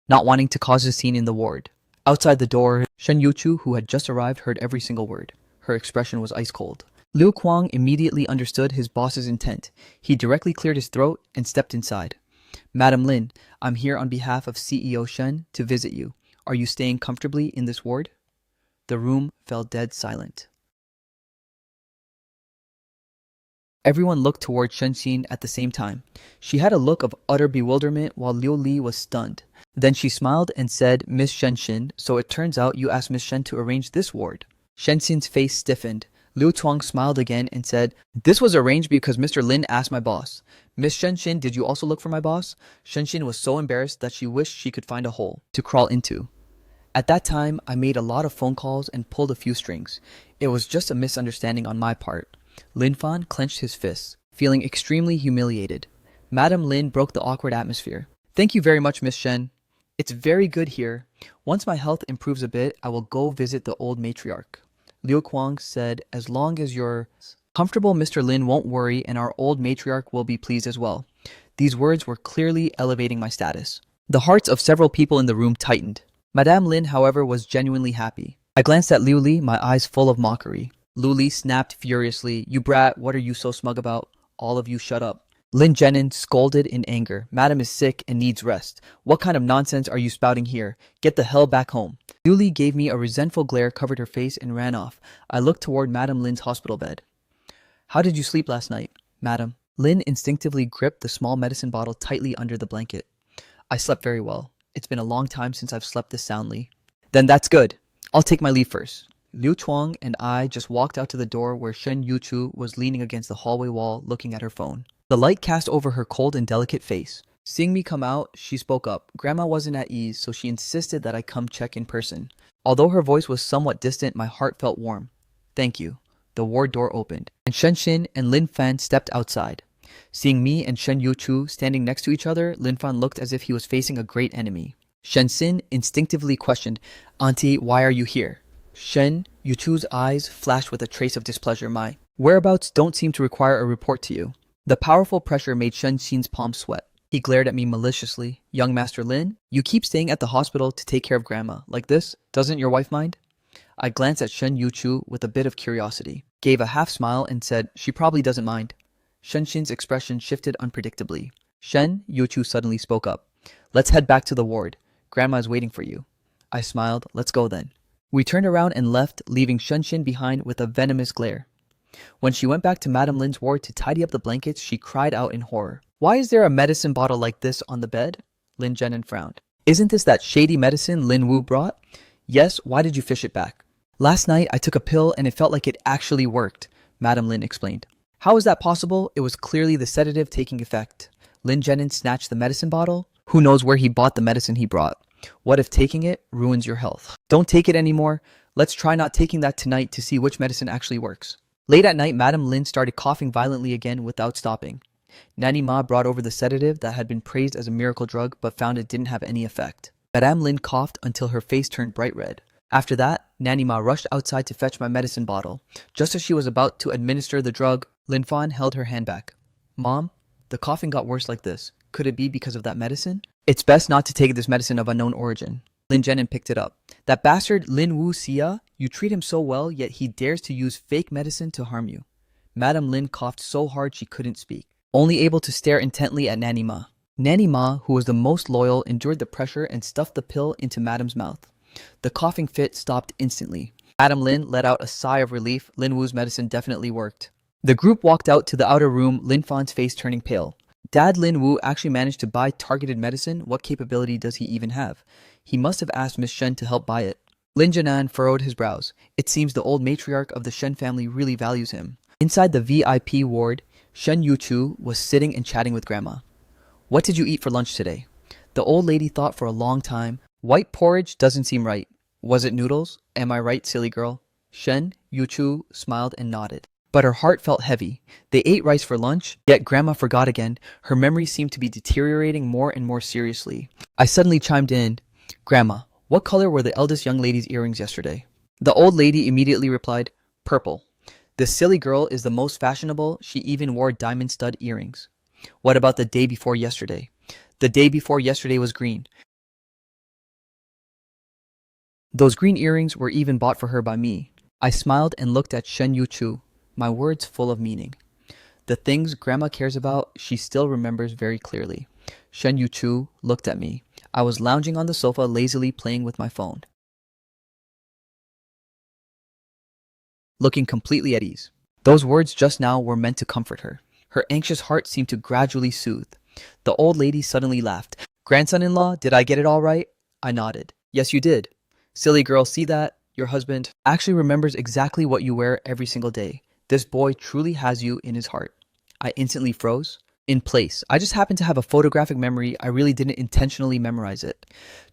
not wanting to cause a scene in the ward. Outside the door, Shen Yuchu, who had just arrived, heard every single word. Her expression was ice cold. Liu Kuang immediately understood his boss's intent. He directly cleared his throat and stepped inside. Madam Lin, I'm here on behalf of CEO Shen to visit you. Are you staying comfortably in this ward? The room fell dead silent. Everyone looked toward Shenxin at the same time. She had a look of utter bewilderment while Liu Li was stunned. Then she smiled and said, Miss Shenxin, so it turns out you asked Miss Shen to arrange this ward. Shenxin's face stiffened. Liu Tuang smiled again and said, this was arranged because Mr. Lin asked my boss. Miss Shenxin, did you also look for my boss? Shenxin was so embarrassed that she wished she could find a hole to crawl into. At that time, I made a lot of phone calls and pulled a few strings. It was just a misunderstanding on my part. Lin Fan clenched his fists, feeling extremely humiliated. Madam Lin broke the awkward atmosphere. Thank you very much, Miss Shen. It's very good here. Once my health improves a bit, I will go visit the old matriarch. Liu Kuang said, as long as you're comfortable, Mr. Lin won't worry and our old matriarch will be pleased as well. These words were clearly elevating my status. The hearts of several people in the room tightened. Madame Lin, however, was genuinely happy. I glanced at Liu Li, my eyes full of mockery. Liu Li snapped furiously, you brat, what are you so smug about? All of you shut up. Lin Zhenin scolded in anger. Madam is sick and needs rest. What kind of nonsense are you spouting here? Get the hell back home. Liu Li gave me a resentful glare, covered her face, and ran off. I looked toward Madam Lin's hospital bed. How did you sleep last night, Madam? Lin instinctively gripped the small medicine bottle tightly under the blanket. I slept very well. It's been a long time since I've slept this soundly. Then that's good. I'll take my leave first. Liu Chuang and I just walked out to the door where Shen Yuchu was leaning against the hallway wall looking at her phone. The light cast over her cold and delicate face. Seeing me come out, she spoke up. Grandma wasn't at ease, so she insisted that I come check in person. Although her voice was somewhat distant, my heart felt warm. Thank you. The ward door opened, and Shen Xin and Lin Fan stepped outside. Seeing me and Shen Yuchu standing next to each other, Lin Fan looked as if he was facing a great enemy. Shen Xin instinctively questioned, Auntie, why are you here? Shen Yuchu's eyes flashed with a trace of displeasure. My whereabouts don't seem to require a report to you. The powerful pressure made Shen Xin's palms sweat. He glared at me maliciously. Young Master Lin, you keep staying at the hospital to take care of Grandma. Like this? Doesn't your wife mind? I glanced at Shen Yuchu with a bit of curiosity, gave a half smile and said, she probably doesn't mind. Shen Xin's expression shifted unpredictably. Shen Yuchu suddenly spoke up. Let's head back to the ward. Grandma is waiting for you. I smiled. Let's go then. We turned around and left, leaving Shen Xin behind with a venomous glare. When she went back to Madame Lin's ward to tidy up the blankets, she cried out in horror. Why is there a medicine bottle like this on the bed? Lin Zhenin frowned. Isn't this that shady medicine Lin Wu brought? Yes, why did you fish it back? Last night I took a pill and it felt like it actually worked, Madame Lin explained. How is that possible? It was clearly the sedative taking effect. Lin Zhenin snatched the medicine bottle. Who knows where he bought the medicine he brought? What if taking it ruins your health? Don't take it anymore. Let's try not taking that tonight to see which medicine actually works. Late at night, Madame Lin started coughing violently again without stopping. Nanny Ma brought over the sedative that had been praised as a miracle drug but found it didn't have any effect. Madame Lin coughed until her face turned bright red. After that, Nanny Ma rushed outside to fetch my medicine bottle. Just as she was about to administer the drug, Lin Fan held her hand back. Mom, the coughing got worse like this. Could it be because of that medicine? It's best not to take this medicine of unknown origin. Lin Zhenin picked it up. That bastard Lin Wu Xia, you treat him so well, yet he dares to use fake medicine to harm you. Madame Lin coughed so hard she couldn't speak, only able to stare intently at Nanny Ma. Nanny Ma, who was the most loyal, endured the pressure and stuffed the pill into Madam's mouth. The coughing fit stopped instantly. Madam Lin let out a sigh of relief. Lin Wu's medicine definitely worked. The group walked out to the outer room, Lin Fan's face turning pale. Dad Lin Wu actually managed to buy targeted medicine? What capability does he even have? He must have asked Miss Shen to help buy it. Lin Jianan furrowed his brows. It seems the old matriarch of the Shen family really values him. Inside the VIP ward, Shen Yuchu was sitting and chatting with Grandma. What did you eat for lunch today? The old lady thought for a long time. White porridge doesn't seem right. Was it noodles? Am I right, silly girl? Shen Yuchu smiled and nodded. But her heart felt heavy. They ate rice for lunch, yet Grandma forgot again. Her memory seemed to be deteriorating more and more seriously. I suddenly chimed in. Grandma, what color were the eldest young lady's earrings yesterday? The old lady immediately replied, purple. This silly girl is the most fashionable. She even wore diamond stud earrings. What about the day before yesterday? The day before yesterday was green. Those green earrings were even bought for her by me. I smiled and looked at Shen Yuchu, my words full of meaning. The things Grandma cares about, she still remembers very clearly. Shen Yuchu looked at me. I was lounging on the sofa, lazily playing with my phone, looking completely at ease. Those words just now were meant to comfort her. Her anxious heart seemed to gradually soothe. The old lady suddenly laughed. Grandson-in-law, did I get it all right? I nodded. Yes, you did. Silly girl, see that? Your husband actually remembers exactly what you wear every single day. This boy truly has you in his heart. I instantly froze. In place. I just happened to have a photographic memory. I really didn't intentionally memorize it.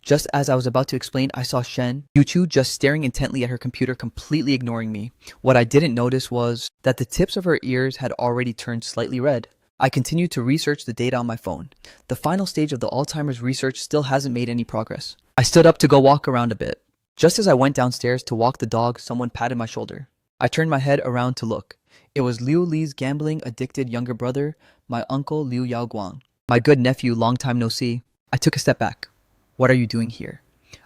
Just as I was about to explain, I saw Shen Yuchu just staring intently at her computer, completely ignoring me. What I didn't notice was that the tips of her ears had already turned slightly red. I continued to research the data on my phone. The final stage of the Alzheimer's research still hasn't made any progress. I stood up to go walk around a bit. Just as I went downstairs to walk the dog, someone patted my shoulder. I turned my head around to look. It was Liu Li's gambling-addicted younger brother, my uncle Liu Yaoguang. My good nephew, long time no see. I took a step back. What are you doing here?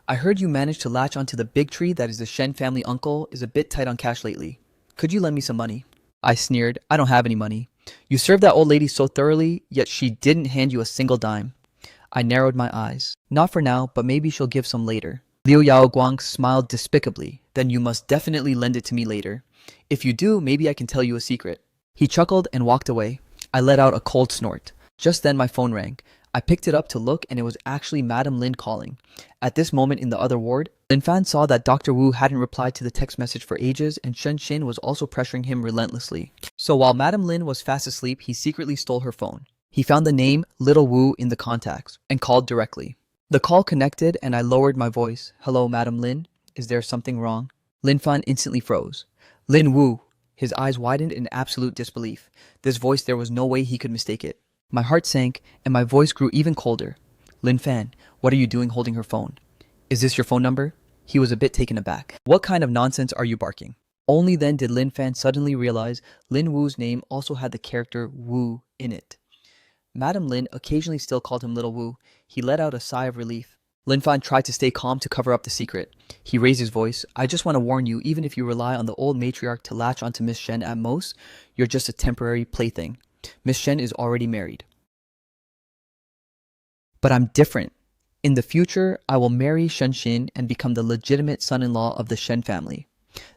I heard you managed to latch onto the big tree that is the Shen family uncle is a bit tight on cash lately. Could you lend me some money? I sneered. I don't have any money. You served that old lady so thoroughly, yet she didn't hand you a single dime. I narrowed my eyes. Not for now, but maybe she'll give some later. Liu Yaoguang smiled despicably. Then you must definitely lend it to me later. If you do, maybe I can tell you a secret. He chuckled and walked away. I let out a cold snort. Just then my phone rang. I picked it up to look and it was actually Madam Lin calling. At this moment in the other ward, Lin Fan saw that Dr. Wu hadn't replied to the text message for ages and Shen Xin was also pressuring him relentlessly. So while Madam Lin was fast asleep, he secretly stole her phone. He found the name Little Wu in the contacts and called directly. The call connected and I lowered my voice. Hello, Madam Lin. Is there something wrong? Lin Fan instantly froze. Lin Wu. His eyes widened in absolute disbelief. This voice, there was no way he could mistake it. My heart sank and my voice grew even colder. Lin Fan, what are you doing holding her phone? Is this your phone number? He was a bit taken aback. What kind of nonsense are you barking? Only then did Lin Fan suddenly realize Lin Wu's name also had the character Wu in it. Madam Lin occasionally still called him Little Wu. He let out a sigh of relief. Lin Fan tried to stay calm to cover up the secret. He raised his voice. I just want to warn you, even if you rely on the old matriarch to latch onto Miss Shen at most, you're just a temporary plaything. Miss Shen is already married. But I'm different. In the future, I will marry Shen Xin and become the legitimate son-in-law of the Shen family.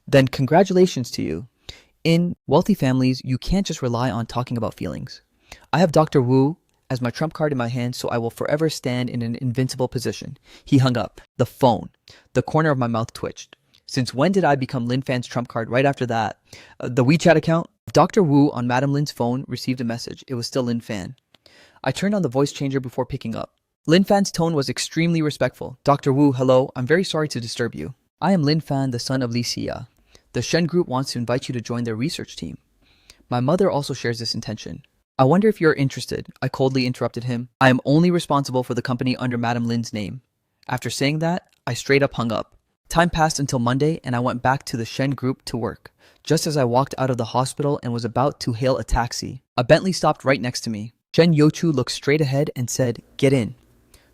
Then congratulations to you. In wealthy families, you can't just rely on talking about feelings. I have Dr. Wu as my trump card in my hand, so I will forever stand in an invincible position. He hung up. The phone. The corner of my mouth twitched. Since when did I become Lin Fan's trump card right after that? The WeChat account? Dr. Wu on Madam Lin's phone received a message. It was still Lin Fan. I turned on the voice changer before picking up. Lin Fan's tone was extremely respectful. Dr. Wu, hello. I'm very sorry to disturb you. I am Lin Fan, the son of Li Xia. The Shen Group wants to invite you to join their research team. My mother also shares this intention. I wonder if you're interested, I coldly interrupted him. I am only responsible for the company under Madam Lin's name. After saying that, I straight up hung up. Time passed until Monday and I went back to the Shen Group to work. Just as I walked out of the hospital and was about to hail a taxi, a Bentley stopped right next to me. Shen Youchu looked straight ahead and said, "Get in."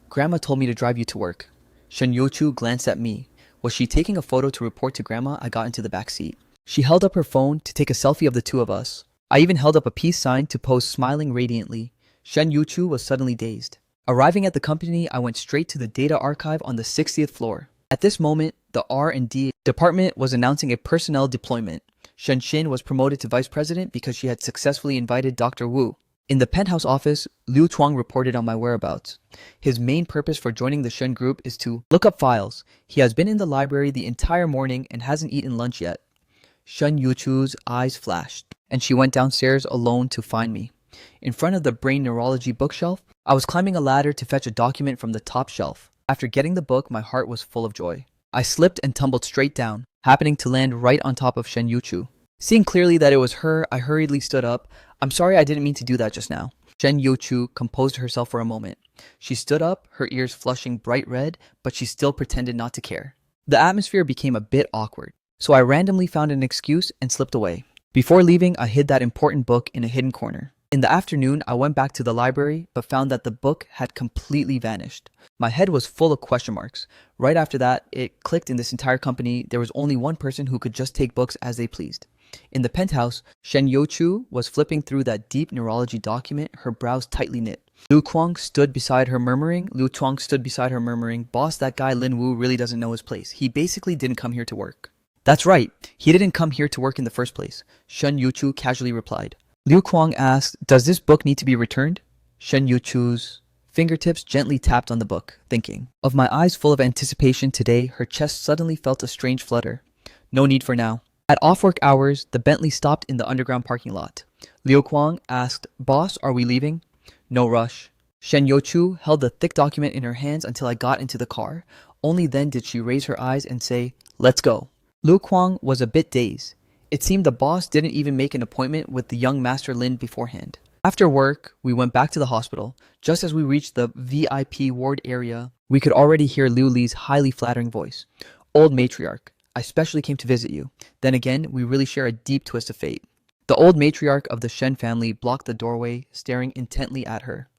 Grandma told me to drive you to work. Shen Youchu glanced at me. Was she taking a photo to report to Grandma? I got into the back seat. She held up her phone to take a selfie of the two of us. I even held up a peace sign to pose smiling radiantly. Shen Yuchu was suddenly dazed. Arriving at the company, I went straight to the data archive on the 60th floor. At this moment, the R&D department was announcing a personnel deployment. Shen Xin was promoted to vice president because she had successfully invited Dr. Wu. In the penthouse office, Liu Chuang reported on my whereabouts. His main purpose for joining the Shen group is to look up files. He has been in the library the entire morning and hasn't eaten lunch yet. Shen Yuchu's eyes flashed, and she went downstairs alone to find me. In front of the brain neurology bookshelf, I was climbing a ladder to fetch a document from the top shelf. After getting the book, my heart was full of joy. I slipped and tumbled straight down, happening to land right on top of Shen Yuchu. Seeing clearly that it was her, I hurriedly stood up. I'm sorry, I didn't mean to do that just now. Shen Yuchu composed herself for a moment. She stood up, her ears flushing bright red, but she still pretended not to care. The atmosphere became a bit awkward, so I randomly found an excuse and slipped away. Before leaving, I hid that important book in a hidden corner. In the afternoon, I went back to the library, but found that the book had completely vanished. My head was full of question marks. Right after that, it clicked in this entire company. There was only one person who could just take books as they pleased. In the penthouse, Shen Youchu was flipping through that deep neurology document, her brows tightly knit. Liu Chuang stood beside her murmuring, "Boss, that guy Lin Wu really doesn't know his place. He basically didn't come here to work." "That's right. He didn't come here to work in the first place," Shen Youchu casually replied. Liu Chuang asked, "Does this book need to be returned?" Shen Yuchu's fingertips gently tapped on the book, thinking. Of my eyes full of anticipation today, her chest suddenly felt a strange flutter. "No need for now." At off-work hours, the Bentley stopped in the underground parking lot. Liu Chuang asked, "Boss, are we leaving?" "No rush." Shen Youchu held the thick document in her hands until I got into the car. Only then did she raise her eyes and say, "Let's go." Liu Chuang was a bit dazed. It seemed the boss didn't even make an appointment with the young Master Lin beforehand. After work, we went back to the hospital. Just as we reached the VIP ward area, we could already hear Liu Li's highly flattering voice. "Old matriarch, I specially came to visit you. Then again, we really share a deep twist of fate." The old matriarch of the Shen family blocked the doorway, staring intently at her.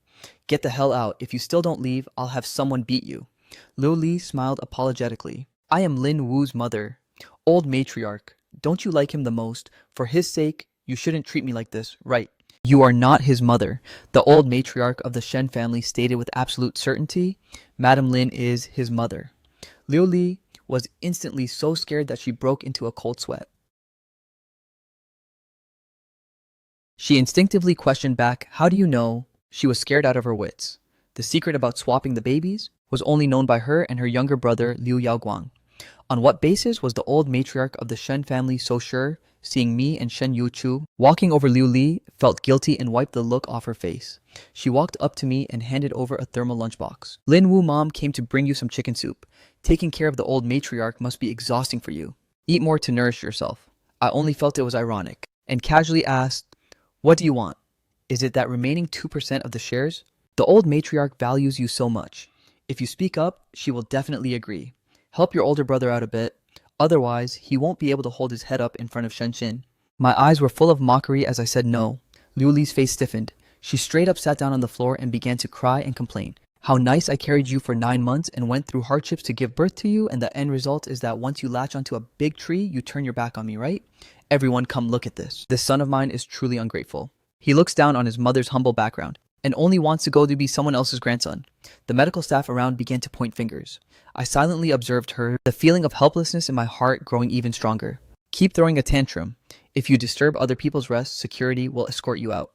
"Get the hell out. If you still don't leave, I'll have someone beat you." Liu Li smiled apologetically. "I am Lin Wu's mother." "Old matriarch, don't you like him the most? For his sake, you shouldn't treat me like this, right?" "You are not his mother," the old matriarch of the Shen family stated with absolute certainty. "Madame Lin is his mother." Liu Li was instantly so scared that she broke into a cold sweat. She instinctively questioned back, "How do you know?" She was scared out of her wits. The secret about swapping the babies was only known by her and her younger brother, Liu Yaoguang. On what basis was the old matriarch of the Shen family so sure? Seeing me and Shen Yuchu walking over, Liu Li felt guilty and wiped the look off her face. She walked up to me and handed over a thermal lunchbox. "Lin Wu mom came to bring you some chicken soup. Taking care of the old matriarch must be exhausting for you. Eat more to nourish yourself." I only felt it was ironic, and casually asked, "What do you want? Is it that remaining 2% of the shares? The old matriarch values you so much. If you speak up, she will definitely agree. Help your older brother out a bit. Otherwise, he won't be able to hold his head up in front of Shen." My eyes were full of mockery as I said no. Liu Li's face stiffened. She straight up sat down on the floor and began to cry and complain. "How nice I carried you for 9 months and went through hardships to give birth to you, and the end result is that once you latch onto a big tree, you turn your back on me, right? Everyone come look at this. This son of mine is truly ungrateful." He looks down on his mother's humble background and only wants to go to be someone else's grandson. The medical staff around began to point fingers. I silently observed her, the feeling of helplessness in my heart growing even stronger. "Keep throwing a tantrum. If you disturb other people's rest, security will escort you out."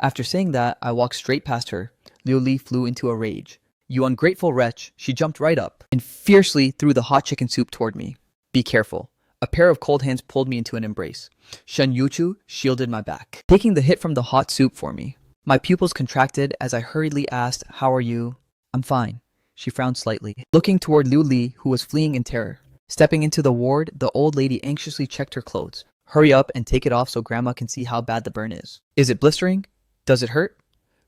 After saying that, I walked straight past her. Liu Li flew into a rage. "You ungrateful wretch." She jumped right up and fiercely threw the hot chicken soup toward me. "Be careful." A pair of cold hands pulled me into an embrace. Shen Yuchu shielded my back, taking the hit from the hot soup for me. My pupils contracted as I hurriedly asked, "How are you?" "I'm fine." She frowned slightly, looking toward Liu Li, who was fleeing in terror. Stepping into the ward, the old lady anxiously checked her clothes. "Hurry up and take it off so Grandma can see how bad the burn is." "Is it blistering? Does it hurt?"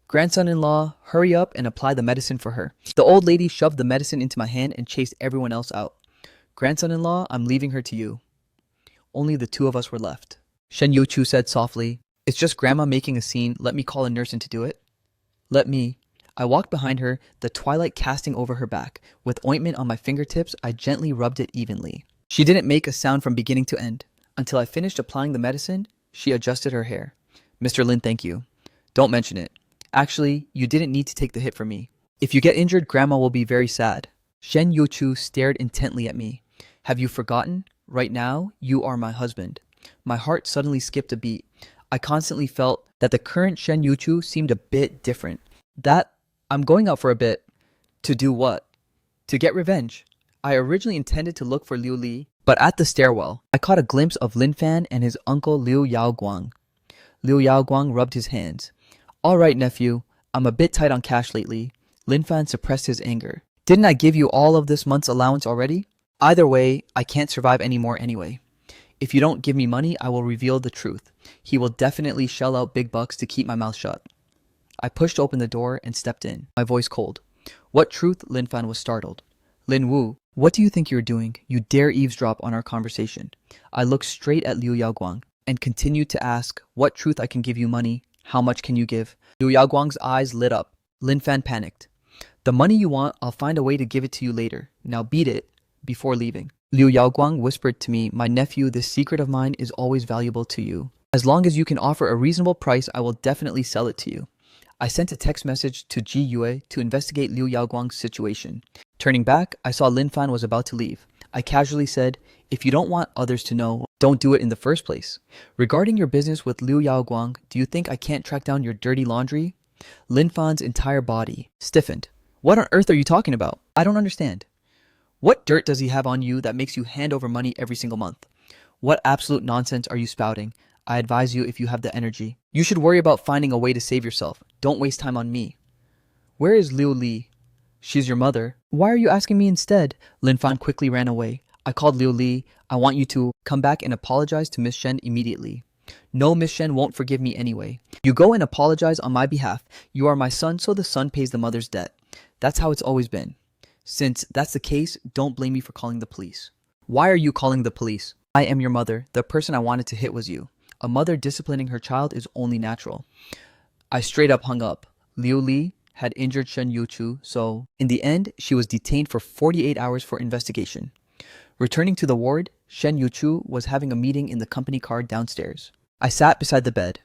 "Grandson-in-law, hurry up and apply the medicine for her." The old lady shoved the medicine into my hand and chased everyone else out. "Grandson-in-law, I'm leaving her to you." Only the two of us were left. Shen Yuchu said softly, "It's just Grandma making a scene. Let me call a nurse in to do it." "Let me." I walked behind her, the twilight casting over her back. With ointment on my fingertips, I gently rubbed it evenly. She didn't make a sound from beginning to end. Until I finished applying the medicine, she adjusted her hair. "Mr. Lin, thank you. Don't mention it. Actually, you didn't need to take the hit for me. If you get injured, Grandma will be very sad. Shen Yuchu stared intently at me. Have you forgotten? Right now, you are my husband. My heart suddenly skipped a beat. I constantly felt that the current Shen Yuchu seemed a bit different. That I'm going out for a bit. To do what? To get revenge. I originally intended to look for Liu Li, but at the stairwell, I caught a glimpse of Lin Fan and his uncle Liu Yaoguang. Liu Yaoguang rubbed his hands. All right, nephew, I'm a bit tight on cash lately. Lin Fan suppressed his anger. Didn't I give you all of this month's allowance already? Either way, I can't survive anymore anyway. If you don't give me money, I will reveal the truth. He will definitely shell out big bucks to keep my mouth shut. I pushed open the door and stepped in, my voice cold. What truth? Lin Fan was startled. Lin Wu, what do you think you're doing? You dare eavesdrop on our conversation. I looked straight at Liu Yaoguang and continued to ask, what truth? I can give you money. How much can you give? Liu Yaoguang's eyes lit up. Lin Fan panicked. The money you want, I'll find a way to give it to you later. Now beat it before leaving. Liu Yaoguang whispered to me, my nephew, this secret of mine is always valuable to you. As long as you can offer a reasonable price, I will definitely sell it to you. I sent a text message to Ji Yue to investigate Liu Yaoguang's situation. Turning back, I saw Lin Fan was about to leave. I casually said, if you don't want others to know, don't do it in the first place. Regarding your business with Liu Yaoguang, do you think I can't track down your dirty laundry? Lin Fan's entire body stiffened. What on earth are you talking about? I don't understand. What dirt does he have on you that makes you hand over money every single month? What absolute nonsense are you spouting? I advise you, if you have the energy, you should worry about finding a way to save yourself. Don't waste time on me. Where is Liu Li? She's your mother. Why are you asking me instead? Lin Fan quickly ran away. I called Liu Li. I want you to come back and apologize to Miss Shen immediately. No, Miss Shen won't forgive me anyway. You go and apologize on my behalf. You are my son, so the son pays the mother's debt. That's how it's always been. Since that's the case, don't blame me for calling the police. Why are you calling the police? I am your mother. The person I wanted to hit was you. A mother disciplining her child is only natural. I straight up hung up. Liu Li had injured Shen Yuchu, so in the end, she was detained for 48 hours for investigation. Returning to the ward, Shen Yuchu was having a meeting in the company car downstairs. I sat beside the bed.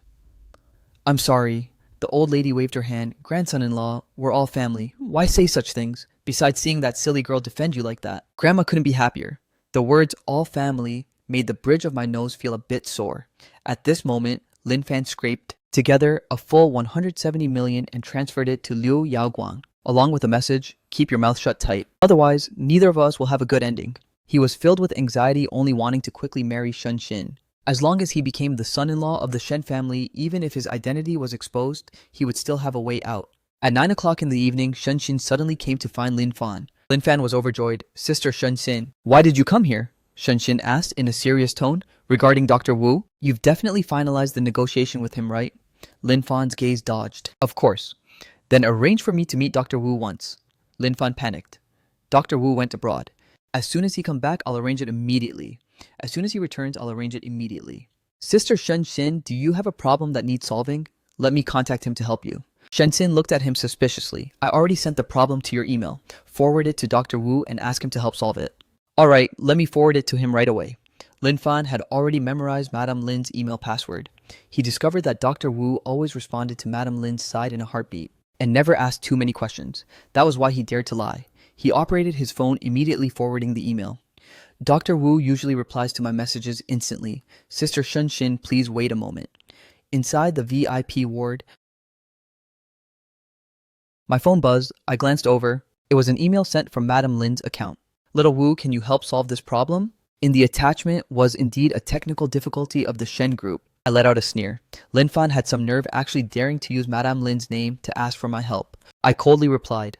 I'm sorry. The old lady waved her hand. Grandson-in-law, we're all family. Why say such things? Besides seeing that silly girl defend you like that. Grandma couldn't be happier. The words all family made the bridge of my nose feel a bit sore. At this moment, Lin Fan scraped together a full 170 million and transferred it to Liu Yaoguang, along with a message, keep your mouth shut tight. Otherwise, neither of us will have a good ending. He was filled with anxiety, only wanting to quickly marry Shen Xin. As long as he became the son-in-law of the Shen family, even if his identity was exposed, he would still have a way out. At 9 o'clock in the evening, Shen Xin suddenly came to find Lin Fan. Lin Fan was overjoyed. Sister Shen Xin, why did you come here? Shen Xin asked in a serious tone. Regarding Dr. Wu, you've definitely finalized the negotiation with him, right? Lin Fan's gaze dodged. Of course. Then arrange for me to meet Dr. Wu once. Lin Fan panicked. Dr. Wu went abroad. As soon as he comes back, I'll arrange it immediately. As soon as he returns, I'll arrange it immediately. Sister Shen Xin, do you have a problem that needs solving? Let me contact him to help you. Shen Xin looked at him suspiciously. I already sent the problem to your email. Forward it to Dr. Wu and ask him to help solve it. Alright, let me forward it to him right away. Lin Fan had already memorized Madame Lin's email password. He discovered that Dr. Wu always responded to Madame Lin's side in a heartbeat and never asked too many questions. That was why he dared to lie. He operated his phone, immediately forwarding the email. Dr. Wu usually replies to my messages instantly. Sister Shen Xin, please wait a moment. Inside the VIP ward, my phone buzzed. I glanced over. It was an email sent from Madame Lin's account. Little Wu, can you help solve this problem? In the attachment was indeed a technical difficulty of the Shen group. I let out a sneer. Lin Fan had some nerve actually daring to use Madame Lin's name to ask for my help. I coldly replied,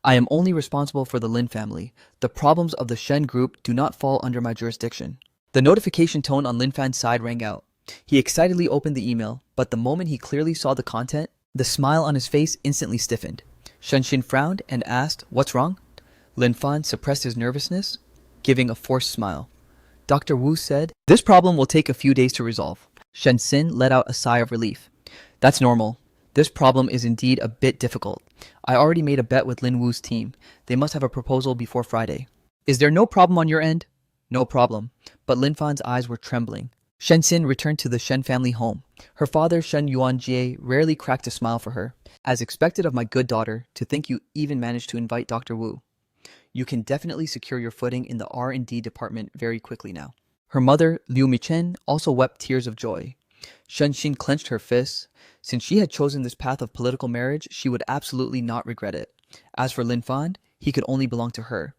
I am only responsible for the Lin family. The problems of the Shen group do not fall under my jurisdiction. The notification tone on Lin Fan's side rang out. He excitedly opened the email, but the moment he clearly saw the content, the smile on his face instantly stiffened. Shen Xin frowned and asked, what's wrong? Lin Fan suppressed his nervousness, giving a forced smile. Dr. Wu said, this problem will take a few days to resolve. Shen Xin let out a sigh of relief. That's normal. This problem is indeed a bit difficult. I already made a bet with Lin Wu's team. They must have a proposal before Friday. Is there no problem on your end? No problem. But Lin Fan's eyes were trembling. Shenxin returned to the Shen family home. Her father, Shen Yuanjie, rarely cracked a smile for her. As expected of my good daughter, to think you even managed to invite Dr. Wu. You can definitely secure your footing in the R&D department very quickly now. Her mother, Liu Michen, also wept tears of joy. Shenxin clenched her fists. Since she had chosen this path of political marriage, she would absolutely not regret it. As for Lin Fan, he could only belong to her.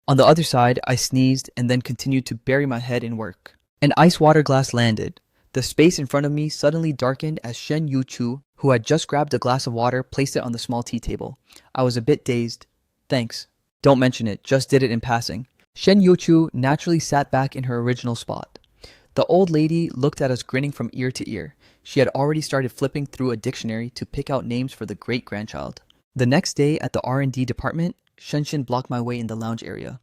On the other side, I sneezed and then continued to bury my head in work. An ice water glass landed. The space in front of me suddenly darkened as Shen Yuchu, who had just grabbed a glass of water, placed it on the small tea table. I was a bit dazed. Thanks. Don't mention it, just did it in passing. Shen Yuchu naturally sat back in her original spot. The old lady looked at us grinning from ear to ear. She had already started flipping through a dictionary to pick out names for the great-grandchild. The next day at the R&D department, Shenxin blocked my way in the lounge area.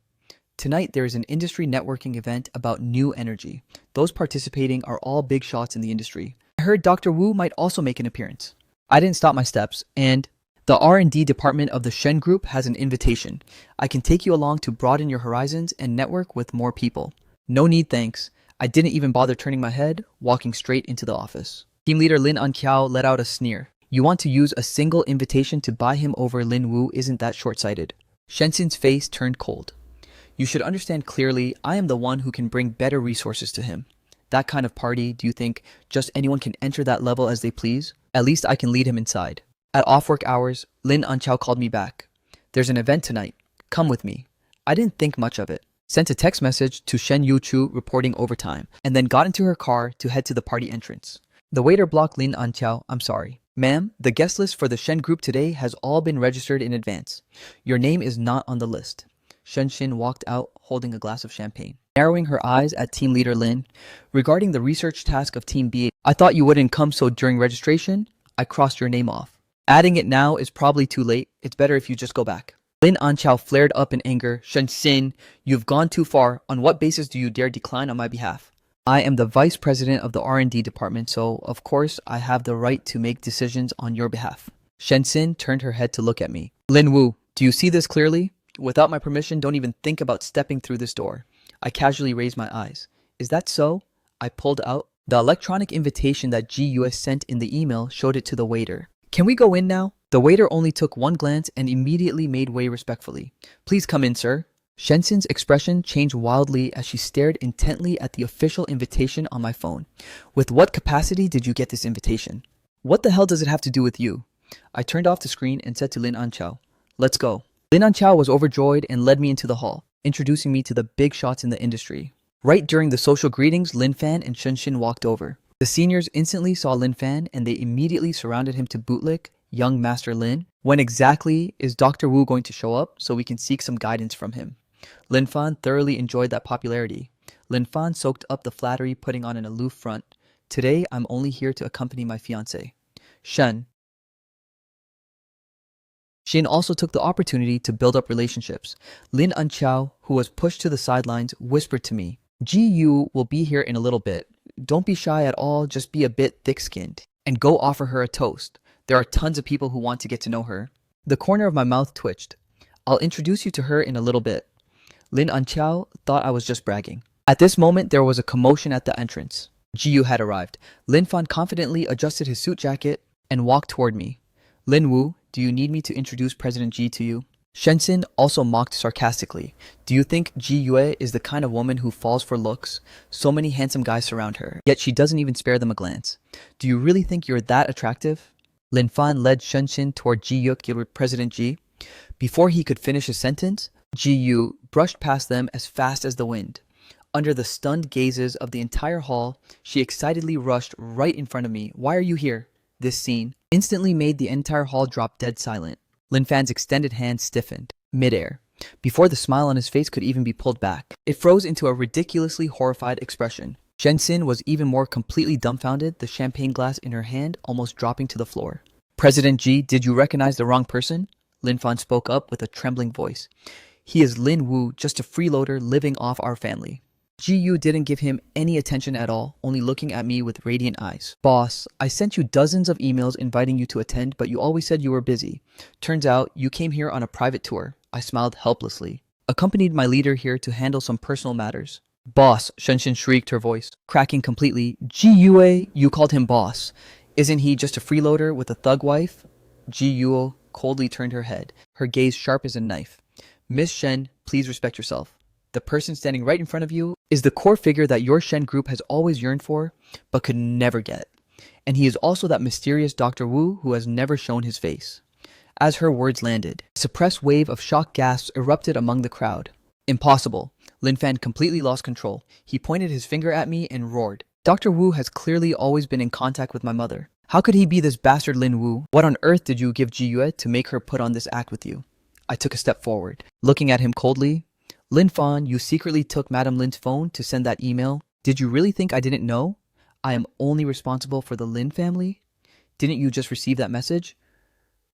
Tonight there is an industry networking event about new energy. Those participating are all big shots in the industry. I heard Dr. Wu might also make an appearance. I didn't stop my steps, and the R&D department of the Shen Group has an invitation. I can take you along to broaden your horizons and network with more people. No need, thanks. I didn't even bother turning my head, walking straight into the office. Team leader Lin Anqiao let out a sneer. You want to use a single invitation to buy him over Lin Wu isn't that short-sighted. Shenxin's face turned cold. You should understand clearly, I am the one who can bring better resources to him. That kind of party, do you think just anyone can enter that level as they please? At least I can lead him inside. At off-work hours, Lin Anqiao called me back. There's an event tonight. Come with me. I didn't think much of it. Sent a text message to Shen Yuchu reporting overtime, and then got into her car to head to the party entrance. The waiter blocked Lin Anqiao. I'm sorry. Ma'am, the guest list for the Shen group today has all been registered in advance. Your name is not on the list. Shenxin walked out holding a glass of champagne. Narrowing her eyes at team leader Lin, regarding the research task of team B, I thought you wouldn't come, so during registration, I crossed your name off. Adding it now is probably too late. It's better if you just go back. Lin Anqiao flared up in anger. Shenxin, you've gone too far. On what basis do you dare decline on my behalf? I am the vice president of the R&D department, so of course I have the right to make decisions on your behalf. Shenxin turned her head to look at me. Lin Wu, do you see this clearly? Without my permission, don't even think about stepping through this door. I casually raised my eyes. Is that so? I pulled out. The electronic invitation that GUS sent in the email showed it to the waiter. Can we go in now? The waiter only took one glance and immediately made way respectfully. Please come in, sir. Shenxin's expression changed wildly as she stared intently at the official invitation on my phone. With what capacity did you get this invitation? What the hell does it have to do with you? I turned off the screen and said to Lin Anqiao, let's go. Lin Anqiao was overjoyed and led me into the hall, introducing me to the big shots in the industry. Right during the social greetings, Lin Fan and Shenxin walked over. The seniors instantly saw Lin Fan and they immediately surrounded him to bootlick young Master Lin. When exactly is Dr. Wu going to show up so we can seek some guidance from him? Lin Fan thoroughly enjoyed that popularity. Lin Fan soaked up the flattery, putting on an aloof front. Today, I'm only here to accompany my fiancé. Shen also took the opportunity to build up relationships. Lin Anqiao, who was pushed to the sidelines, whispered to me, Yu will be here in a little bit. Don't be shy at all, just be a bit thick-skinned. And go offer her a toast. There are tons of people who want to get to know her. The corner of my mouth twitched. I'll introduce you to her in a little bit. Lin Anqiao thought I was just bragging. At this moment, there was a commotion at the entrance. Yu had arrived. Lin Fan confidently adjusted his suit jacket and walked toward me. Lin Wu, do you need me to introduce President Ji to you? Shenxin also mocked sarcastically. Do you think Ji Yue is the kind of woman who falls for looks? So many handsome guys surround her, yet she doesn't even spare them a glance. Do you really think you're that attractive? Lin Fan led Shenxin toward Ji Yue, President Ji. Before he could finish his sentence, Ji Yu brushed past them as fast as the wind. Under the stunned gazes of the entire hall, she excitedly rushed right in front of me. Why are you here? This scene instantly made the entire hall drop dead silent. Lin Fan's extended hand stiffened, midair, before the smile on his face could even be pulled back. It froze into a ridiculously horrified expression. Shenxin was even more completely dumbfounded, the champagne glass in her hand almost dropping to the floor. President Ji, did you recognize the wrong person? Lin Fan spoke up with a trembling voice. He is Lin Wu, just a freeloader living off our family. Ji Yu didn't give him any attention at all, only looking at me with radiant eyes. Boss, I sent you dozens of emails inviting you to attend, but you always said you were busy. Turns out, you came here on a private tour. I smiled helplessly. Accompanied my leader here to handle some personal matters. Boss, Shenshin shrieked, her voice cracking completely. Ji Yue, you called him boss. Isn't he just a freeloader with a thug wife? Ji Yue coldly turned her head, her gaze sharp as a knife. Miss Shen, please respect yourself. The person standing right in front of you is the core figure that your Shen group has always yearned for, but could never get. And he is also that mysterious Dr. Wu who has never shown his face. As her words landed, a suppressed wave of shocked gasps erupted among the crowd. Impossible. Lin Fan completely lost control. He pointed his finger at me and roared. Dr. Wu has clearly always been in contact with my mother. How could he be this bastard Lin Wu? What on earth did you give Ji Yue to make her put on this act with you? I took a step forward, looking at him coldly. Lin Fan, you secretly took Madame Lin's phone to send that email. Did you really think I didn't know? I am only responsible for the Lin family? Didn't you just receive that message?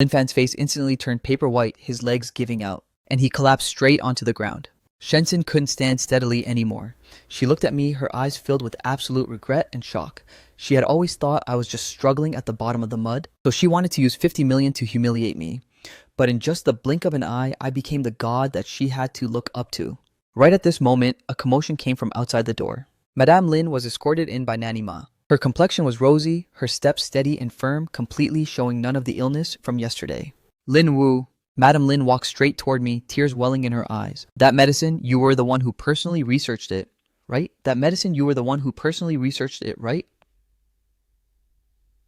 Lin Fan's face instantly turned paper white, his legs giving out, and he collapsed straight onto the ground. Shensin couldn't stand steadily anymore. She looked at me, her eyes filled with absolute regret and shock. She had always thought I was just struggling at the bottom of the mud, so she wanted to use 50 million to humiliate me. But in just the blink of an eye, I became the god that she had to look up to. Right at this moment, a commotion came from outside the door. Madame Lin was escorted in by Nanny Ma. Her complexion was rosy, her steps steady and firm, completely showing none of the illness from yesterday. Lin Wu. Madame Lin walked straight toward me, tears welling in her eyes. That medicine, you were the one who personally researched it, right? Right?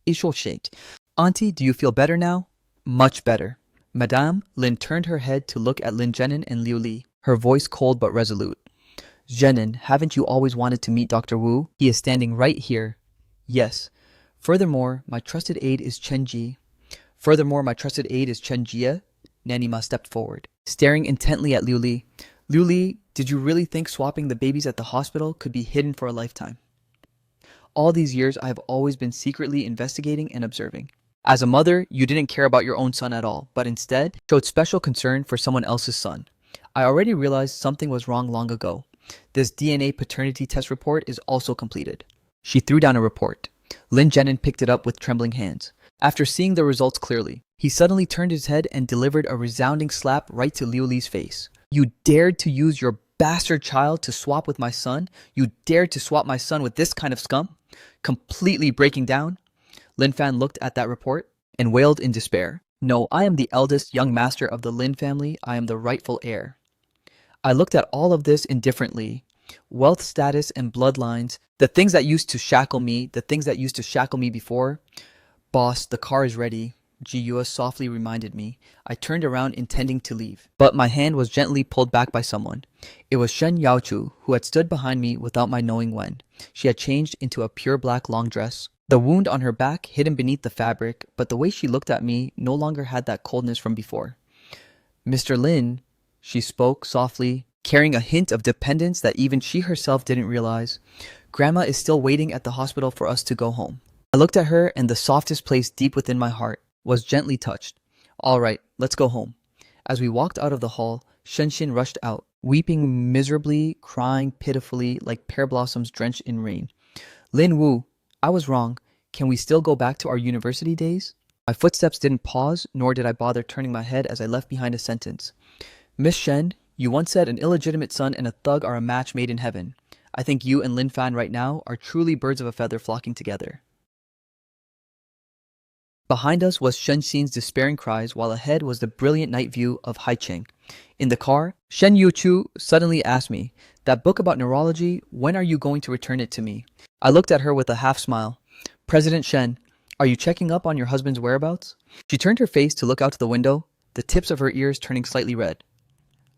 Isho shaked. Auntie, do you feel better now? Much better. Madame Lin turned her head to look at Lin Zhenin and Liu Li, her voice cold but resolute. Zhenin, haven't you always wanted to meet Dr. Wu? He is standing right here. Yes. Furthermore, my trusted aide is Chen Jie. Nanny Ma stepped forward, staring intently at Liu Li. Liu Li, did you really think swapping the babies at the hospital could be hidden for a lifetime? All these years, I have always been secretly investigating and observing. As a mother, you didn't care about your own son at all, but instead showed special concern for someone else's son. I already realized something was wrong long ago. This DNA paternity test report is also completed. She threw down a report. Lin Zhenin picked it up with trembling hands. After seeing the results clearly, he suddenly turned his head and delivered a resounding slap right to Liu Li's face. You dared to use your bastard child to swap with my son? You dared to swap my son with this kind of scum? Completely breaking down, Lin Fan looked at that report and wailed in despair. No, I am the eldest young master of the Lin family. I am the rightful heir. I looked at all of this indifferently. Wealth status and bloodlines, the things that used to shackle me before. Boss, the car is ready, Ji Yue softly reminded me. I turned around intending to leave, but my hand was gently pulled back by someone. It was Shen Yaochu, who had stood behind me without my knowing when. She had changed into a pure black long dress, the wound on her back hidden beneath the fabric, but the way she looked at me no longer had that coldness from before. Mr. Lin, she spoke softly, carrying a hint of dependence that even she herself didn't realize. Grandma is still waiting at the hospital for us to go home. I looked at her, and the softest place deep within my heart was gently touched. All right, let's go home. As we walked out of the hall, Shenshin rushed out, weeping miserably, crying pitifully like pear blossoms drenched in rain. Lin Wu, I was wrong. Can we still go back to our university days? My footsteps didn't pause, nor did I bother turning my head as I left behind a sentence. Miss Shen, you once said an illegitimate son and a thug are a match made in heaven. I think you and Lin Fan right now are truly birds of a feather flocking together. Behind us was Shen Xin's despairing cries, while ahead was the brilliant night view of Haicheng. In the car, Shen Yuchu suddenly asked me, that book about neurology, when are you going to return it to me? I looked at her with a half smile. President Shen, are you checking up on your husband's whereabouts? She turned her face to look out to the window, the tips of her ears turning slightly red.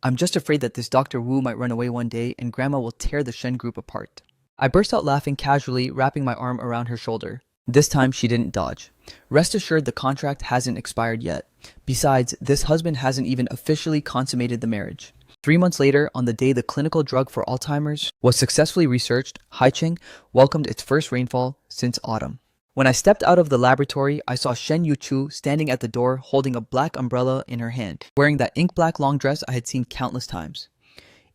I'm just afraid that this Dr. Wu might run away one day and Grandma will tear the Shen group apart. I burst out laughing casually, wrapping my arm around her shoulder. This time she didn't dodge. Rest assured the contract hasn't expired yet. Besides, this husband hasn't even officially consummated the marriage. 3 months later, on the day the clinical drug for Alzheimer's was successfully researched, Haicheng welcomed its first rainfall since autumn. When I stepped out of the laboratory, I saw Shen Yuchu standing at the door holding a black umbrella in her hand, wearing that ink-black long dress I had seen countless times.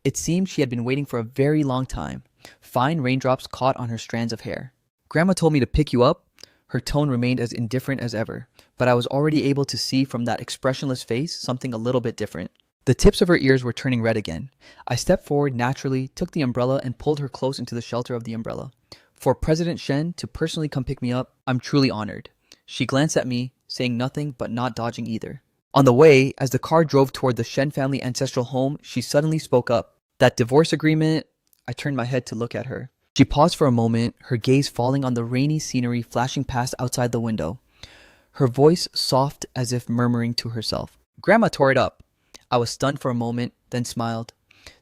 It seemed she had been waiting for a very long time. Fine raindrops caught on her strands of hair. Grandma told me to pick you up. Her tone remained as indifferent as ever, but I was already able to see from that expressionless face something a little bit different. The tips of her ears were turning red again. I stepped forward naturally, took the umbrella, and pulled her close into the shelter of the umbrella. For President Shen to personally come pick me up, I'm truly honored. She glanced at me, saying nothing but not dodging either. On the way, as the car drove toward the Shen family ancestral home, she suddenly spoke up. That divorce agreement... I turned my head to look at her. She paused for a moment, her gaze falling on the rainy scenery flashing past outside the window. Her voice soft as if murmuring to herself. Grandma tore it up. I was stunned for a moment, then smiled.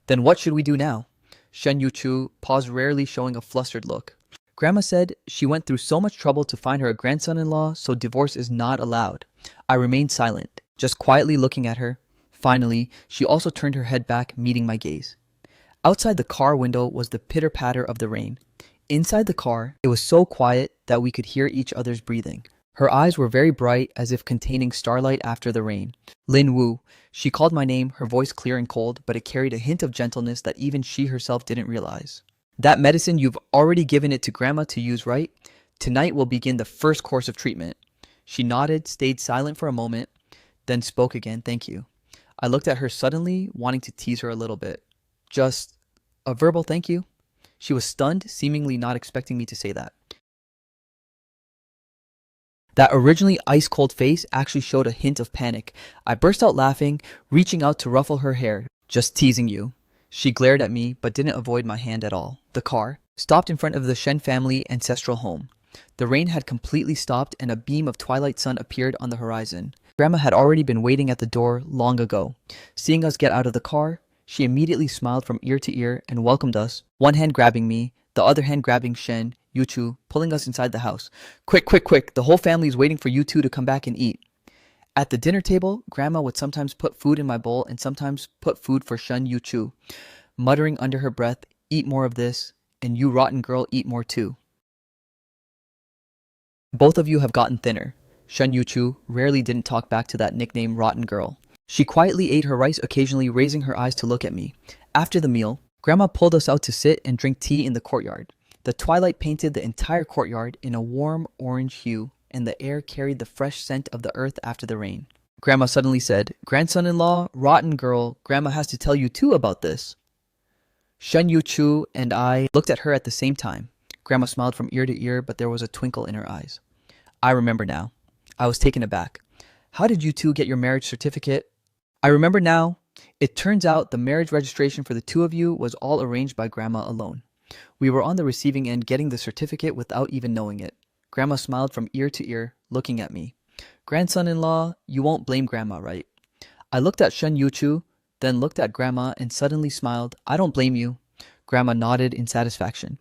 Then what should we do now? Shen Yuchu paused, rarely showing a flustered look. Grandma said she went through so much trouble to find her a grandson-in-law, so divorce is not allowed. I remained silent, just quietly looking at her. Finally, she also turned her head back, meeting my gaze. Outside the car window was the pitter-patter of the rain. Inside the car, it was so quiet that we could hear each other's breathing. Her eyes were very bright, as if containing starlight after the rain. Lin Wu. She called my name, her voice clear and cold, but it carried a hint of gentleness that even she herself didn't realize. That medicine, you've already given it to Grandma to use, right? Tonight will begin the first course of treatment. She nodded, stayed silent for a moment, then spoke again. Thank you. I looked at her suddenly, wanting to tease her a little bit. Just a verbal thank you? She was stunned, seemingly not expecting me to say that. That originally ice-cold face actually showed a hint of panic. I burst out laughing, reaching out to ruffle her hair. Just teasing you. She glared at me, but didn't avoid my hand at all. The car stopped in front of the Shen family ancestral home. The rain had completely stopped and a beam of twilight sun appeared on the horizon. Grandma had already been waiting at the door long ago. Seeing us get out of the car, she immediately smiled from ear to ear and welcomed us, one hand grabbing me, the other hand grabbing Shen Yuchu, pulling us inside the house. Quick, quick, quick, the whole family is waiting for you two to come back and eat. At the dinner table, Grandma would sometimes put food in my bowl and sometimes put food for Shen Yuchu, muttering under her breath, eat more of this, and you rotten girl, eat more too. Both of you have gotten thinner. Shen Yuchu rarely didn't talk back to that nickname rotten girl. She quietly ate her rice, occasionally raising her eyes to look at me. After the meal, Grandma pulled us out to sit and drink tea in the courtyard. The twilight painted the entire courtyard in a warm orange hue, and the air carried the fresh scent of the earth after the rain. Grandma suddenly said, Grandson-in-law, rotten girl, Grandma has to tell you too about this. Shen Yuchu and I looked at her at the same time. Grandma smiled from ear to ear, but there was a twinkle in her eyes. I remember now. I was taken aback. How did you two get your marriage certificate? I remember now. It turns out the marriage registration for the two of you was all arranged by Grandma alone. We were on the receiving end getting the certificate without even knowing it. Grandma smiled from ear to ear, looking at me. Grandson-in-law, you won't blame Grandma, right? I looked at Shen Yuchu, then looked at Grandma and suddenly smiled. I don't blame you. Grandma nodded in satisfaction.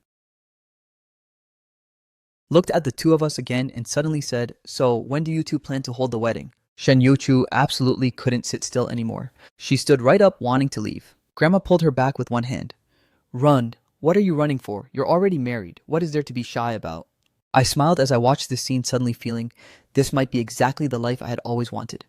Looked at the two of us again and suddenly said, so when do you two plan to hold the wedding? Shen Yuchu absolutely couldn't sit still anymore. She stood right up, wanting to leave. Grandma pulled her back with one hand. Run. What are you running for? You're already married. What is there to be shy about? I smiled as I watched this scene, suddenly feeling this might be exactly the life I had always wanted.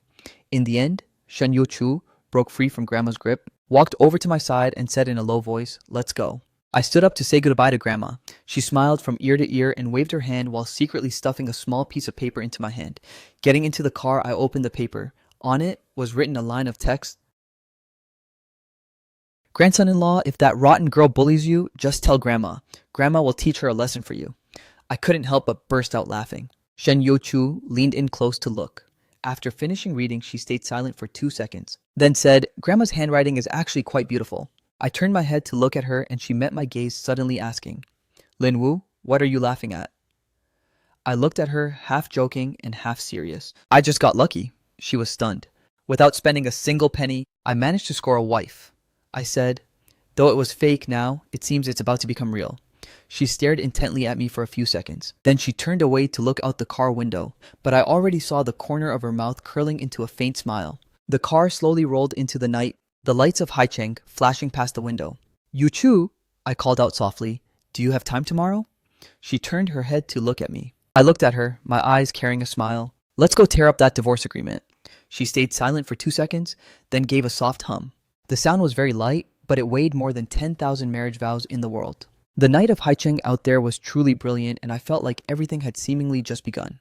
In the end, Shen Yuchu broke free from Grandma's grip, walked over to my side and said in a low voice, let's go. I stood up to say goodbye to Grandma. She smiled from ear to ear and waved her hand while secretly stuffing a small piece of paper into my hand. Getting into the car, I opened the paper. On it was written a line of text. Grandson-in-law, if that rotten girl bullies you, just tell Grandma. Grandma will teach her a lesson for you. I couldn't help but burst out laughing. Shen Yuchu leaned in close to look. After finishing reading, she stayed silent for 2 seconds, then said, Grandma's handwriting is actually quite beautiful. I turned my head to look at her and she met my gaze, suddenly asking, Lin Wu, what are you laughing at? I looked at her, half joking and half serious. I just got lucky. She was stunned. Without spending a single penny, I managed to score a wife. I said, though it was fake now, it seems it's about to become real. She stared intently at me for a few seconds. Then she turned away to look out the car window, but I already saw the corner of her mouth curling into a faint smile. The car slowly rolled into the night, the lights of Haicheng flashing past the window. Yuchu, I called out softly, do you have time tomorrow? She turned her head to look at me. I looked at her, my eyes carrying a smile. Let's go tear up that divorce agreement. She stayed silent for 2 seconds, then gave a soft hum. The sound was very light, but it weighed more than 10,000 marriage vows in the world. The night of Haicheng out there was truly brilliant, and I felt like everything had seemingly just begun.